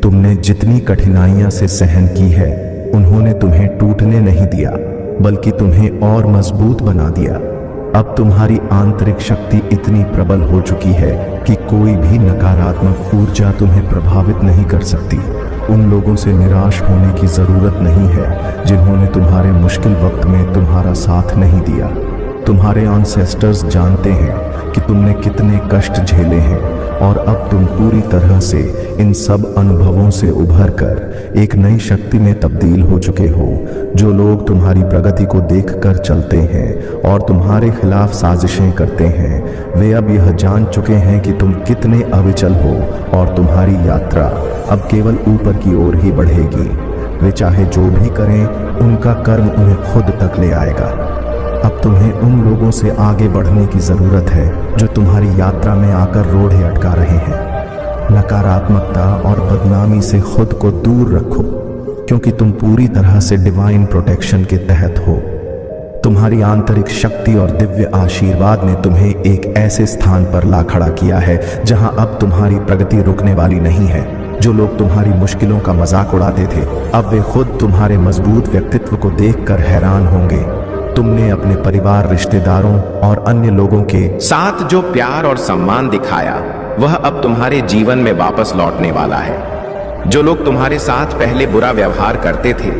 तुमने जितनी कठिनाइयां से सहन की है, उन्होंने तुम्हें टूटने नहीं दिया, बल्कि तुम्हें और मजबूत बना दिया। अब तुम्हारी आंतरिक शक्ति इतनी प्रबल हो चुकी है कि कोई भी नकारात्मक ऊर्जा तुम्हें प्रभावित नहीं कर सकती। उन लोगों से निराश होने की जरूरत नहीं है जिन्होंने तुम्हारे मुश्किल वक्त में तुम्हारा साथ नहीं दिया। तुम्हारे एंसेस्टर्स जानते हैं कि तुमने कितने कष्ट झेले हैं और अब तुम पूरी तरह से इन सब अनुभवों से उभर कर एक नई शक्ति में तब्दील हो चुके हो। जो लोग तुम्हारी प्रगति को देखकर चलते हैं और तुम्हारे खिलाफ साजिशें करते हैं, वे अब यह जान चुके हैं कि तुम कितने अविचल हो और तुम्हारी यात्रा अब केवल ऊपर की ओर ही बढ़ेगी। वे चाहे जो भी करें, उनका कर्म उन्हें खुद तक ले आएगा। अब तुम्हें उन लोगों से आगे बढ़ने की जरूरत है जो तुम्हारी यात्रा में आकर रोड़े अटका रहे हैं। नकारात्मकता और बदनामी से खुद को दूर रखो, क्योंकि तुम पूरी तरह से डिवाइन प्रोटेक्शन के तहत हो। तुम्हारी आंतरिक शक्ति और दिव्य आशीर्वाद ने तुम्हें एक ऐसे स्थान पर ला खड़ा किया है जहां अब तुम्हारी प्रगति रुकने वाली नहीं है। जो लोग तुम्हारी मुश्किलों का मजाक उड़ाते थे, अब वे खुद तुम्हारे मजबूत व्यक्तित्व को देखकर हैरान होंगे। तुमने अपने परिवार, रिश्तेदारों और अन्य लोगों के साथ जो प्यार और सम्मान दिखाया, वह अब तुम्हारे जीवन में वापस लौटने वाला है। जो लोग तुम्हारे साथ पहले बुरा व्यवहार करते थे,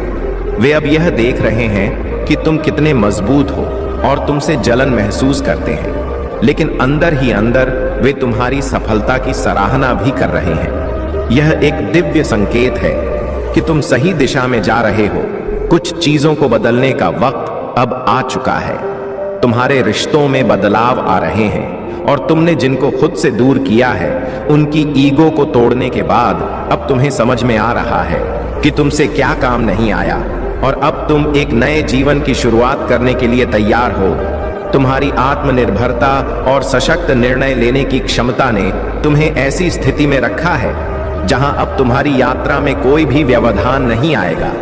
वे अब यह देख रहे हैं कि तुम कितने मजबूत हो और तुमसे जलन महसूस करते हैं, लेकिन अंदर ही अंदर वे तुम्हारी सफलता की सराहना भी कर रहे हैं। यह एक दिव्य संकेत है कि तुम सही दिशा में जा रहे हो। कुछ चीजों को बदलने का वक्त अब आ चुका है। तुम्हारे रिश्तों में बदलाव आ रहे हैं और तुमने जिनको खुद से दूर किया है, उनकी ईगो को तोड़ने के बाद अब तुम्हें समझ में आ रहा है कि तुमसे क्या काम नहीं आया और अब तुम एक नए जीवन की शुरुआत करने के लिए तैयार हो। तुम्हारी आत्मनिर्भरता और सशक्त निर्णय लेने की क्षमता ने तुम्हें ऐसी स्थिति में रखा है जहां अब तुम्हारी यात्रा में कोई भी व्यवधान नहीं आएगा।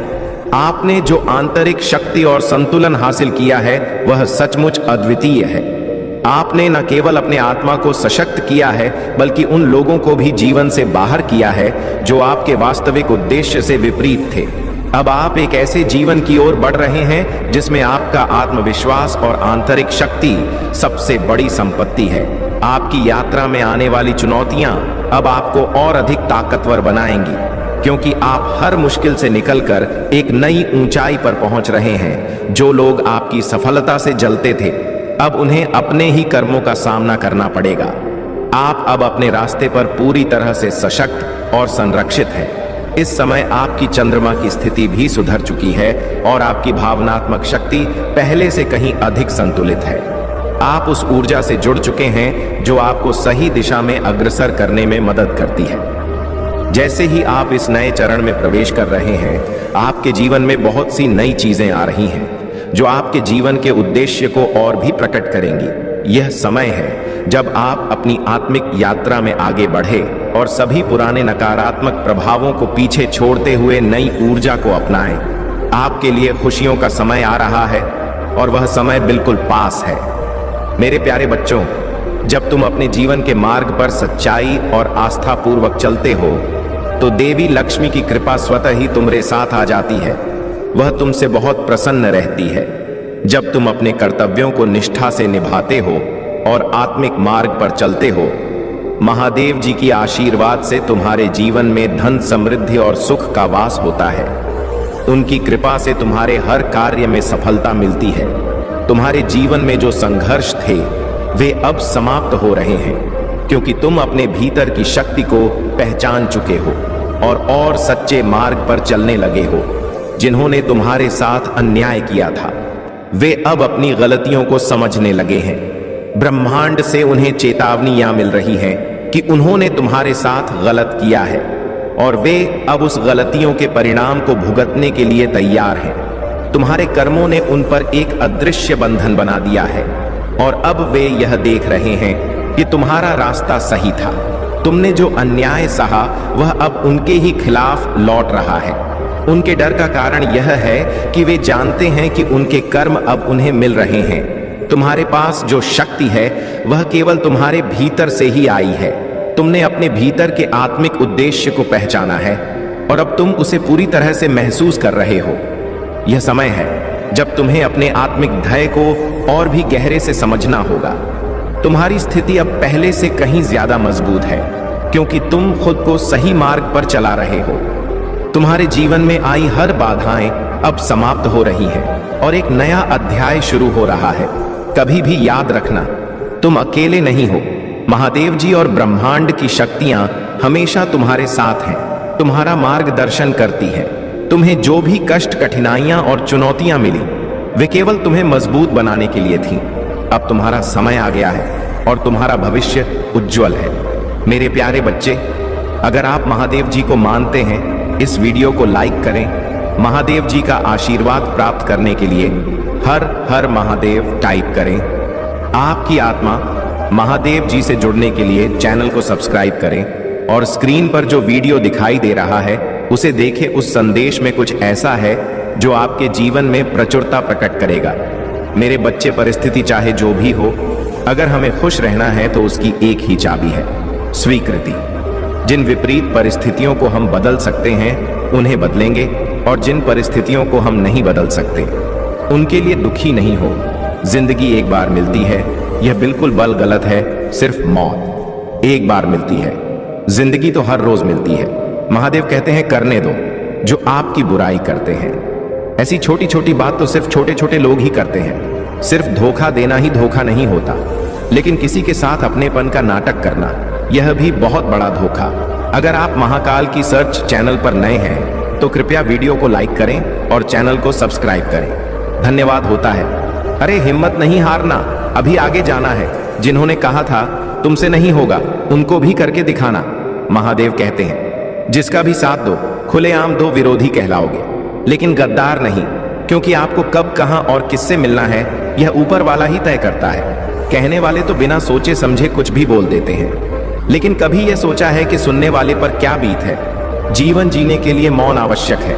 आपने जो आंतरिक शक्ति और संतुलन हासिल किया है, वह सचमुच अद्वितीय है। आपने न केवल अपने आत्मा को सशक्त किया है, बल्कि उन लोगों को भी जीवन से बाहर किया है जो आपके वास्तविक उद्देश्य से विपरीत थे। अब आप एक ऐसे जीवन की ओर बढ़ रहे हैं जिसमें आपका आत्मविश्वास और आंतरिक शक्ति सबसे बड़ी संपत्ति है। आपकी यात्रा में आने वाली चुनौतियां अब आपको और अधिक ताकतवर बनाएंगी, क्योंकि आप हर मुश्किल से निकलकर एक नई ऊंचाई पर पहुंच रहे हैं। जो लोग आपकी सफलता से जलते थे, अब उन्हें अपने ही कर्मों का सामना करना पड़ेगा। आप अब अपने रास्ते पर पूरी तरह से सशक्त और संरक्षित हैं। इस समय आपकी चंद्रमा की स्थिति भी सुधर चुकी है और आपकी भावनात्मक शक्ति पहले से कहीं अधिक संतुलित है। आप उस ऊर्जा से जुड़ चुके हैं जो आपको सही दिशा में अग्रसर करने में मदद करती है। जैसे ही आप इस नए चरण में प्रवेश कर रहे हैं, आपके जीवन में बहुत सी नई चीजें आ रही हैं जो आपके जीवन के उद्देश्य को और भी प्रकट करेंगी। यह समय है जब आप अपनी आत्मिक यात्रा में आगे बढ़े और सभी पुराने नकारात्मक प्रभावों को पीछे छोड़ते हुए नई ऊर्जा को अपनाएं। आपके लिए खुशियों का समय आ रहा है और वह समय बिल्कुल पास है। मेरे प्यारे बच्चों, जब तुम अपने जीवन के मार्ग पर सच्चाई और आस्था पूर्वक चलते हो, तो देवी लक्ष्मी की कृपा स्वतः ही तुम्हारे साथ आ जाती है। वह तुमसे बहुत प्रसन्न रहती है। जब तुम अपने कर्तव्यों को निष्ठा से निभाते हो और आत्मिक मार्ग पर चलते हो, महादेव जी की आशीर्वाद से तुम्हारे जीवन में धन, समृद्धि और सुख का वास होता है। उनकी कृपा से तुम्हारे हर कार्य में सफलता मिलती है। तुम्हारे जीवन में जो संघर्ष थे, वे अब समाप्त हो रहे हैं, क्योंकि तुम अपने भीतर की शक्ति को पहचान चुके हो और सच्चे मार्ग पर चलने लगे हो। जिन्होंने तुम्हारे साथ अन्याय किया था, वे अब अपनी गलतियों को समझने लगे हैं। ब्रह्मांड से उन्हें चेतावनियां मिल रही हैं कि उन्होंने तुम्हारे साथ गलत किया है और वे अब उस गलतियों के परिणाम को भुगतने के लिए तैयार हैं। तुम्हारे कर्मों ने उन पर एक अदृश्य बंधन बना दिया है और अब वे यह देख रहे हैं कि तुम्हारा रास्ता सही था। तुमने जो अन्याय सहा, वह अब उनके ही खिलाफ लौट रहा है। उनके डर का कारण यह है कि वे जानते हैं कि उनके कर्म अब उन्हें मिल रहे हैं। तुम्हारे पास जो शक्ति है, वह केवल तुम्हारे भीतर से ही आई है। तुमने अपने भीतर के आत्मिक उद्देश्य को पहचाना है और अब तुम उसे पूरी तरह से महसूस कर रहे हो। यह समय है जब तुम्हें अपने आत्मिक धैर्य को और भी गहरे से समझना होगा। तुम्हारी स्थिति अब पहले से कहीं ज्यादा मजबूत है, क्योंकि तुम खुद को सही मार्ग पर चला रहे हो। तुम्हारे जीवन में आई हर बाधाएं अब समाप्त हो रही है और एक नया अध्याय शुरू हो रहा है। कभी भी याद रखना, तुम अकेले नहीं हो। महादेव जी और ब्रह्मांड की शक्तियां हमेशा तुम्हारे साथ हैं, तुम्हारा मार्गदर्शन करती है। तुम्हें जो भी कष्ट, कठिनाइयां और चुनौतियां मिली, वे केवल तुम्हें मजबूत बनाने के लिए थीं। अब तुम्हारा समय आ गया है और तुम्हारा भविष्य उज्जवल है। मेरे प्यारे बच्चे, अगर आप महादेव जी को मानते हैं, इस वीडियो को लाइक करें। महादेव जी का आशीर्वाद प्राप्त करने के लिए हर हर महादेव टाइप करें। आपकी आत्मा महादेव जी से जुड़ने के लिए चैनल को सब्सक्राइब करें और स्क्रीन पर जो वीडियो दिखाई दे रहा है उसे देखें। उस संदेश में कुछ ऐसा है जो आपके जीवन में प्रचुरता प्रकट करेगा। मेरे बच्चे, परिस्थिति चाहे जो भी हो, अगर हमें खुश रहना है तो उसकी एक ही चाबी है, स्वीकृति। जिन विपरीत परिस्थितियों को हम बदल सकते हैं उन्हें बदलेंगे, और जिन परिस्थितियों को हम नहीं बदल सकते उनके लिए दुखी नहीं हो। जिंदगी एक बार मिलती है, यह बिल्कुल बल गलत है। सिर्फ मौत एक बार मिलती है, जिंदगी तो हर रोज मिलती है। महादेव कहते हैं, करने दो जो आपकी बुराई करते हैं। ऐसी छोटी छोटी बात तो सिर्फ छोटे छोटे लोग ही करते हैं। सिर्फ धोखा देना ही धोखा नहीं होता, लेकिन किसी के साथ अपनेपन का नाटक करना, यह भी बहुत बड़ा धोखा। अगर आप महाकाल की सर्च चैनल पर नए हैं तो कृपया वीडियो को लाइक करें और चैनल को सब्सक्राइब करें। धन्यवाद होता है। अरे हिम्मत नहीं हारना, अभी आगे जाना है। जिन्होंने कहा था तुमसे नहीं होगा, उनको भी करके दिखाना। महादेव कहते हैं, जिसका भी साथ दो, खुलेआम दो विरोधी कहलाओगे, लेकिन गद्दार नहीं, क्योंकि आपको कब, कहां और किससे मिलना है यह ऊपर वाला ही तय करता है। कहने वाले तो बिना सोचे समझे कुछ भी बोल देते हैं, लेकिन कभी यह सोचा है कि सुनने वाले पर क्या बीत है। जीवन जीने के लिए मौन आवश्यक है,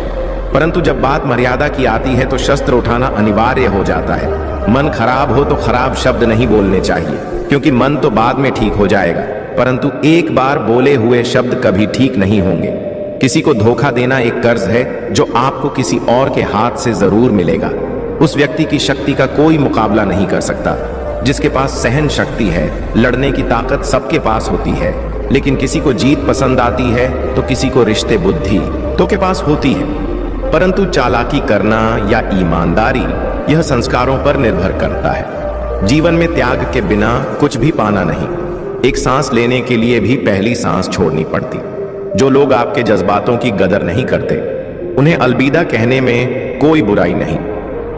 परंतु जब बात मर्यादा की आती है तो शस्त्र उठाना अनिवार्य हो जाता है। मन खराब हो तो खराब शब्द नहीं बोलने चाहिए, क्योंकि मन तो बाद में ठीक हो जाएगा, परंतु एक बार बोले हुए शब्द कभी ठीक नहीं होंगे। किसी को धोखा देना एक कर्ज है जो आपको किसी और के हाथ से जरूर मिलेगा। उस व्यक्ति की शक्ति का कोई मुकाबला नहीं कर सकता। जिसके पास सहन शक्ति है, लड़ने की ताकत सबके पास होती है, लेकिन किसी को जीत पसंद आती है तो किसी को रिश्ते बुद्धि तो के पास होती है। परंतु चालाकी करना या ईमानदारी, यह संस्कारों पर निर्भर करता है। जीवन में त्याग के बिना कुछ भी पाना नहीं। एक सांस लेने के लिए भी पहली सांस छोड़नी पड़ती। जो लोग आपके जज्बातों की कदर नहीं करते, उन्हें अलविदा कहने में कोई बुराई नहीं।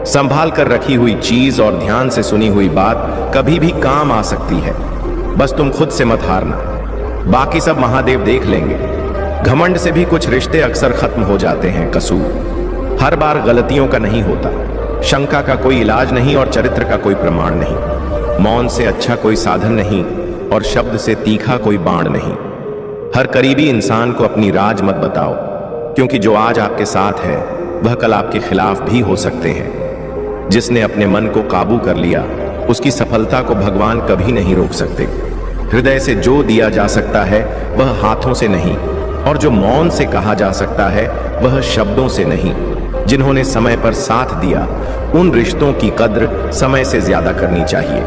संभाल कर रखी हुई चीज और ध्यान से सुनी हुई बात कभी भी काम आ सकती है। बस तुम खुद से मत हारना, बाकी सब महादेव देख लेंगे। घमंड से भी कुछ रिश्ते अक्सर खत्म हो जाते हैं। कसूर हर बार गलतियों का नहीं होता, शंका का कोई इलाज नहीं और चरित्र का कोई प्रमाण नहीं। मौन से अच्छा कोई साधन नहीं और शब्द से तीखा कोई बाण नहीं। हर करीबी इंसान को अपनी राज मत बताओ, क्योंकि जो आज आपके साथ है वह कल आपके खिलाफ भी हो सकते हैं। जिसने अपने मन को काबू कर लिया, उसकी सफलता को भगवान कभी नहीं रोक सकते। हृदय से जो दिया जा सकता है वह हाथों से नहीं, और जो मौन से कहा जा सकता है वह शब्दों से नहीं। जिन्होंने समय पर साथ दिया, उन रिश्तों की कद्र समय से ज्यादा करनी चाहिए।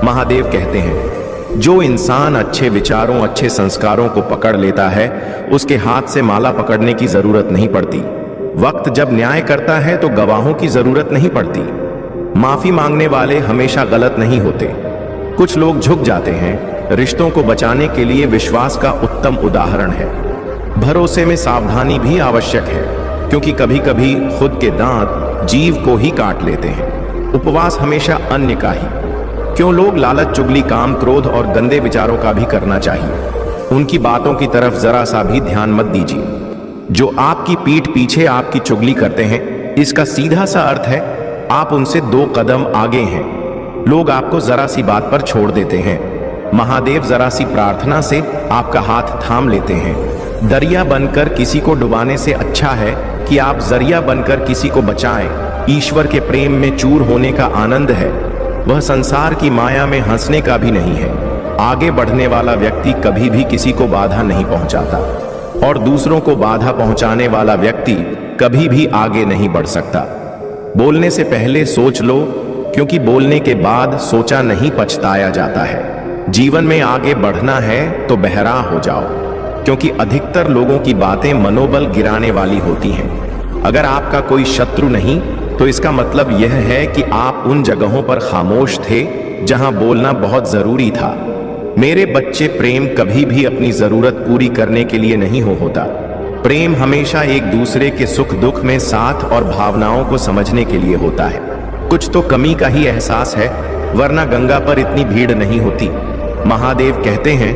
महादेव कहते हैं, जो इंसान अच्छे विचारों, अच्छे संस्कारों को पकड़ लेता है, उसके हाथ से माला पकड़ने की जरूरत नहीं पड़ती। वक्त जब न्याय करता है तो गवाहों की जरूरत नहीं पड़ती। माफी मांगने वाले हमेशा गलत नहीं होते। कुछ लोग झुक जाते हैं। रिश्तों को बचाने के लिए विश्वास का उत्तम उदाहरण है। भरोसे में सावधानी भी आवश्यक है, क्योंकि कभी कभी खुद के दांत जीव को ही काट लेते हैं। उपवास हमेशा अन्य का ही। क्यों लोग लालच, चुगली, काम, क्रोध और गंदे विचारों का भी करना चाहिए। उनकी बातों की तरफ जरा सा भी ध्यान मत दीजिए। जो आपकी पीठ पीछे आपकी चुगली करते हैं, इसका सीधा सा अर्थ है आप उनसे 2 कदम आगे हैं। लोग आपको जरा सी बात पर छोड़ देते हैं। महादेव जरा सी प्रार्थना से आपका हाथ थाम लेते हैं। दरिया बनकर किसी को डुबाने से अच्छा है कि आप जरिया बनकर किसी को बचाएं। ईश्वर के प्रेम में चूर होने का आनंद है, वह संसार की माया में हंसने का भी नहीं है। आगे बढ़ने वाला व्यक्ति कभी भी किसी को बाधा नहीं पहुंचाता, और दूसरों को बाधा पहुंचाने वाला व्यक्ति कभी भी आगे नहीं बढ़ सकता। बोलने से पहले सोच लो, क्योंकि बोलने के बाद सोचा नहीं पछताया जाता है। जीवन में आगे बढ़ना है तो बहरा हो जाओ, क्योंकि अधिकतर लोगों की बातें मनोबल गिराने वाली होती हैं। अगर आपका कोई शत्रु नहीं तो इसका मतलब यह है कि आप उन जगहों पर खामोश थे जहां बोलना बहुत जरूरी था। मेरे बच्चे, प्रेम कभी भी अपनी जरूरत पूरी करने के लिए नहीं होता। प्रेम हमेशा एक दूसरे के सुख दुख में साथ और भावनाओं को समझने के लिए होता है। कुछ तो कमी का ही एहसास है, वरना गंगा पर इतनी भीड़ नहीं होती। महादेव कहते हैं,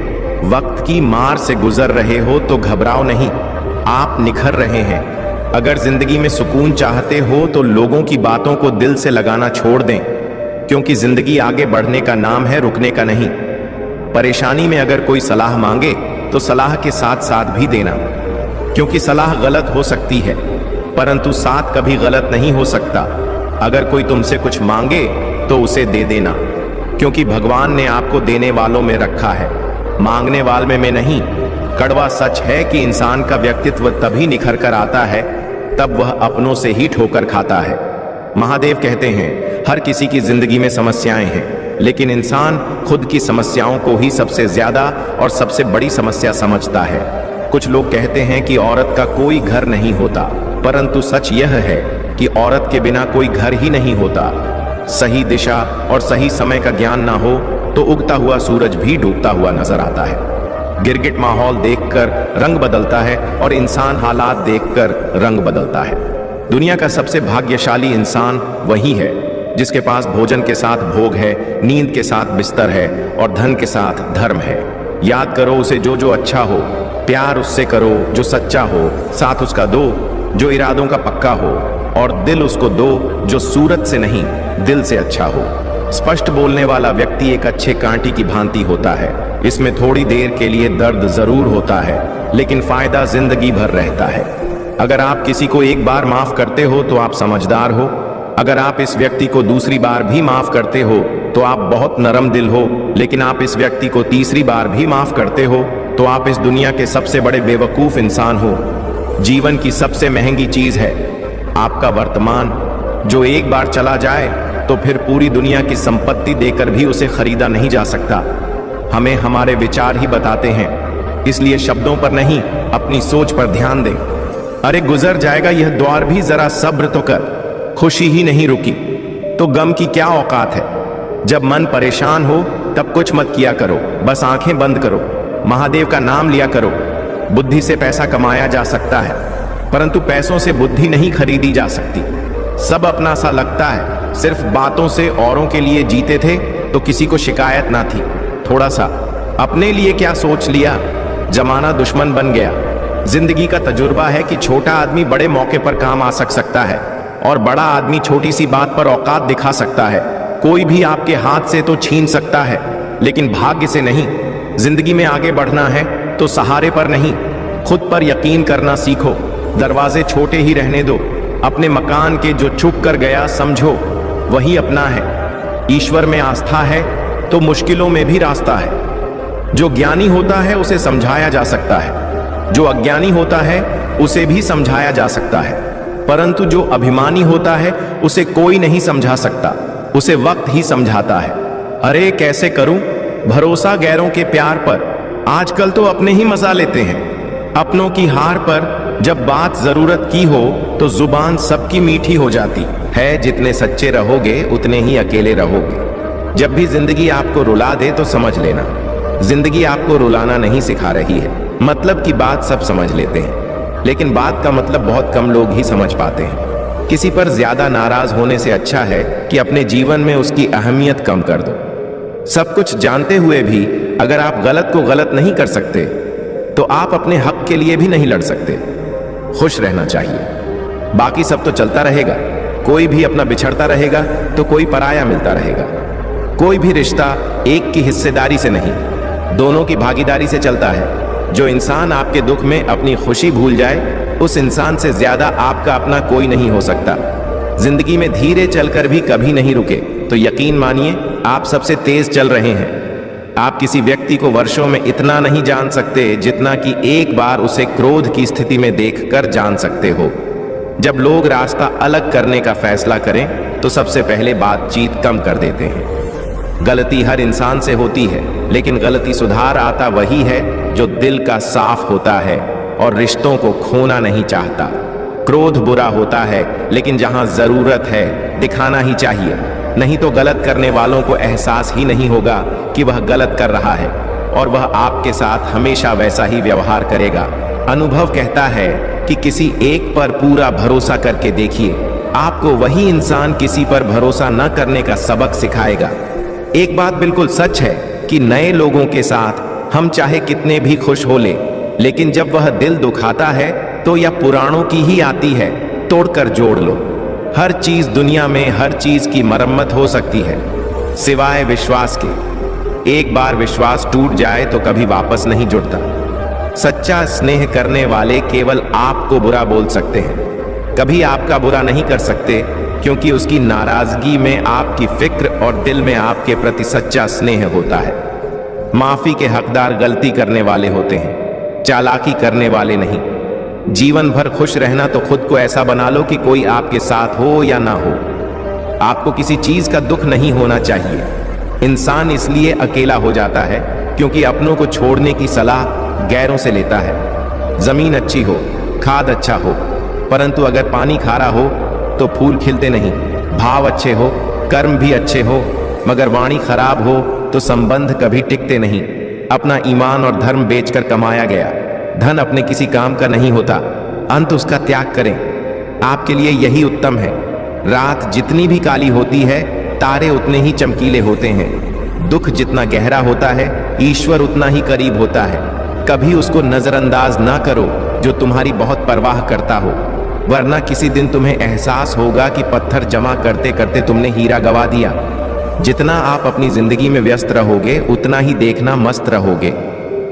वक्त की मार से गुजर रहे हो तो घबराओ नहीं, आप निखर रहे हैं। अगर जिंदगी में सुकून चाहते हो तो लोगों की बातों को दिल से लगाना छोड़ दें, क्योंकि जिंदगी आगे बढ़ने का नाम है, रुकने का नहीं। परेशानी में अगर कोई सलाह मांगे तो सलाह के साथ साथ भी देना, क्योंकि सलाह गलत हो सकती है परंतु साथ कभी गलत नहीं हो सकता। अगर कोई तुमसे कुछ मांगे तो उसे दे देना, क्योंकि भगवान ने आपको देने वालों में रखा है, मांगने वाले में नहीं। कड़वा सच है कि इंसान का व्यक्तित्व तभी निखर कर आता है तब वह अपनों से ही ठोकर खाता है। महादेव कहते हैं, हर किसी की जिंदगी में समस्याएं हैं, लेकिन इंसान खुद की समस्याओं को ही सबसे ज्यादा और सबसे बड़ी समस्या समझता है। कुछ लोग कहते हैं कि औरत का कोई घर नहीं होता, परंतु सच यह है कि औरत के बिना कोई घर ही नहीं होता। सही दिशा और सही समय का ज्ञान ना हो तो उगता हुआ सूरज भी डूबता हुआ नजर आता है। गिरगिट माहौल देखकर रंग बदलता है और इंसान हालात देखकर रंग बदलता है। दुनिया का सबसे भाग्यशाली इंसान वही है जिसके पास भोजन के साथ भोग है, नींद के साथ बिस्तर है और धन के साथ धर्म है। याद करो उसे जो जो अच्छा हो, प्यार उससे करो जो सच्चा हो, साथ उसका दो जो इरादों का पक्का हो, और दिल उसको दो जो सूरत से नहीं दिल से अच्छा हो। स्पष्ट बोलने वाला व्यक्ति एक अच्छे कांटे की भांति होता है। इसमें थोड़ी देर के लिए दर्द जरूर होता है, लेकिन फायदा जिंदगी भर रहता है। अगर आप किसी को एक बार माफ करते हो तो आप समझदार हो। अगर आप इस व्यक्ति को दूसरी बार भी माफ करते हो तो आप बहुत नरम दिल हो। लेकिन आप इस व्यक्ति को तीसरी बार भी माफ करते हो तो आप इस दुनिया के सबसे बड़े बेवकूफ इंसान हो। जीवन की सबसे महंगी चीज है आपका वर्तमान, जो एक बार चला जाए तो फिर पूरी दुनिया की संपत्ति देकर भी उसे खरीदा नहीं जा सकता। हमें हमारे विचार ही बताते हैं, इसलिए शब्दों पर नहीं अपनी सोच पर ध्यान दें। अरे गुजर जाएगा यह द्वार भी, जरा सब्र तो कर। खुशी ही नहीं रुकी तो गम की क्या औकात है। जब मन परेशान हो तब कुछ मत किया करो, बस आंखें बंद करो, महादेव का नाम लिया करो। बुद्धि से पैसा कमाया जा सकता है, परंतु पैसों से बुद्धि नहीं खरीदी जा सकती। सब अपना सा लगता है, सिर्फ बातों से औरों के लिए जीते थे तो किसी को शिकायत ना थी। थोड़ा सा अपने लिए क्या सोच लिया, जमाना दुश्मन बन गया। जिंदगी का तजुर्बा है कि छोटा आदमी बड़े मौके पर काम आ सकता है और बड़ा आदमी छोटी सी बात पर औकात दिखा सकता है। कोई भी आपके हाथ से तो छीन सकता है, लेकिन भाग्य से नहीं। जिंदगी में आगे बढ़ना है तो सहारे पर नहीं, खुद पर यकीन करना सीखो। दरवाजे छोटे ही रहने दो। अपने मकान के जो छुप कर गया समझो वही अपना है। ईश्वर में आस्था है तो मुश्किलों में भी रास्ता है। जो ज्ञानी होता है उसे समझाया जा सकता है, जो अज्ञानी होता है उसे भी समझाया जा सकता है, परंतु जो अभिमानी होता है उसे कोई नहीं समझा सकता, उसे वक्त ही समझाता है। अरे कैसे करूं भरोसा गैरों के प्यार पर, आजकल तो अपने ही मजा लेते हैं। अपनों की हार पर जब बात जरूरत की हो तो जुबान सबकी मीठी हो जाती है। जितने सच्चे रहोगे उतने ही अकेले रहोगे। जब भी जिंदगी आपको रुला दे तो समझ लेना, जिंदगी आपको रुलाना नहीं सिखा रही है। मतलब की बात सब समझ लेते हैं, लेकिन बात का मतलब बहुत कम लोग ही समझ पाते हैं। किसी पर ज्यादा नाराज होने से अच्छा है कि अपने जीवन में उसकी अहमियत कम कर दो। सब कुछ जानते हुए भी अगर आप गलत को गलत नहीं कर सकते तो आप अपने हक के लिए भी नहीं लड़ सकते। खुश रहना चाहिए, बाकी सब तो चलता रहेगा। कोई भी अपना बिछड़ता रहेगा तो कोई पराया मिलता रहेगा। कोई भी रिश्ता एक की हिस्सेदारी से नहीं, दोनों की भागीदारी से चलता है। जो इंसान आपके दुख में अपनी खुशी भूल जाए, उस इंसान से ज्यादा आपका अपना कोई नहीं हो सकता। जिंदगी में धीरे चलकर भी कभी नहीं रुके तो यकीन मानिए आप सबसे तेज चल रहे हैं। आप किसी व्यक्ति को वर्षों में इतना नहीं जान सकते जितना कि एक बार उसे क्रोध की स्थिति में देखकर जान सकते हो। जब लोग रास्ता अलग करने का फैसला करें तो सबसे पहले बातचीत कम कर देते हैं। गलती हर इंसान से होती है, लेकिन गलती सुधार आता वही है जो दिल का साफ होता है और रिश्तों को खोना नहीं चाहता। क्रोध बुरा होता है, लेकिन जहां जरूरत है दिखाना ही चाहिए, नहीं तो गलत करने वालों को एहसास ही नहीं होगा कि वह गलत कर रहा है और वह आपके साथ हमेशा वैसा ही व्यवहार करेगा। अनुभव कहता है कि किसी एक पर पूरा भरोसा करके देखिए, आपको वही इंसान किसी पर भरोसा न करने का सबक सिखाएगा। एक बात बिल्कुल सच है कि नए लोगों के साथ हम चाहे कितने भी खुश हो ले, लेकिन जब वह दिल दुखाता है तो यह पुराणों की ही आती है, तोड़कर जोड़ लो। हर चीज दुनिया में हर चीज की मरम्मत हो सकती है सिवाय विश्वास के। एक बार विश्वास टूट जाए तो कभी वापस नहीं जुड़ता। सच्चा स्नेह करने वाले केवल आपको बुरा बोल सकते हैं, कभी आपका बुरा नहीं कर सकते, क्योंकि उसकी नाराजगी में आपकी फिक्र और दिल में आपके प्रति सच्चा स्नेह होता है। माफी के हकदार गलती करने वाले होते हैं, चालाकी करने वाले नहीं। जीवन भर खुश रहना तो खुद को ऐसा बना लो कि कोई आपके साथ हो या ना हो, आपको किसी चीज का दुख नहीं होना चाहिए। इंसान इसलिए अकेला हो जाता है क्योंकि अपनों को छोड़ने की सलाह गैरों से लेता है। जमीन अच्छी हो, खाद अच्छा हो, परंतु अगर पानी खारा हो तो फूल खिलते नहीं। भाव अच्छे हो, कर्म भी अच्छे हो, मगर वाणी खराब हो तो संबंध कभी टिकते नहीं। अपना ईमान और धर्म बेचकर कमाया गया धन अपने किसी काम का नहीं होता, अंत उसका त्याग करें। आपके लिए यही उत्तम है। रात जितनी भी काली होती है, तारे उतने ही चमकीले होते हैं। दुख जितना गहरा होता है, ईश्वर उतना ही करीब होता है। कभी उसको नजरअंदाज ना करो जो तुम्हारी बहुत परवाह करता हो, वरना किसी दिन तुम्हें एहसास होगा कि पत्थर जमा करते करते तुमने हीरा गवा दिया। जितना आप अपनी जिंदगी में व्यस्त रहोगे, उतना ही देखना मस्त रहोगे।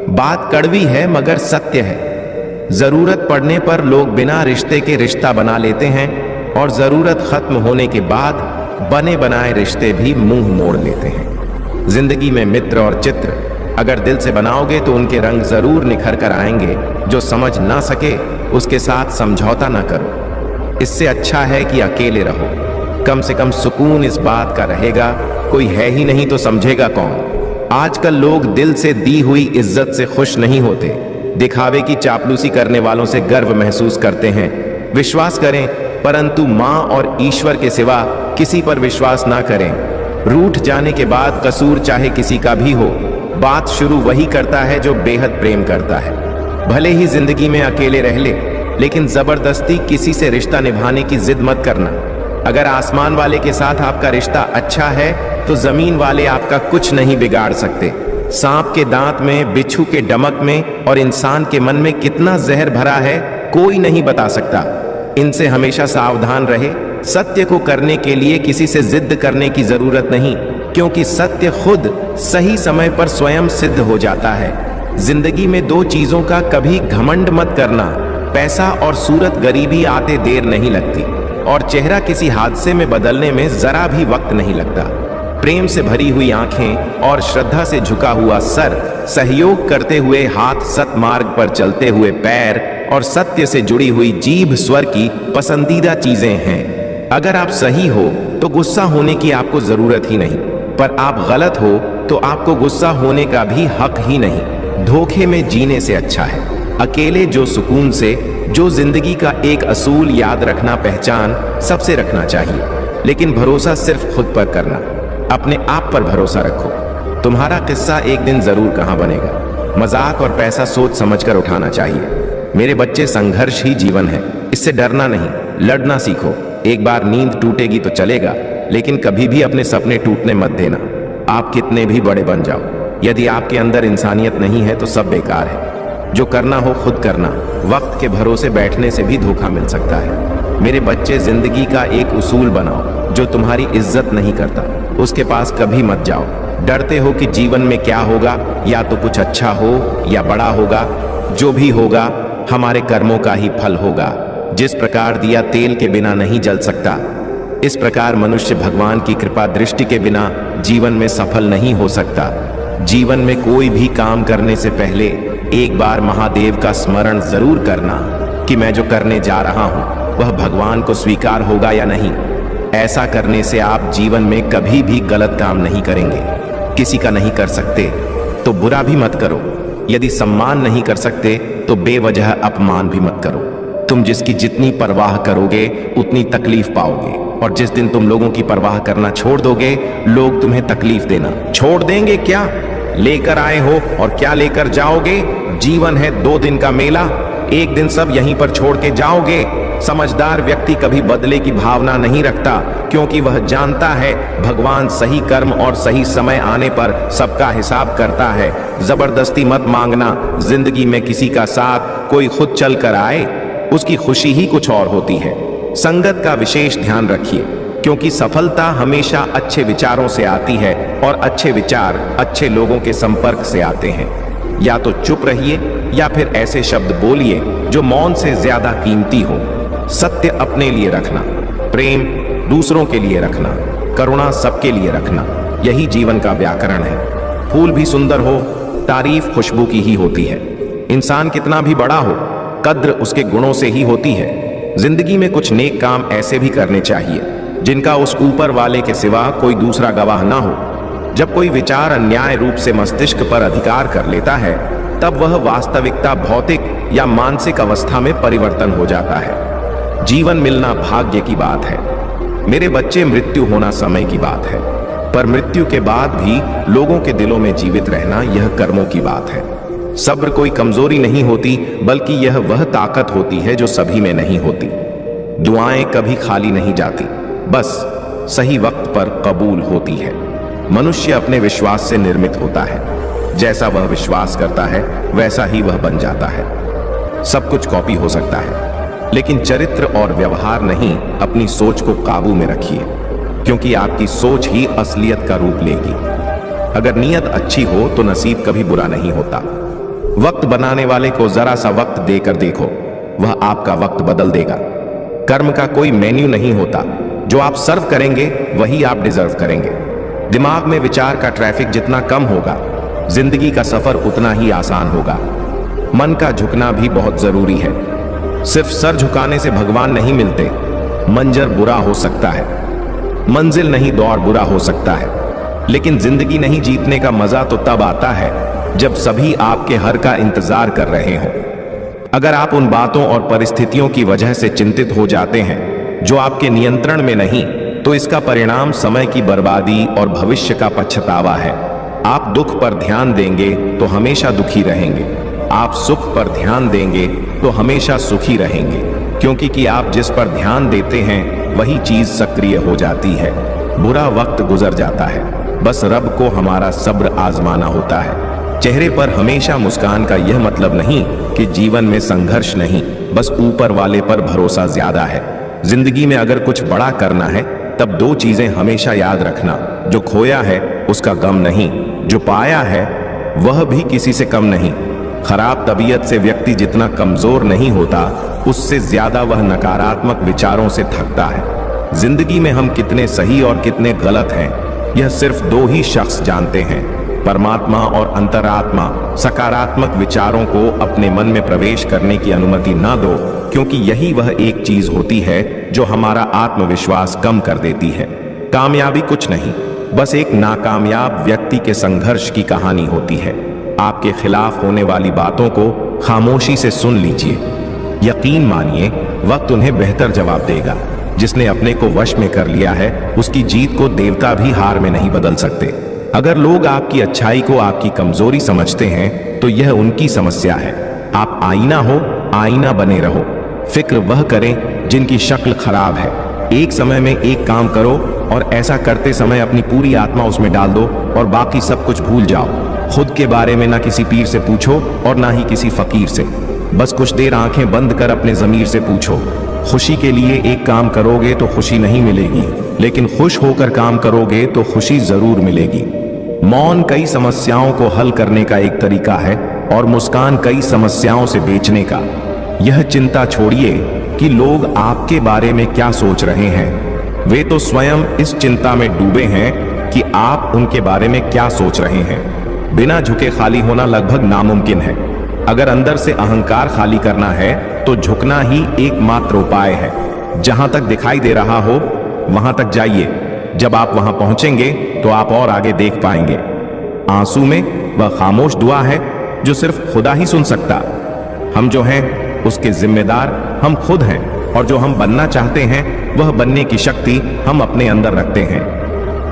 बात कड़वी है मगर सत्य है। जरूरत पड़ने पर लोग बिना रिश्ते के रिश्ता बना लेते हैं और जरूरत खत्म होने के बाद बने बनाए रिश्ते भी मुंह मोड़ लेते हैं। जिंदगी में मित्र और चित्र अगर दिल से बनाओगे तो उनके रंग जरूर निखर कर आएंगे। जो समझ ना सके उसके साथ समझौता ना करो। इससे अच्छा है कि अकेले रहो। कम से कम सुकून इस बात का रहेगा, कोई है ही नहीं तो समझेगा कौन। आजकल लोग दिल से दी हुई इज्जत से खुश नहीं होते, दिखावे की चापलूसी करने वालों से गर्व महसूस करते हैं। विश्वास करें, परंतु मां और ईश्वर के सिवा किसी पर विश्वास ना करें। रूठ जाने के बाद कसूर चाहे किसी का भी हो, बात शुरू वही करता है जो बेहद प्रेम करता है। भले ही जिंदगी में अकेले रह ले, लेकिन जबरदस्ती किसी से रिश्ता निभाने की जिद मत करना। अगर आसमान वाले के साथ आपका रिश्ता अच्छा है तो जमीन वाले आपका कुछ नहीं बिगाड़ सकते। सांप के दांत में, बिच्छू के डमक में और इंसान के मन में कितना जहर भरा है कोई नहीं बता सकता। इनसे हमेशा सावधान रहे। सत्य को करने के लिए किसी से जिद करने की जरूरत नहीं, क्योंकि सत्य खुद सही समय पर स्वयं सिद्ध हो जाता है। जिंदगी में दो चीजों का कभी घमंड मत करना, पैसा और सूरत गरीबी आते देर नहीं लगती और चेहरा किसी हादसे में बदलने में जरा भी वक्त नहीं लगता। प्रेम से भरी हुई आंखें और श्रद्धा से झुका हुआ सर, सहयोग करते हुए हाथ, सतमार्ग पर चलते हुए पैर और सत्य से जुड़ी हुई जीभ स्वर की पसंदीदा चीजें हैं। अगर आप सही हो तो गुस्सा होने की आपको जरूरत ही नहीं, पर आप गलत हो तो आपको गुस्सा होने का भी हक ही नहीं। धोखे में जीने से अच्छा है अकेले जो सुकून से। जो जिंदगी का एक असूल याद रखना, पहचान सबसे रखना चाहिए, लेकिन भरोसा सिर्फ खुद पर करना। अपने आप पर भरोसा रखो। तुम्हारा किस्सा एक दिन जरूर कहां बनेगा। मजाक और पैसा सोच समझकर उठाना चाहिए। मेरे बच्चे, संघर्ष ही जीवन है, इससे डरना नहीं, लड़ना सीखो। एक बार नींद टूटेगी तो चलेगा, लेकिन कभी भी अपने सपने टूटने मत देना। आप कितने भी बड़े बन जाओ, यदि आपके अंदर इंसानियत नहीं है तो सब बेकार है। जो करना हो खुद करना। वक्त के भरोसे बैठने से भी धोखा मिल सकता है। मेरे बच्चे, जिंदगी का एक उसूल बनाओ। जो तुम्हारी इज्जत नहीं करता उसके पास कभी मत जाओ। डरते हो कि जीवन में क्या होगा, या तो कुछ अच्छा हो या बड़ा होगा। जो भी होगा हमारे कर्मों का ही फल होगा। जिस प्रकार दिया तेल के बिना नहीं जल सकता, इस प्रकार मनुष्य भगवान की कृपा दृष्टि के बिना जीवन में सफल नहीं हो सकता। जीवन में कोई भी काम करने से पहले एक बार महादेव का स्मरण जरूर करना कि मैं जो करने जा रहा हूं वह भगवान को स्वीकार होगा या नहीं। ऐसा करने से आप जीवन में कभी भी गलत काम नहीं करेंगे। किसी का नहीं कर सकते तो बुरा भी मत करो। यदि सम्मान नहीं कर सकते तो बेवजह अपमान भी मत करो। तुम जिसकी जितनी परवाह करोगे उतनी तकलीफ पाओगे, और जिस दिन तुम लोगों की परवाह करना छोड़ दोगे, लोग तुम्हें तकलीफ देना छोड़ देंगे। क्या लेकर आए हो और क्या लेकर जाओगे? जीवन है 2 दिन का मेला, एक दिन सब यहीं पर छोड़ के जाओगे। समझदार व्यक्ति कभी बदले की भावना नहीं रखता, क्योंकि वह जानता है भगवान सही कर्म और सही समय आने पर सबका हिसाब करता है। जबरदस्ती मत मांगना। जिंदगी में किसी का साथ कोई खुद चल कर आए, उसकी खुशी ही कुछ और होती है। संगत का विशेष ध्यान रखिए, क्योंकि सफलता हमेशा अच्छे विचारों से आती है और अच्छे विचार अच्छे लोगों के संपर्क से आते हैं। या तो चुप रहिए या फिर ऐसे शब्द बोलिए जो मौन से ज्यादा कीमती हो। सत्य अपने लिए रखना, प्रेम दूसरों के लिए रखना, करुणा सबके लिए रखना, यही जीवन का व्याकरण है। फूल भी सुंदर हो, तारीफ खुशबू की ही होती है। इंसान कितना भी बड़ा हो, कद्र उसके गुणों से ही होती है। जिंदगी में कुछ नेक काम ऐसे भी करने चाहिए जिनका उस ऊपर वाले के सिवा कोई दूसरा गवाह ना हो। जब कोई विचार अन्याय रूप से मस्तिष्क पर अधिकार कर लेता है, तब वह वास्तविकता भौतिक या मानसिक अवस्था में परिवर्तन हो जाता है। जीवन मिलना भाग्य की बात है। मेरे बच्चे, मृत्यु होना समय की बात है, पर मृत्यु के बाद भी लोगों के दिलों में जीवित रहना यह कर्मों की बात है। सब्र कोई कमजोरी नहीं होती, बल्कि यह वह ताकत होती है जो सभी में नहीं होती। दुआएं कभी खाली नहीं जाती, बस सही वक्त पर कबूल होती है। मनुष्य अपने विश्वास से निर्मित होता है। जैसा वह विश्वास करता है वैसा ही वह बन जाता है। सब कुछ कॉपी हो सकता है, लेकिन चरित्र और व्यवहार नहीं। अपनी सोच को काबू में रखिए, क्योंकि आपकी सोच ही असलियत का रूप लेगी। अगर नीयत अच्छी हो तो नसीब कभी बुरा नहीं होता। वक्त बनाने वाले को जरा सा वक्त देकर देखो, वह आपका वक्त बदल देगा। कर्म का कोई मेन्यू नहीं होता, जो आप सर्व करेंगे वही आप डिजर्व करेंगे। दिमाग में विचार का ट्रैफिक जितना कम होगा, जिंदगी का सफर उतना ही आसान होगा। मन का झुकना भी बहुत जरूरी है। सिर्फ सर झुकाने से भगवान नहीं मिलते। मंजर बुरा हो सकता है, मंजिल नहीं दौड़ बुरा हो सकता है, लेकिन जिंदगी नहीं जीतने का मजा तो तब आता है जब सभी आपके हर का इंतजार कर रहे हों। अगर आप उन बातों और परिस्थितियों की वजह से चिंतित हो जाते हैं जो आपके नियंत्रण में नहीं, तो इसका परिणाम समय की बर्बादी और भविष्य का पछतावा है। आप दुख पर ध्यान देंगे तो हमेशा दुखी रहेंगे, आप सुख पर ध्यान देंगे तो हमेशा सुखी रहेंगे, क्योंकि कि आप जिस पर ध्यान देते हैं वही चीज सक्रिय हो जाती है। बुरा वक्त गुजर जाता है, बस रब को हमारा सब्र आजमाना होता है। चेहरे पर हमेशा मुस्कान का यह मतलब नहीं कि जीवन में संघर्ष नहीं, बस ऊपर वाले पर भरोसा ज्यादा है। जिंदगी में अगर कुछ बड़ा करना है तब 2 चीजें हमेशा याद रखना, जो खोया है उसका गम नहीं, जो पाया है वह भी किसी से कम नहीं। खराब तबीयत से व्यक्ति जितना कमजोर नहीं होता, उससे ज्यादा वह नकारात्मक विचारों से थकता है। जिंदगी में हम कितने सही और कितने गलत हैं, यह सिर्फ 2 ही शख्स जानते हैं, परमात्मा और अंतरात्मा। सकारात्मक विचारों को अपने मन में प्रवेश करने की अनुमति ना दो, क्योंकि यही वह एक चीज होती है जो हमारा आत्मविश्वास कम कर देती है। कामयाबी कुछ नहीं, बस एक नाकामयाब व्यक्ति के संघर्ष की कहानी होती है। आपके खिलाफ होने वाली बातों को खामोशी से सुन लीजिए। यकीन मानिए, वक्त उन्हें बेहतर जवाब देगा। जिसने अपने को वश में कर लिया है, उसकी जीत को देवता भी हार में नहीं बदल सकते। अगर लोग आपकी अच्छाई को आपकी कमजोरी समझते हैं, तो यह उनकी समस्या है। आप आईना हो, आईना बने रहो। फिक्र वह करें जिनकी शक्ल खराब है। एक समय में एक काम करो और ऐसा करते समय अपनी पूरी आत्मा उसमें डाल दो और बाकी सब कुछ भूल जाओ। खुद के बारे में ना किसी पीर से पूछो और ना ही किसी फकीर से। बस कुछ देर आंखें बंद कर अपने ज़मीर से पूछो, खुशी के लिए एक काम करोगे तो खुशी नहीं मिलेगी, लेकिन खुश होकर काम करोगे तो खुशी जरूर मिलेगी। मौन कई समस्याओं को हल करने का एक तरीका है और मुस्कान कई समस्याओं से बेचने का। यह चिंता छोड़िए कि लोग आपके बारे में क्या सोच रहे हैं। वे तो स्वयं इस चिंता में डूबे हैं कि आप उनके बारे में क्या सोच रहे हैं। बिना झुके खाली होना लगभग नामुमकिन है। अगर अंदर से अहंकार खाली करना है तो झुकना ही एकमात्र उपाय है। जहां तक दिखाई दे रहा हो वहां तक जाइए। जब आप वहां पहुंचेंगे तो आप और आगे देख पाएंगे। आंसू में वह खामोश दुआ है जो सिर्फ खुदा ही सुन सकता। हम जो हैं उसके जिम्मेदार हम खुद हैं, और जो हम बनना चाहते हैं वह बनने की शक्ति हम अपने अंदर रखते हैं।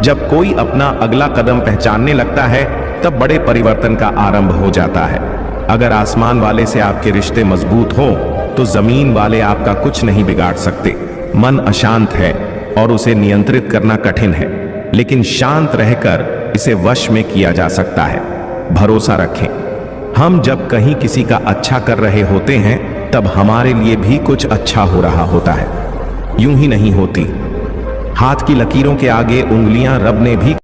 जब कोई अपना अगला कदम पहचानने लगता है तब बड़े परिवर्तन का आरंभ हो जाता है। अगर आसमान वाले से आपके रिश्ते मजबूत हों तो जमीन वाले आपका कुछ नहीं बिगाड़ सकते। मन अशांत है और उसे नियंत्रित करना कठिन है, लेकिन शांत रहकर इसे वश में किया जा सकता है। भरोसा रखें, हम जब कहीं किसी का अच्छा कर रहे होते हैं तब हमारे लिए भी कुछ अच्छा हो रहा होता है। यूं ही नहीं होती। हाथ की लकीरों के आगे उंगलियां रब ने भी